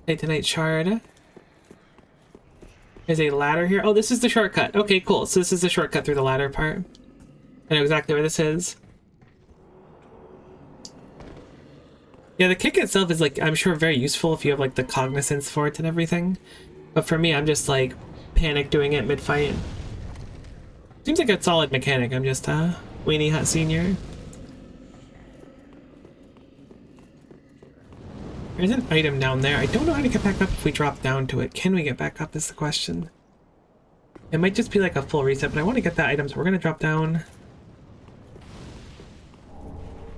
Speaker 4: Titanite shard. There's a ladder here. Oh, this is the shortcut. Okay, cool. So this is the shortcut through the ladder part. I know exactly where this is. Yeah, the kick itself is, like, I'm sure very useful if you have, like, the cognizance for it and everything. But for me, I'm just, like, panic doing it mid-fight. Seems like a solid mechanic. I'm just a weenie hot senior. There's an item down there. I don't know how to get back up if we drop down to it. Can we get back up is the question. It might just be like a full reset, but I want to get that item, so we're going to drop down.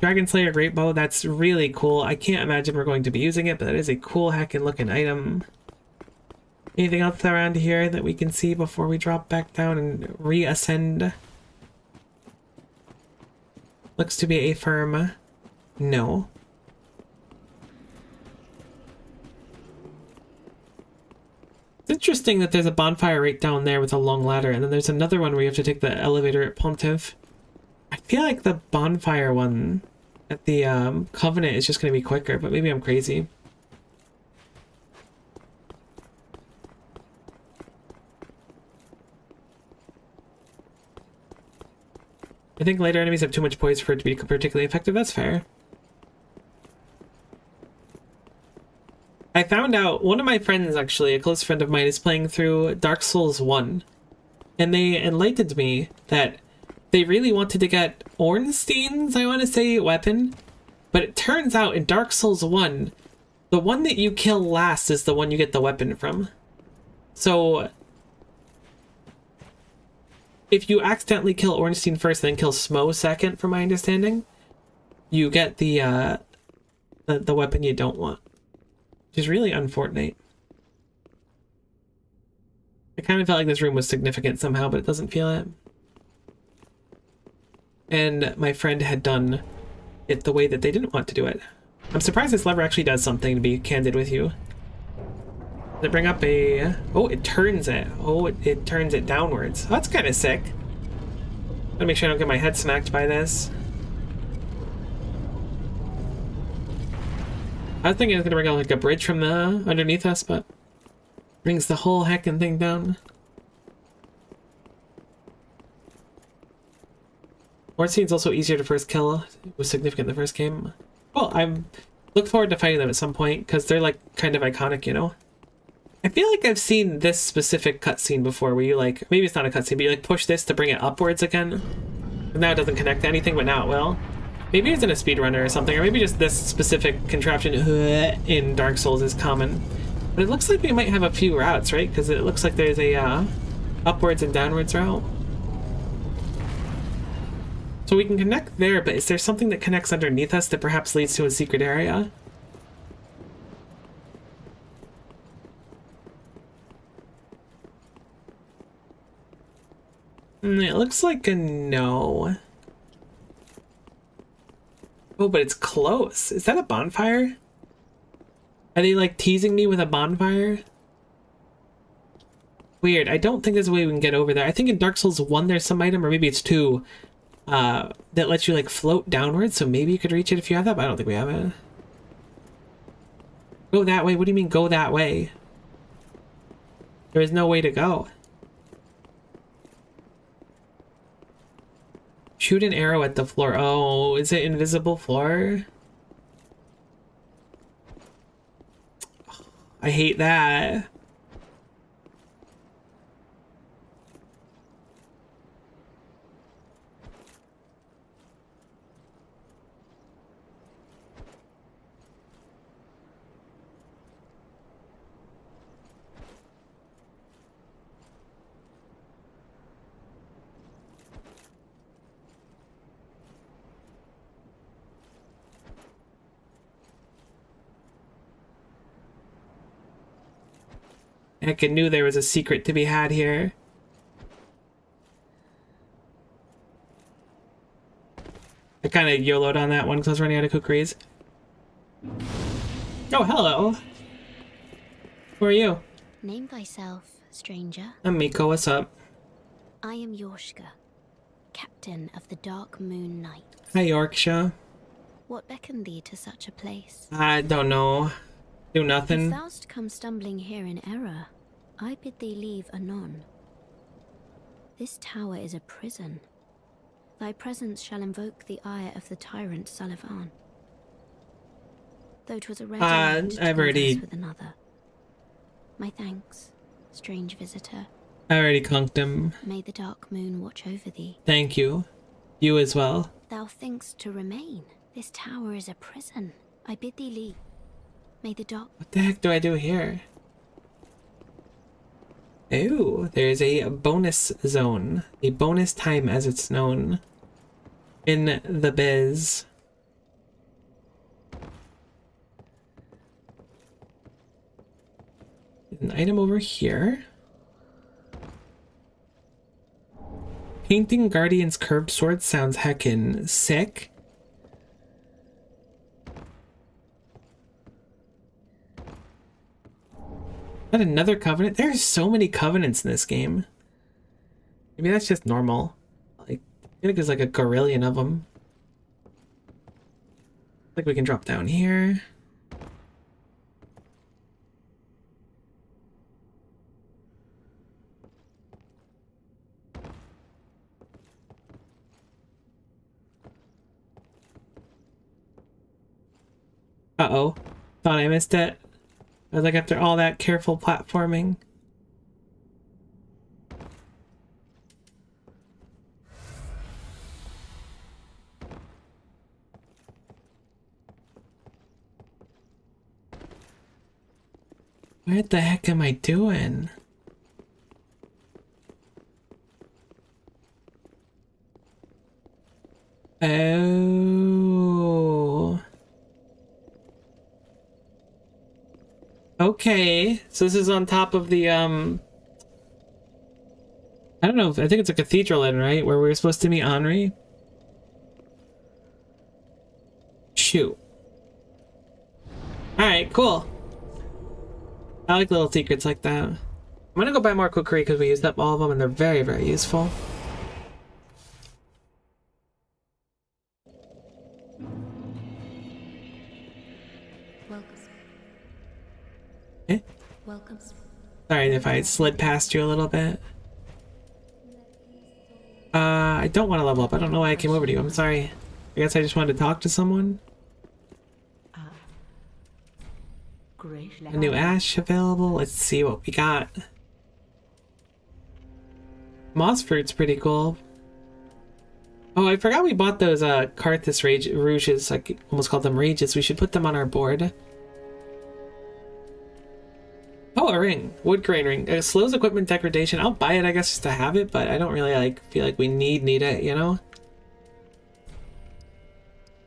Speaker 4: Dragon Slayer Great Bow, that's really cool. I can't imagine we're going to be using it, but that is a cool heckin' looking item. Anything else around here that we can see before we drop back down and reascend? Looks to be a firm no. It's interesting that there's a bonfire right down there with a long ladder, and then there's another one where you have to take the elevator at Pontiff. I feel like the bonfire one at the Covenant is just going to be quicker, but maybe I'm crazy. I think later enemies have too much poise for it to be particularly effective. That's fair. I found out one of my friends, actually, a close friend of mine, is playing through Dark Souls 1. And they enlightened me that they really wanted to get Ornstein's, I want to say, weapon. But it turns out in Dark Souls 1, the one that you kill last is the one you get the weapon from. So if you accidentally kill Ornstein first, then kill Smo second, from my understanding, you get the weapon you don't want. Which is really unfortunate. I kind of felt like this room was significant somehow, but it doesn't feel it. And my friend had done it the way that they didn't want to do it. I'm surprised this lever actually does something, to be candid with you. Does it bring up a... Oh, it turns it. Oh, it turns it downwards. Oh, that's kind of sick. Gotta make sure I don't get my head smacked by this. I was thinking it was gonna bring out like a bridge from the underneath us, but brings the whole heckin' thing down. Ornstein's also easier to first kill. It was significant in the first game. Well, I'm look forward to fighting them at some point, because they're like kind of iconic, you know? I feel like I've seen this specific cutscene before where you like, maybe it's not a cutscene, but you like push this to bring it upwards again. And now it doesn't connect to anything, but now it will. Maybe it's in a speedrunner or something, or maybe just this specific contraption in Dark Souls is common. But it looks like we might have a few routes, right? Because it looks like there's a upwards and downwards route. So we can connect there, but is there something that connects underneath us that perhaps leads to a secret area? It looks like a no. Oh, but it's close. Is that a bonfire? Are they like teasing me with a bonfire? Weird. I don't think there's a way we can get over there. I think in Dark Souls 1 there's some item, or maybe it's 2, that lets you like float downwards, so maybe you could reach it if you have that, but I don't think we have it. Go that way? What do you mean go that way? There is no way to go. Shoot an arrow at the floor. Oh, is it invisible floor? I hate that. Heck, I knew there was a secret to be had here. I kind of YOLO'd on that one because I was running out of kukris. Oh, hello. Who are you?
Speaker 5: Name thyself, stranger.
Speaker 4: I'm Miko, what's up?
Speaker 5: I am Yorshka, captain of the Dark Moon Knight.
Speaker 4: Hi, Yorkshire.
Speaker 5: What beckoned thee to such a place?
Speaker 4: I don't know. Do
Speaker 5: If
Speaker 4: nothing.
Speaker 5: thou'st come stumbling here in error, I bid thee leave anon. This tower is a prison. Thy presence shall invoke the ire of the tyrant Sullivan. Though 'twas a rare delight to
Speaker 4: I've already-
Speaker 5: converse with another. My thanks, strange visitor.
Speaker 4: I already conked him.
Speaker 5: May the dark moon watch over thee.
Speaker 4: Thank you. You as well.
Speaker 5: Thou thinkst to remain. This tower is a prison. I bid thee leave. May the dark...
Speaker 4: What the heck do I do here? Oh, there's a bonus zone. A bonus time as it's known. In the biz. An item over here. Painting Guardian's curved sword sounds heckin' sick. Is that another covenant? There are so many covenants in this game. Maybe that's just normal. Like, I feel like there's like a gorillion of them. Like we can drop down here. Uh-oh. Thought I missed it. I was like, after all that careful platforming. What the heck am I doing? Oh. Okay, so this is on top of the, I don't know, I think it's a cathedral inn, right? Where we're supposed to meet Henri? Shoot. Alright, cool. I like little secrets like that. I'm gonna go buy more cookery because we used up all of them and they're very, very useful.
Speaker 5: Welcome.
Speaker 4: Eh?
Speaker 5: Welcome.
Speaker 4: Sorry if I slid past you a little bit. I don't want to level up. I don't know why I came over to you. I'm sorry. I guess I just wanted to talk to someone. A new ash available. Let's see what we got. Moss fruit's pretty cool. Oh, I forgot we bought those Karthus Rouges. I almost called them Rages. We should put them on our board. Oh, a ring. Wood grain ring. It slows equipment degradation. I'll buy it, I guess, just to have it, but I don't really feel like we need it, you know?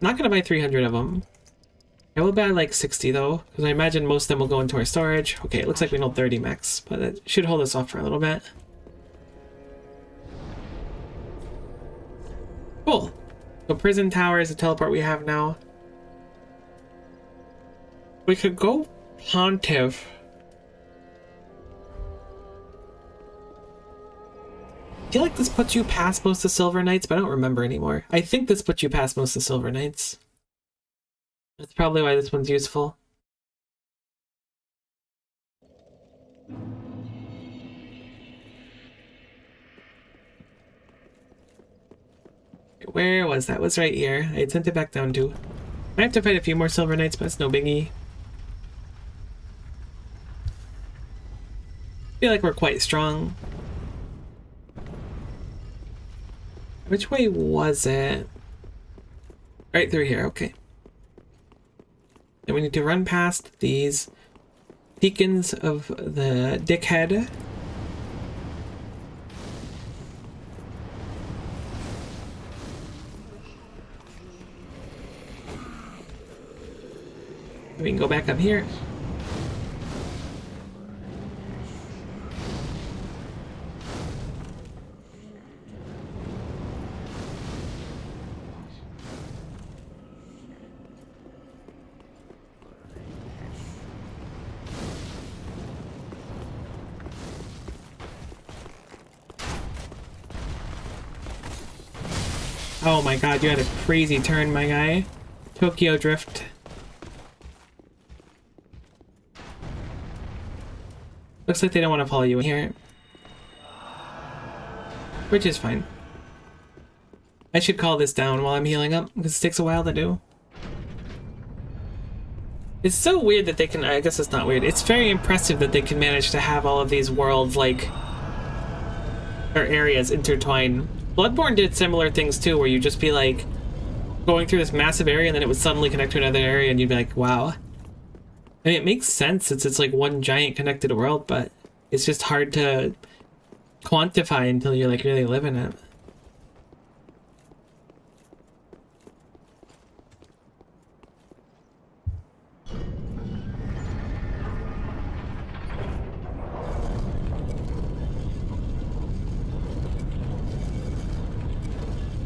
Speaker 4: Not gonna buy 300 of them. I will buy like 60 though, because I imagine most of them will go into our storage. Okay, it looks like we hold 30 mechs, but it should hold us off for a little bit. Cool. So prison tower is a teleport we have now. We could go Pontiff. I feel like this puts you past most of Silver Knights, but I don't remember anymore. I think this puts you past most of Silver Knights. That's probably why this one's useful. Where was that? Was right here. I sent it back down too. I have to fight a few more Silver Knights, but it's no biggie. I feel like we're quite strong. Which way was it? Right through here, okay. And we need to run past these beacons of the dickhead. We can go back up here. Oh my god, you had a crazy turn, my guy. Tokyo Drift. Looks like they don't want to follow you in here. Which is fine. I should call this down while I'm healing up, because it takes a while to do. It's so weird that they can... I guess it's not weird. It's very impressive that they can manage to have all of these worlds, like... or areas intertwine. Bloodborne did similar things too, where you'd just be like... going through this massive area and then it would suddenly connect to another area and you'd be like, wow. I mean, it makes sense since it's like one giant connected world, but it's just hard to quantify until you're like really living it.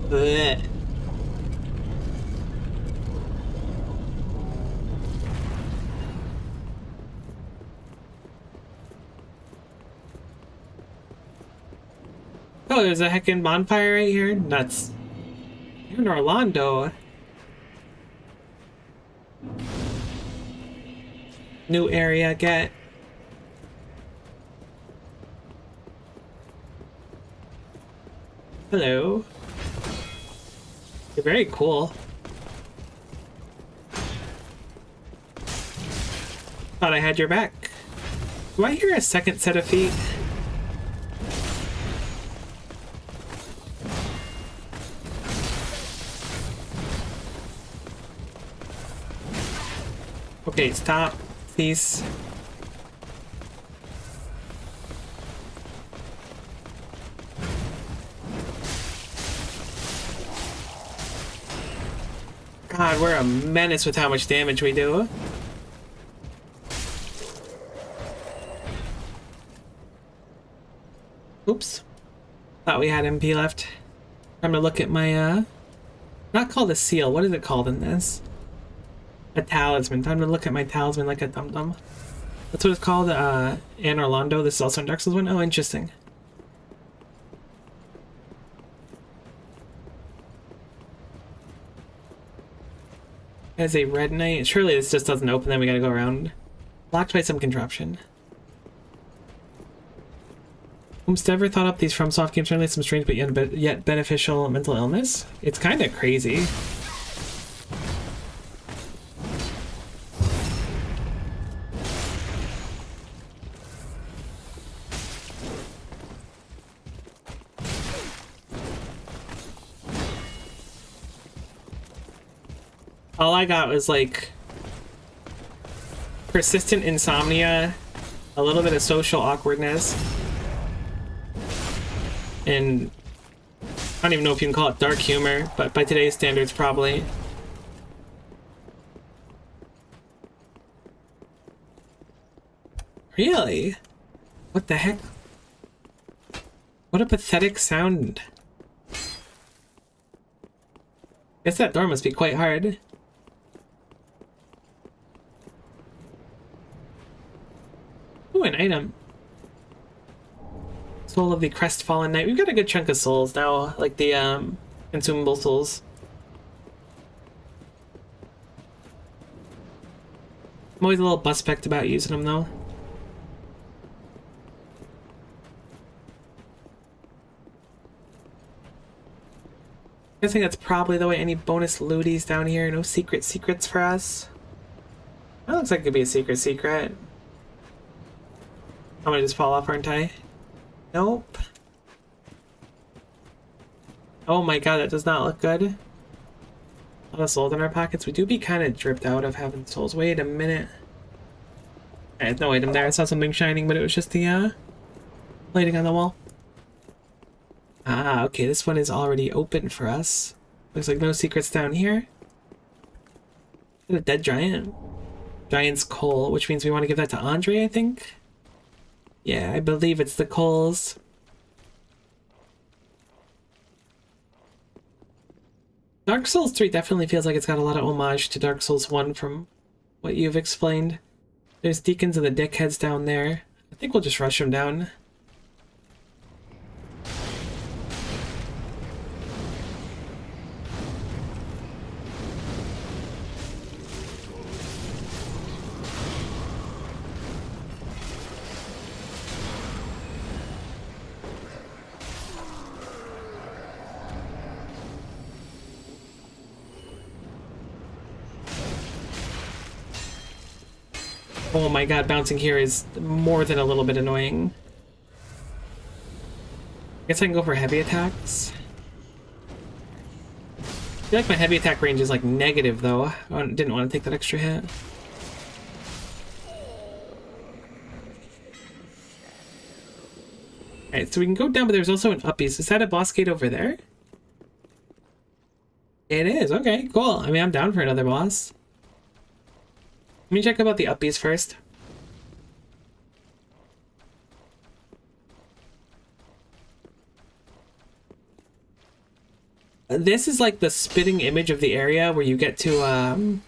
Speaker 4: Blech. Oh, there's a heckin' bonfire right here? Nuts. You're in Orlando. New area, get. Hello. You're very cool. Thought I had your back. Do I hear a second set of feet? Okay, stop, please. God, we're a menace with how much damage we do. Oops. Thought we had MP left. I'm gonna look at my, not called a seal. What is it called in this? A talisman. Time to look at my talisman like a dum-dum. That's what it's called, in Orlando. This is also in Dark Souls 1. Oh, interesting. As a red knight. Surely this just doesn't open, then we gotta go around. Blocked by some contraption. Whomst ever thought up these FromSoft games certainly some strange but yet beneficial mental illness? It's kinda crazy. All I got was like persistent insomnia, a little bit of social awkwardness, and I don't even know if you can call it dark humor, but by today's standards probably. Really? What the heck? What a pathetic sound. Guess that door must be quite hard. Ooh, an item. Soul of the Crestfallen Knight. We've got a good chunk of souls now, like the consumable souls. I'm always a little suspect about using them though. Guessing that's probably the way. Any bonus looties down here? No secrets for us? That looks like it could be a secret. I'm gonna just fall off, aren't I? Nope. Oh my god, that does not look good. A lot of souls in our pockets. We do be kind of dripped out of having souls. Wait a minute. I had no item there. I saw something shining, but it was just the lighting on the wall. Ah, okay, this one is already open for us. Looks like no secrets down here. A dead giant. Giant's coal, which means we want to give that to Andre, I think. Yeah, I believe it's the coals. Dark Souls 3 definitely feels like it's got a lot of homage to Dark Souls 1 from what you've explained. There's deacons and the dickheads down there. I think we'll just rush them down. Oh my god, bouncing here is more than a little bit annoying. I guess I can go for heavy attacks. I feel like my heavy attack range is like negative though. I didn't want to take that extra hit. Alright, so we can go down, but there's also an uppies. Is that a boss gate over there? It is, okay, cool. I mean, I'm down for another boss. Let me check about the uppies first. This is like the spitting image of the area where you get to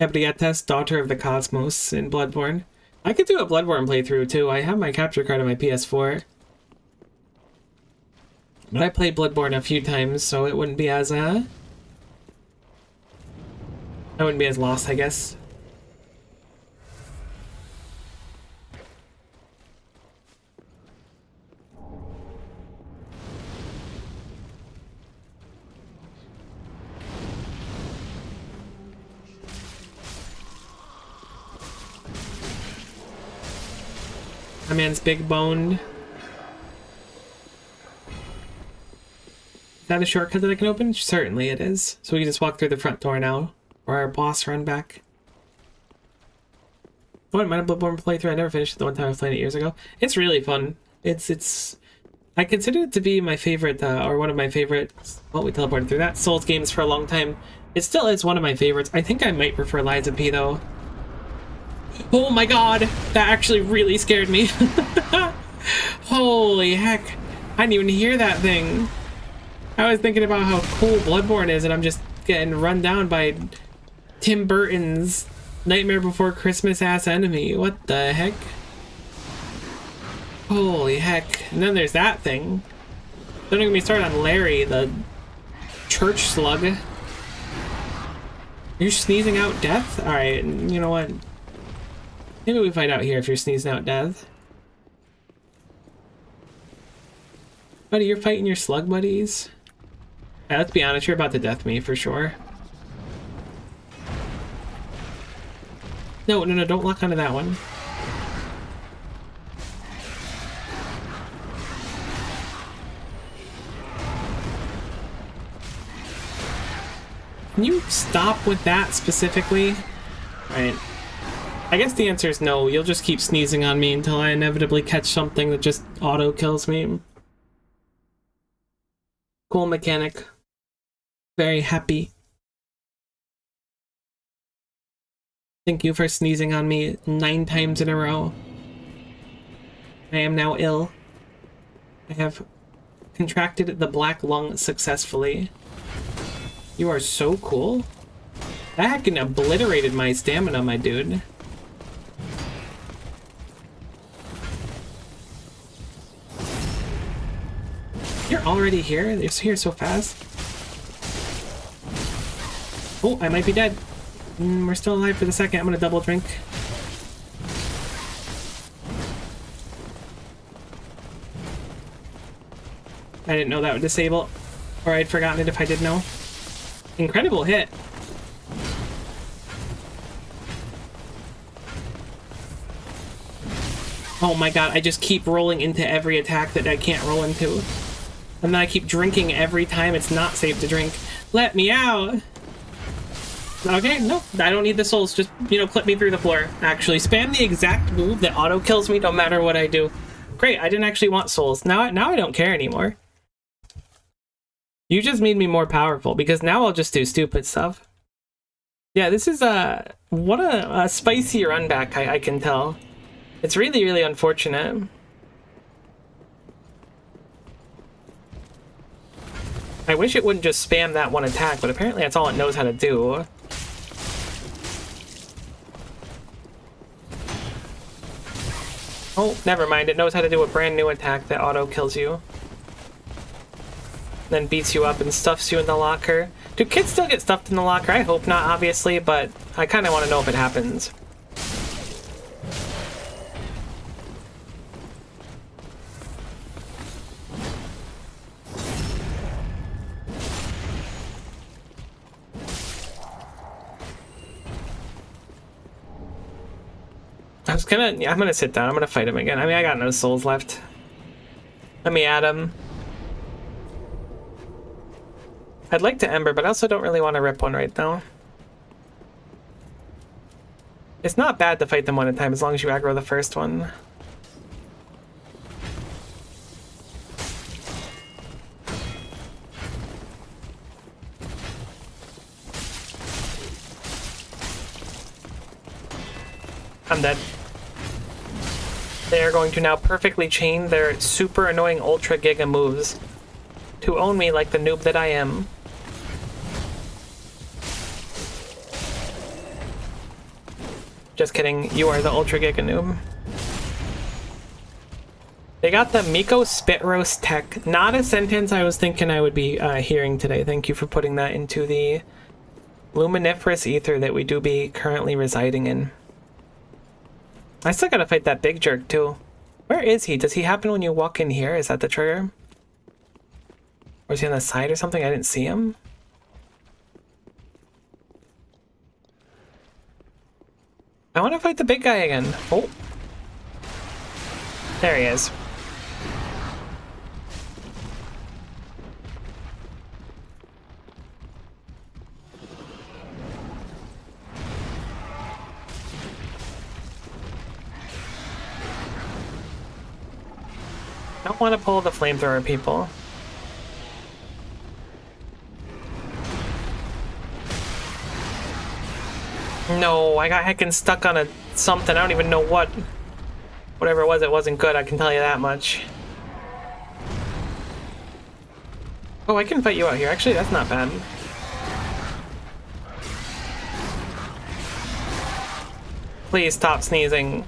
Speaker 4: Ebrietas, Daughter of the Cosmos in Bloodborne. I could do a Bloodborne playthrough too. I have my capture card on my PS4. But I played Bloodborne a few times, so it wouldn't be as I wouldn't be as lost, I guess. My man's big boned. Is that a shortcut that I can open? Certainly it is. So we can just walk through the front door now. Or our boss run back. Oh, I might have Bloodborne playthrough. I never finished it the one time I played it years ago. It's really fun. It's I consider it to be my favorite, or one of my favorite. Well, we teleported through that. Souls games for a long time. It still is one of my favorites. I think I might prefer Lies of P though. Oh my god! That actually really scared me. Holy heck. I didn't even hear that thing. I was thinking about how cool Bloodborne is, and I'm just getting run down by Tim Burton's Nightmare Before Christmas ass enemy. What the heck? Holy heck. And then there's that thing. Don't even get me started on Larry, the church slug. You're sneezing out death? Alright, you know what? Maybe we find out here if you're sneezing out death. Buddy, you're fighting your slug buddies? Yeah, let's be honest, you're about to death me for sure. No, don't lock onto that one. Can you stop with that specifically? Right. I guess the answer is no. You'll just keep sneezing on me until I inevitably catch something that just auto kills me. Cool mechanic. Very happy. Thank you for sneezing on me 9 times in a row. I am now ill. I have contracted the black lung successfully. You are so cool. That heckin' obliterated my stamina, my dude. You're already here? You're here so fast. Oh, I might be dead. We're still alive for the second. I'm gonna double drink. I didn't know that would disable. Or I'd forgotten it if I did know. Incredible hit. Oh my god, I just keep rolling into every attack that I can't roll into. And then I keep drinking every time it's not safe to drink. Let me out! Okay, no, I don't need the souls. Just, you know, clip me through the floor. Actually, spam the exact move that auto-kills me no matter what I do. Great, I didn't actually want souls. Now I don't care anymore. You just made me more powerful, because now I'll just do stupid stuff. Yeah, this is, what a spicy run back, I can tell. It's really, really unfortunate. I wish it wouldn't just spam that one attack, but apparently that's all it knows how to do. Oh, never mind. It knows how to do a brand new attack that auto-kills you. Then beats you up and stuffs you in the locker. Do kids still get stuffed in the locker? I hope not, obviously, but I kind of want to know if it happens. I'm gonna sit down. I'm gonna fight him again. I mean, I got no souls left. Let me add him. I'd like to Ember, but I also don't really want to rip one right now. It's not bad to fight them one at a time as long as you aggro the first one. I'm dead. They are going to now perfectly chain their super annoying ultra giga moves to own me like the noob that I am. Just kidding, you are the ultra giga noob. They got the Miko Spit Roast tech. Not a sentence I was thinking I would be hearing today. Thank you for putting that into the luminiferous ether that we do be currently residing in. I still gotta fight that big jerk too. Where is he? Does he happen when you walk in here? Is that the trigger? Or is he on the side or something? I didn't see him. I want to fight the big guy again. Oh. There he is. Don't want to pull the flamethrower, people. No, I got heckin' stuck on a something. I don't even know what. Whatever it wasn't good, I can tell you that much. Oh, I can fight you out here. Actually, that's not bad. Please stop sneezing.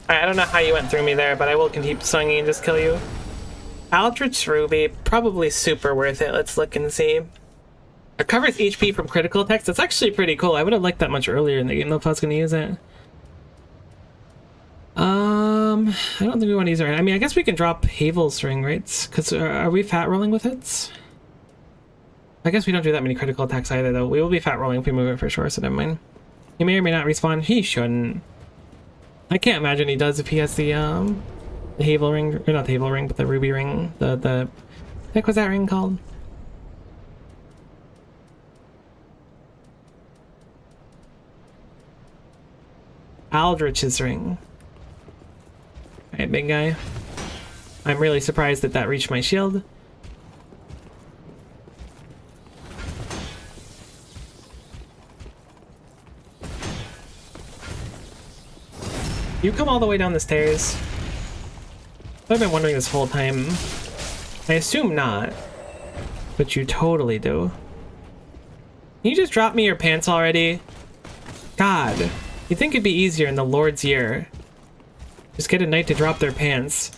Speaker 4: I don't know how you went through me there, but I will keep swinging and just kill you. Aldrich Ruby, probably super worth it. Let's look and see. Recovers HP from critical attacks. That's actually pretty cool. I would have liked that much earlier in the game, though, if I was going to use it. I don't think we want to use it right. I mean, I guess we can drop Havel's ring, right? Because are we fat rolling with it? I guess we don't do that many critical attacks either, though. We will be fat rolling if we move it for sure, so never mind. He may or may not respawn. He shouldn't. I can't imagine he does if he has the Havel ring, or not the Havel ring, but the Ruby ring. The heck was that ring called? Aldrich's ring. Alright, big guy. I'm really surprised that that reached my shield. You come all the way down the stairs? I've been wondering this whole time. I assume not, but you totally do. Can you just drop me your pants already? God, you'd think it'd be easier in the Lord's year. Just get a knight to drop their pants.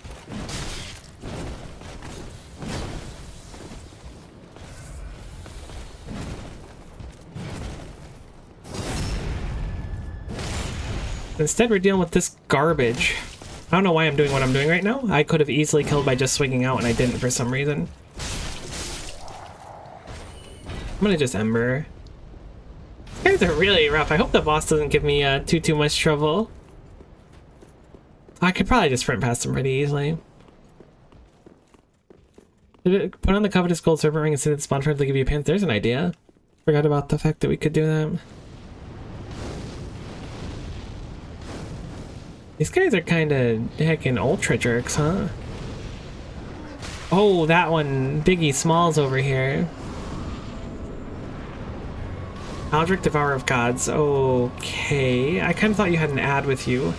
Speaker 4: Instead, we're dealing with this garbage. I don't know why I'm doing what I'm doing right now. I could have easily killed by just swinging out, and I didn't for some reason. I'm gonna just Ember. These guys are really rough. I hope the boss doesn't give me too much trouble. I could probably just sprint past them pretty easily. Put on the covetous gold serpent ring and sit at the spawn to give you pants. There's an idea. Forgot about the fact that we could do that. These guys are kind of heckin' ultra jerks, huh? Oh, that one. Biggie Smalls over here. Aldrich, Devourer of Gods. Okay. I kind of thought you had an ad with you.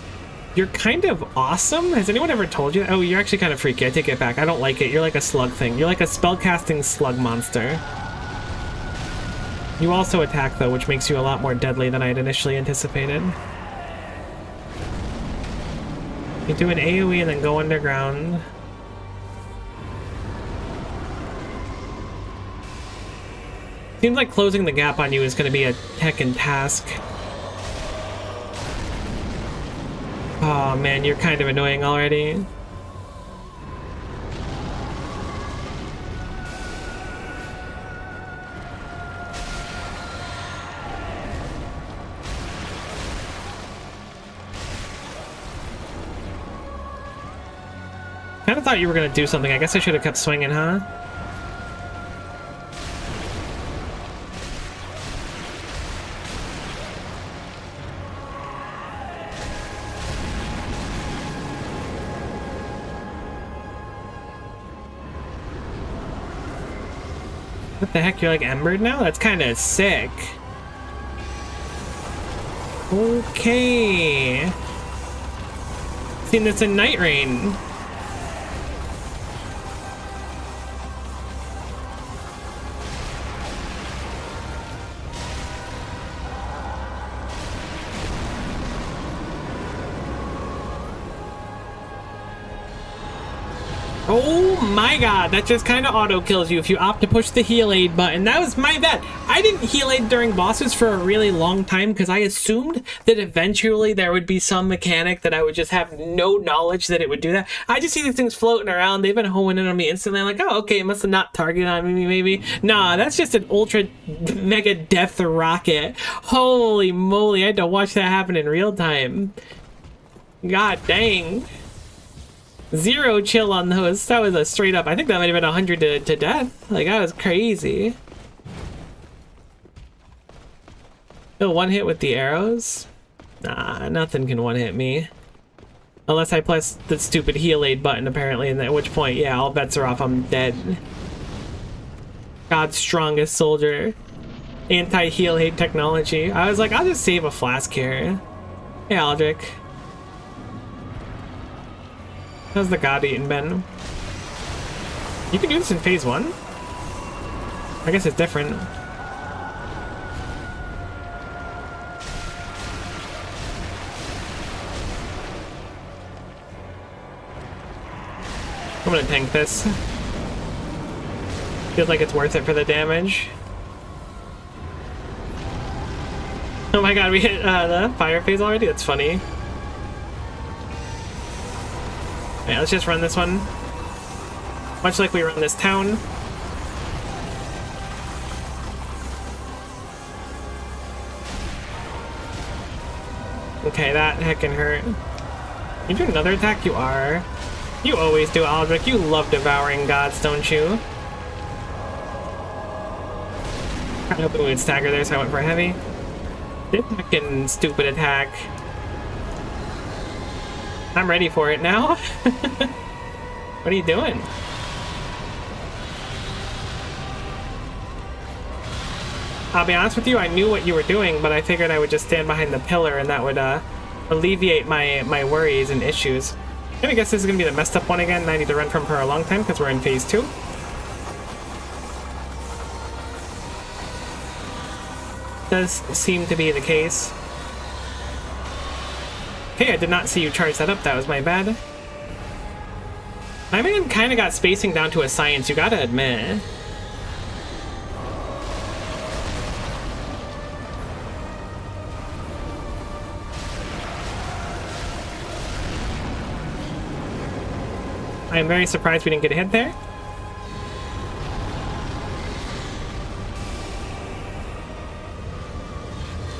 Speaker 4: You're kind of awesome? Has anyone ever told you that? Oh, you're actually kind of freaky. I take it back. I don't like it. You're like a slug thing. You're like a spellcasting slug monster. You also attack, though, which makes you a lot more deadly than I had initially anticipated. You do an AoE and then go underground. Seems like closing the gap on you is going to be a heckin' task. Oh man, you're kind of annoying already. Kind of thought you were gonna do something. I guess I should have kept swinging, huh? What the heck? You're like embered now? That's kind of sick. Okay. Seen this in Night Rain. Oh my god, that just kind of auto kills you if you opt to push the heal aid button. That was my bad. I didn't heal aid during bosses for a really long time because I assumed that eventually there would be some mechanic that I would just have no knowledge that it would do that. I just see these things floating around. They've been homing in on me instantly. I'm like, oh, okay, it must have not targeted on me maybe. Nah, that's just an ultra mega death rocket. Holy moly, I had to watch that happen in real time. God dang. Zero chill on those. That was a straight up, I think that might have been 100 to death. Like, that was crazy. Oh, one hit with the arrows? Nah, nothing can one hit me. Unless I press the stupid heal aid button, apparently, and at which point, yeah, all bets are off. I'm dead. God's strongest soldier. Anti-heal aid technology. I was like, I'll just save a flask here. Hey, Aldrich. How's the God Eaten been? You can do this in phase 1? I guess it's different. I'm gonna tank this. Feels like it's worth it for the damage. Oh my god, we hit the fire phase already? That's funny. Yeah, let's just run this one. Much like we run this town. Okay, that heckin' hurt. You do another attack? You are. You always do, Aldrich. You love devouring gods, don't you? I hope we would stagger there, so I went for a heavy. This heckin' stupid attack. I'm ready for it now. What are you doing? I'll be honest with you, I knew what you were doing, but I figured I would just stand behind the pillar and that would
Speaker 1: alleviate my worries and issues. I'm gonna guess this is gonna be the messed up one again, and I need to run from her a long time because we're in phase 2. Does seem to be the case. Hey, I did not see you charge that up. That was my bad. My man kind of got spacing down to a science, you gotta admit. I am very surprised we didn't get hit there.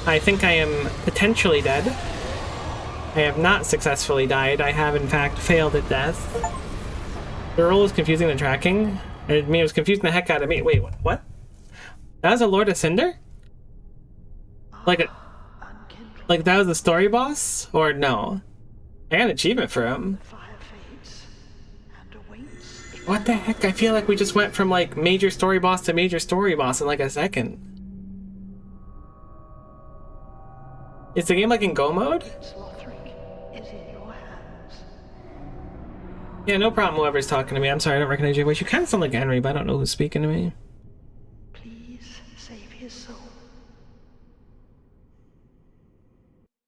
Speaker 1: I think I am potentially dead. I have not successfully died. I have, in fact, failed at death. The roll was confusing the tracking. I mean, it was confusing the heck out of me. Wait, what? That was a Lord of Cinder? Like that was the story boss? Or no? I got an achievement for him. What the heck? I feel like we just went from like major story boss to major story boss in like a second. Is the game like in Go mode? Yeah, no problem, whoever's talking to me. I'm sorry, I don't recognize your voice. You kind of sound like Henry, but I don't know who's speaking to me.
Speaker 6: Please save his soul.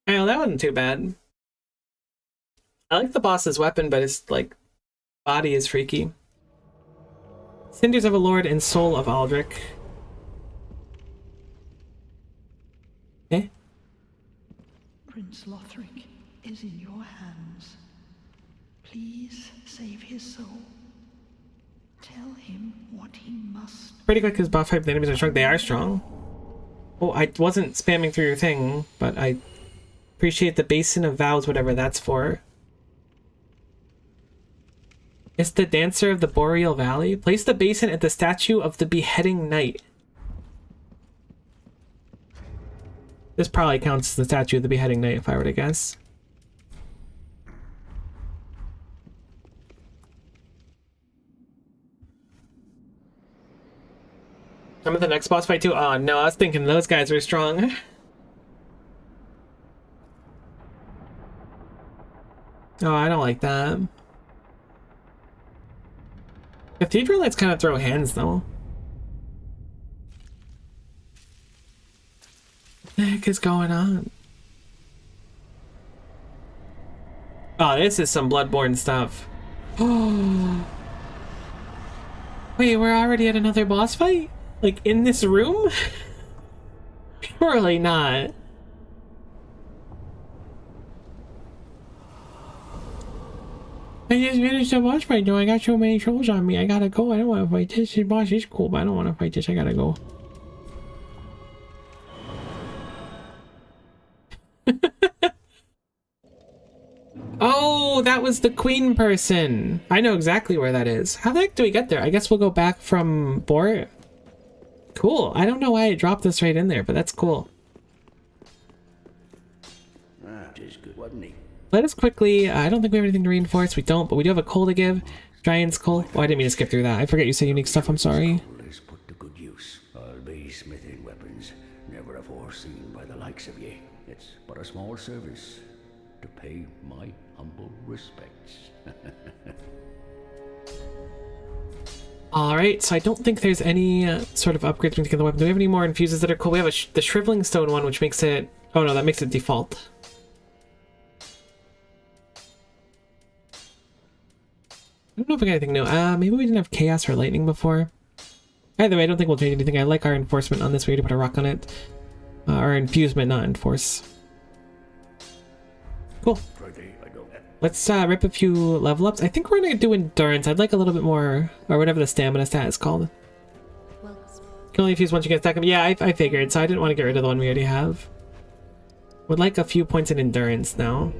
Speaker 1: Oh, that wasn't too bad. I like the boss's weapon, but his, like, body is freaky. Cinders of a Lord and Soul of Aldrich. Eh?
Speaker 6: Prince Lothric is in your hands. Please save his soul. Tell him what he must.
Speaker 1: Pretty quick, his buff hype, the enemies are strong. They are strong. Oh, I wasn't spamming through your thing, but I appreciate the Basin of Vows, whatever that's for. It's the Dancer of the Boreal Valley. Place the basin at the statue of the Beheading Knight. This probably counts as the statue of the Beheading Knight, if I were to guess. I'm at the next boss fight too. Oh no, I was thinking those guys were strong. Oh, I don't like that. Cathedral lights kind of throw hands though. What the heck is going on? Oh, this is some Bloodborne stuff. Oh. Wait, we're already at another boss fight? Like, in this room? Surely not. I just finished a boss fight, though. I got so many trolls on me. I gotta go. I don't want to fight this. This boss is cool, but I don't want to fight this. I gotta go. Oh, that was the queen person. I know exactly where that is. How the heck do we get there? I guess we'll go back from Bort. Cool. I don't know why it dropped this right in there, but that's cool.
Speaker 3: Just good, wasn't he?
Speaker 1: Let us quickly, I don't think we have anything to reinforce. We don't, but we do have a coal to give. Giant's coal. Oh, I didn't mean to skip through that. I forget you say unique stuff. I'm sorry.
Speaker 3: Is put to good use. I'll be smithing weapons, never afore seen by the likes of ye. It's but a small service to pay my humble respects.
Speaker 1: Alright, so I don't think there's any sort of upgrades we can get the weapon. Do we have any more infuses that are cool? We have the Shriveling Stone one, which makes it... Oh no, that makes it default. I don't know if we got anything new. Maybe we didn't have Chaos or Lightning before. Either way, I don't think we'll change anything. I like our enforcement on this. We already put a rock on it. Our infusement, not enforce. Cool. Let's rip a few level ups. I think we're gonna do endurance. I'd like a little bit more, or whatever the stamina stat is called.
Speaker 5: Well,
Speaker 1: Can only infuse once you get stack them. Yeah, I figured, so I didn't want to get rid of the one we already have. Would like a few points in endurance now.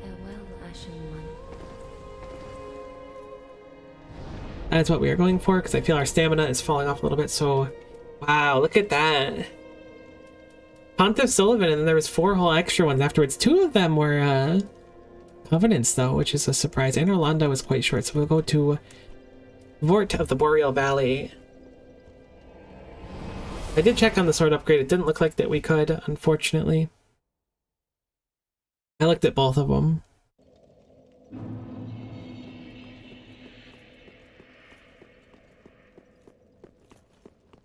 Speaker 5: farewell, Ashen One.
Speaker 1: That's what we are going for, because I feel our stamina is falling off a little bit, so... Wow, look at that. Pontiff Sullivan, and then there was 4 whole extra ones afterwards. 2 of them were, Covenants, though, which is a surprise. And Orlando was quite short, so we'll go to Vort of the Boreal Valley. I did check on the sword upgrade. It didn't look like that we could, unfortunately.
Speaker 4: I looked at both of them.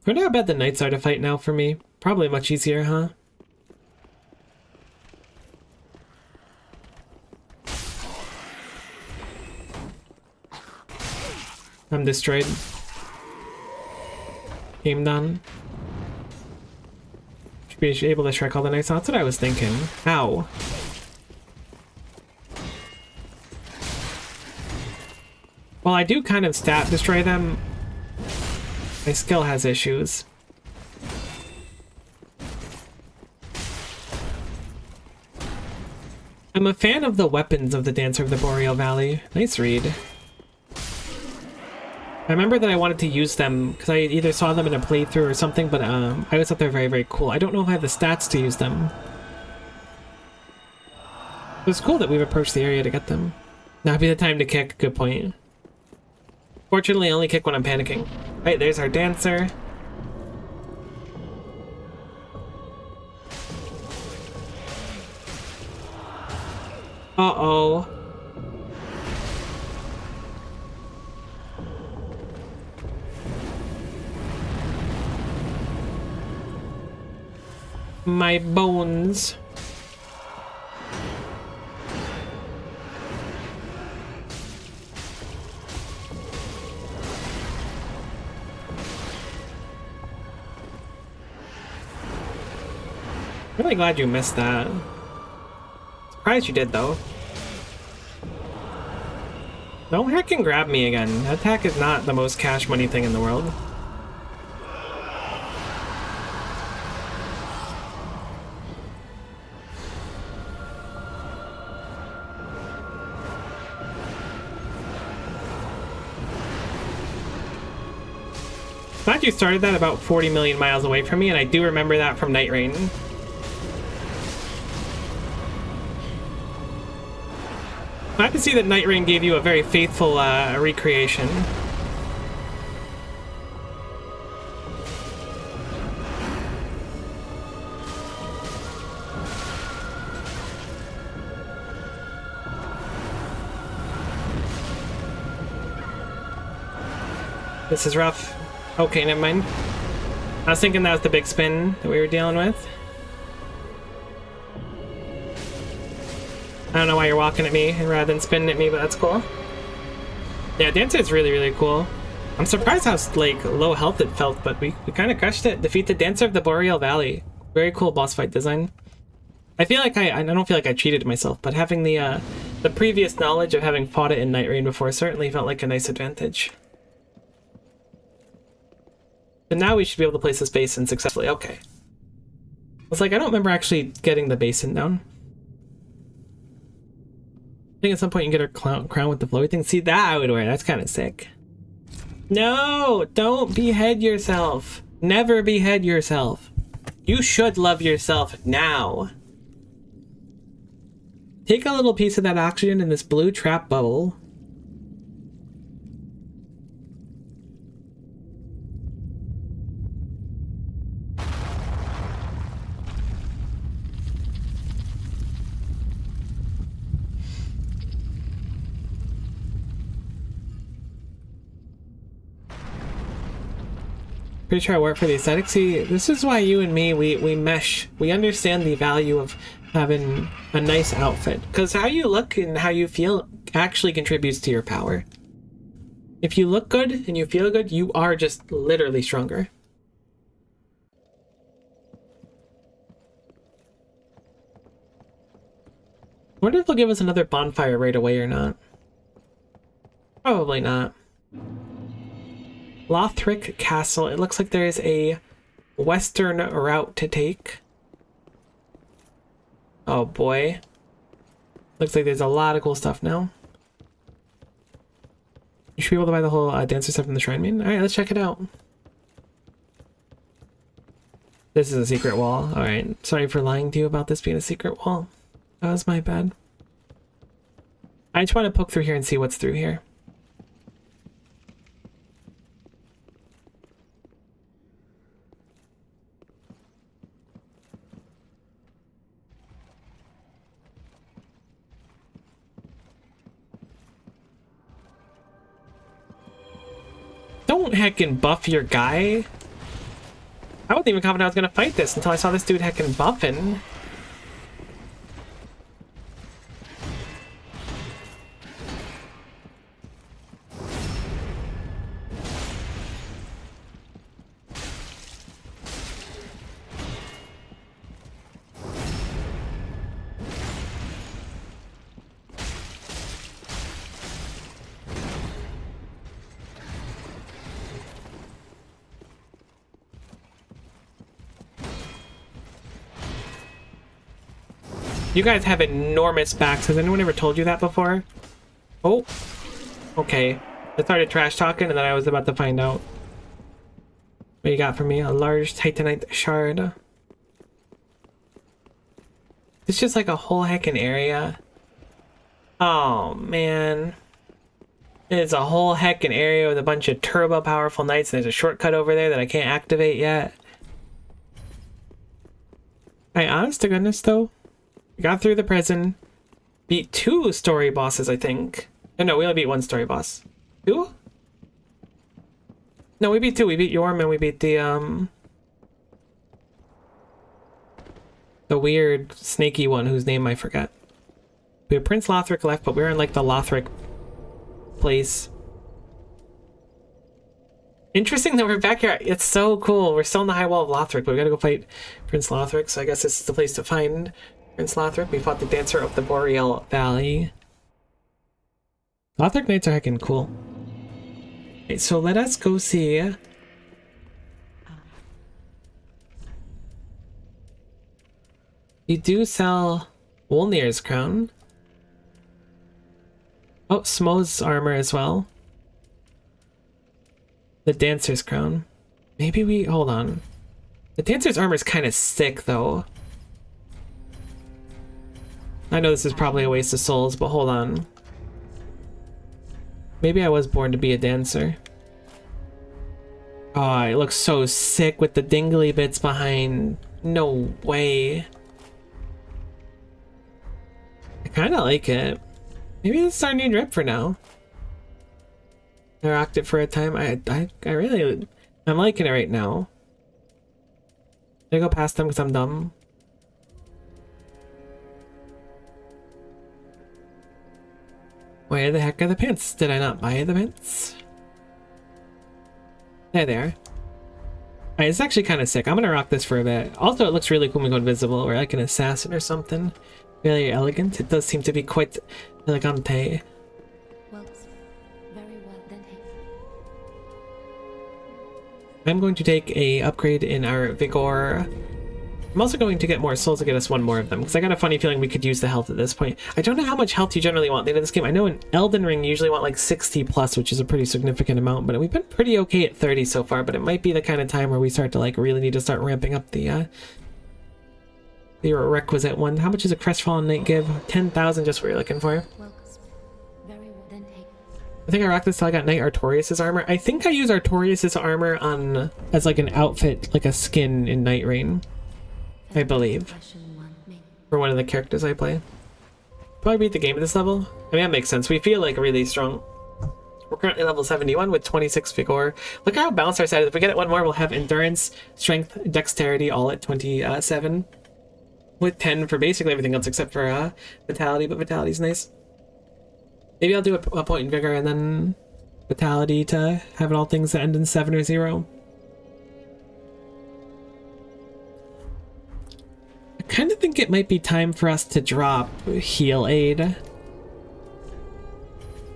Speaker 4: I wonder how bad the knights are to fight now for me. Probably much easier, huh? I'm destroyed. Game done. Should be able to Shrek all the knights. That's what I was thinking. Ow. Well, I do kind of stat destroy them. My skill has issues. I'm a fan of the weapons of the Dancer of the Boreal Valley. Nice read. I remember that I wanted to use them because I either saw them in a playthrough or something, but I always thought they're very, very cool. I don't know if I have the stats to use them. It's cool that we've approached the area to get them. Now would be the time to kick. Good point. Fortunately, I only kick when I'm panicking. Right, there's our dancer. Uh-oh. My bones. Really glad you missed that. Surprised you did, though. Don't hack and grab me again. That attack is not the most cash money thing in the world. Glad you started that about 40 million miles away from me, and I do remember that from Night Rain. Glad to see that Night Rain gave you a very faithful recreation. This is rough. Okay, never mind. I was thinking that was the big spin that we were dealing with. I don't know why you're walking at me rather than spinning at me, but that's cool. Yeah, Dancer is really, really cool. I'm surprised how like low health it felt, but we kind of crushed it. Defeat the Dancer of the Boreal Valley. Very cool boss fight design. I feel like I don't feel like I cheated myself, but having the previous knowledge of having fought it in Night Rain before certainly felt like a nice advantage. But now we should be able to place this basin successfully. Okay. I was like, I don't remember actually getting the basin down. I think at some point you can get her crown with the flowy thing. See, that I would wear. That's kind of sick. No! Don't behead yourself. Never behead yourself. You should love yourself now. Take a little piece of that oxygen in this blue trap bubble. Pretty sure I work for the aesthetic. See, this is why you and me, we mesh. We understand the value of having a nice outfit. Because how you look and how you feel actually contributes to your power. If you look good and you feel good, you are just literally stronger. I wonder if they'll give us another bonfire right away or not. Probably not. Lothric Castle. It looks like there is a western route to take. Oh boy. Looks like there's a lot of cool stuff now. You should be able to buy the whole dancer stuff from the Shrine Maiden. Alright, let's check it out. This is a secret wall. Alright, sorry for lying to you about this being a secret wall. That was my bad. I just want to poke through here and see what's through here.
Speaker 1: don't heckin' buff your guy. I wasn't even confident I was gonna fight this until I saw this dude heckin' buffing. You guys have enormous backs. Has anyone ever told you that before? Oh, okay. I started trash talking and then I was about to find out. What you got for me? A large titanite shard. It's just like a whole heckin' area. Oh, man. It's a whole heckin' area with a bunch of turbo powerful knights. And there's a shortcut over there that I can't activate yet. Honest to goodness, though. Got through the prison. Beat 2 story bosses, I think. Oh, no, we only beat 1 story boss. 2? No, we beat 2. We beat Yorm and we beat the weird snaky one whose name I forget. We have Prince Lothric left, but we're in like the Lothric place. Interesting that we're back here. It's so cool. We're still in the high wall of Lothric, but we gotta go fight Prince Lothric, so I guess this is the place to find Prince Lothric. We fought the dancer up the Boreal Valley. Lothric Knights are heckin' cool. Okay, so let us go see. You do sell Wolnir's crown. Oh, Smo's armor as well. The dancer's crown. Maybe we hold on. The dancer's armor is kind of sick though. I know this is probably a waste of souls, but hold on. Maybe I was born to be a dancer. Oh, it looks so sick with the dingly bits behind. No way. I kind of like it. Maybe this is our new drip for now. I rocked it for a time. I'm liking it right now. Did I go past them because I'm dumb? Where the heck are the pants? Did I not buy the pants? There they are. Alright, it's actually kind of sick. I'm gonna rock this for a bit. Also, it looks really cool when we go invisible, or like an assassin or something. Really elegant. It does seem to be quite elegante.
Speaker 5: Well, very well then.
Speaker 1: I'm going to take a upgrade in our Vigor. I'm also going to get more souls to get us one more of them, because I got a funny feeling we could use the health at this point. I don't know how much health you generally want in this game. I know in Elden Ring you usually want like 60 plus, which is a pretty significant amount, but we've been pretty okay at 30 so far, but it might be the kind of time where we start to like really need to start ramping up the requisite one. How much does a Crestfallen Knight give? 10,000, just what you're looking for.
Speaker 5: Well, very well then.
Speaker 1: I think I rocked this till I got Knight Artorias' armor. I think I use Artorias' armor on as like an outfit, like a skin in Night Rain. I believe. For one of the characters I play. Probably beat the game at this level. I mean, that makes sense. We feel like really strong. We're currently level 71 with 26 Vigor. Look how balanced our side is. If we get it one more, we'll have Endurance, Strength, Dexterity all at 27. With 10 for basically everything else except for Vitality, but Vitality's nice. Maybe I'll do a point in Vigor and then Vitality to have it all things that end in 7 or 0. I kind of think it might be time for us to drop Heal Aid. Is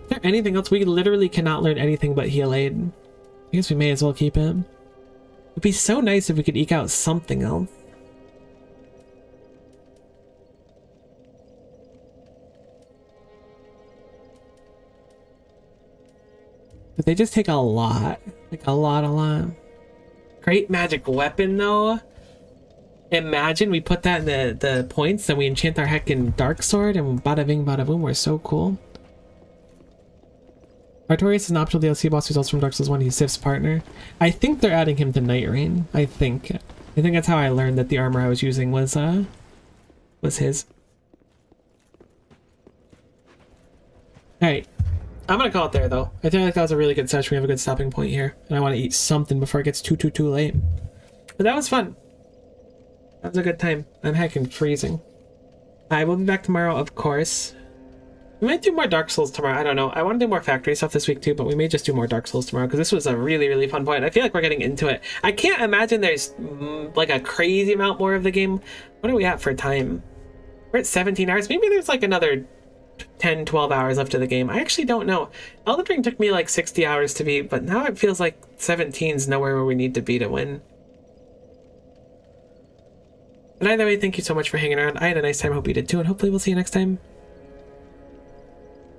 Speaker 1: there anything else? We literally cannot learn anything but Heal Aid. I guess we may as well keep it. It'd be so nice if we could eke out something else. But they just take a lot. Like a lot. Great magic weapon though. Imagine we put that in the points, then we enchant our heckin' dark sword, and bada bing bada boom, we're so cool. Artorias is an optional DLC boss who results from Dark Souls 1. He's Sif's partner. I think they're adding him to Night Rain. I think that's how I learned that the armor I was using was his. Alright.
Speaker 4: I'm gonna call it there though. I feel like that was a really good session. We have a good stopping point here, and I want to eat something before it gets too late. But that was fun. That was a good time. I'm heckin' freezing. I will be back tomorrow, of course. We might do more Dark Souls tomorrow. I don't know. I want to do more factory stuff this week too, but we may just do more Dark Souls tomorrow because this was a really fun point. I feel like we're getting into it. I can't imagine there's like a crazy amount more of the game. What are we at for time? We're at 17 hours. Maybe there's like another 10, 12 hours left of the game. I actually don't know. Elden Ring took me like 60 hours to beat, but now it feels like 17's nowhere where we need to be to win. But either way, thank you so much for hanging around. I had a nice time. Hope you did too, and hopefully we'll see you next time.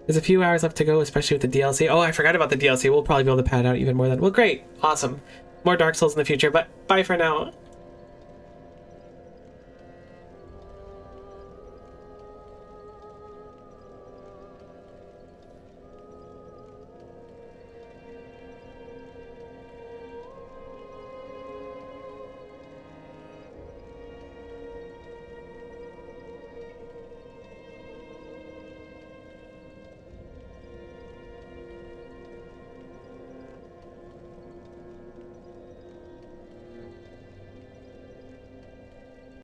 Speaker 4: There's a few hours left to go, especially with the DLC. Oh, I forgot about the DLC. We'll probably be able to pad out even more then. Well, great. Awesome. More Dark Souls in the future, but bye for now.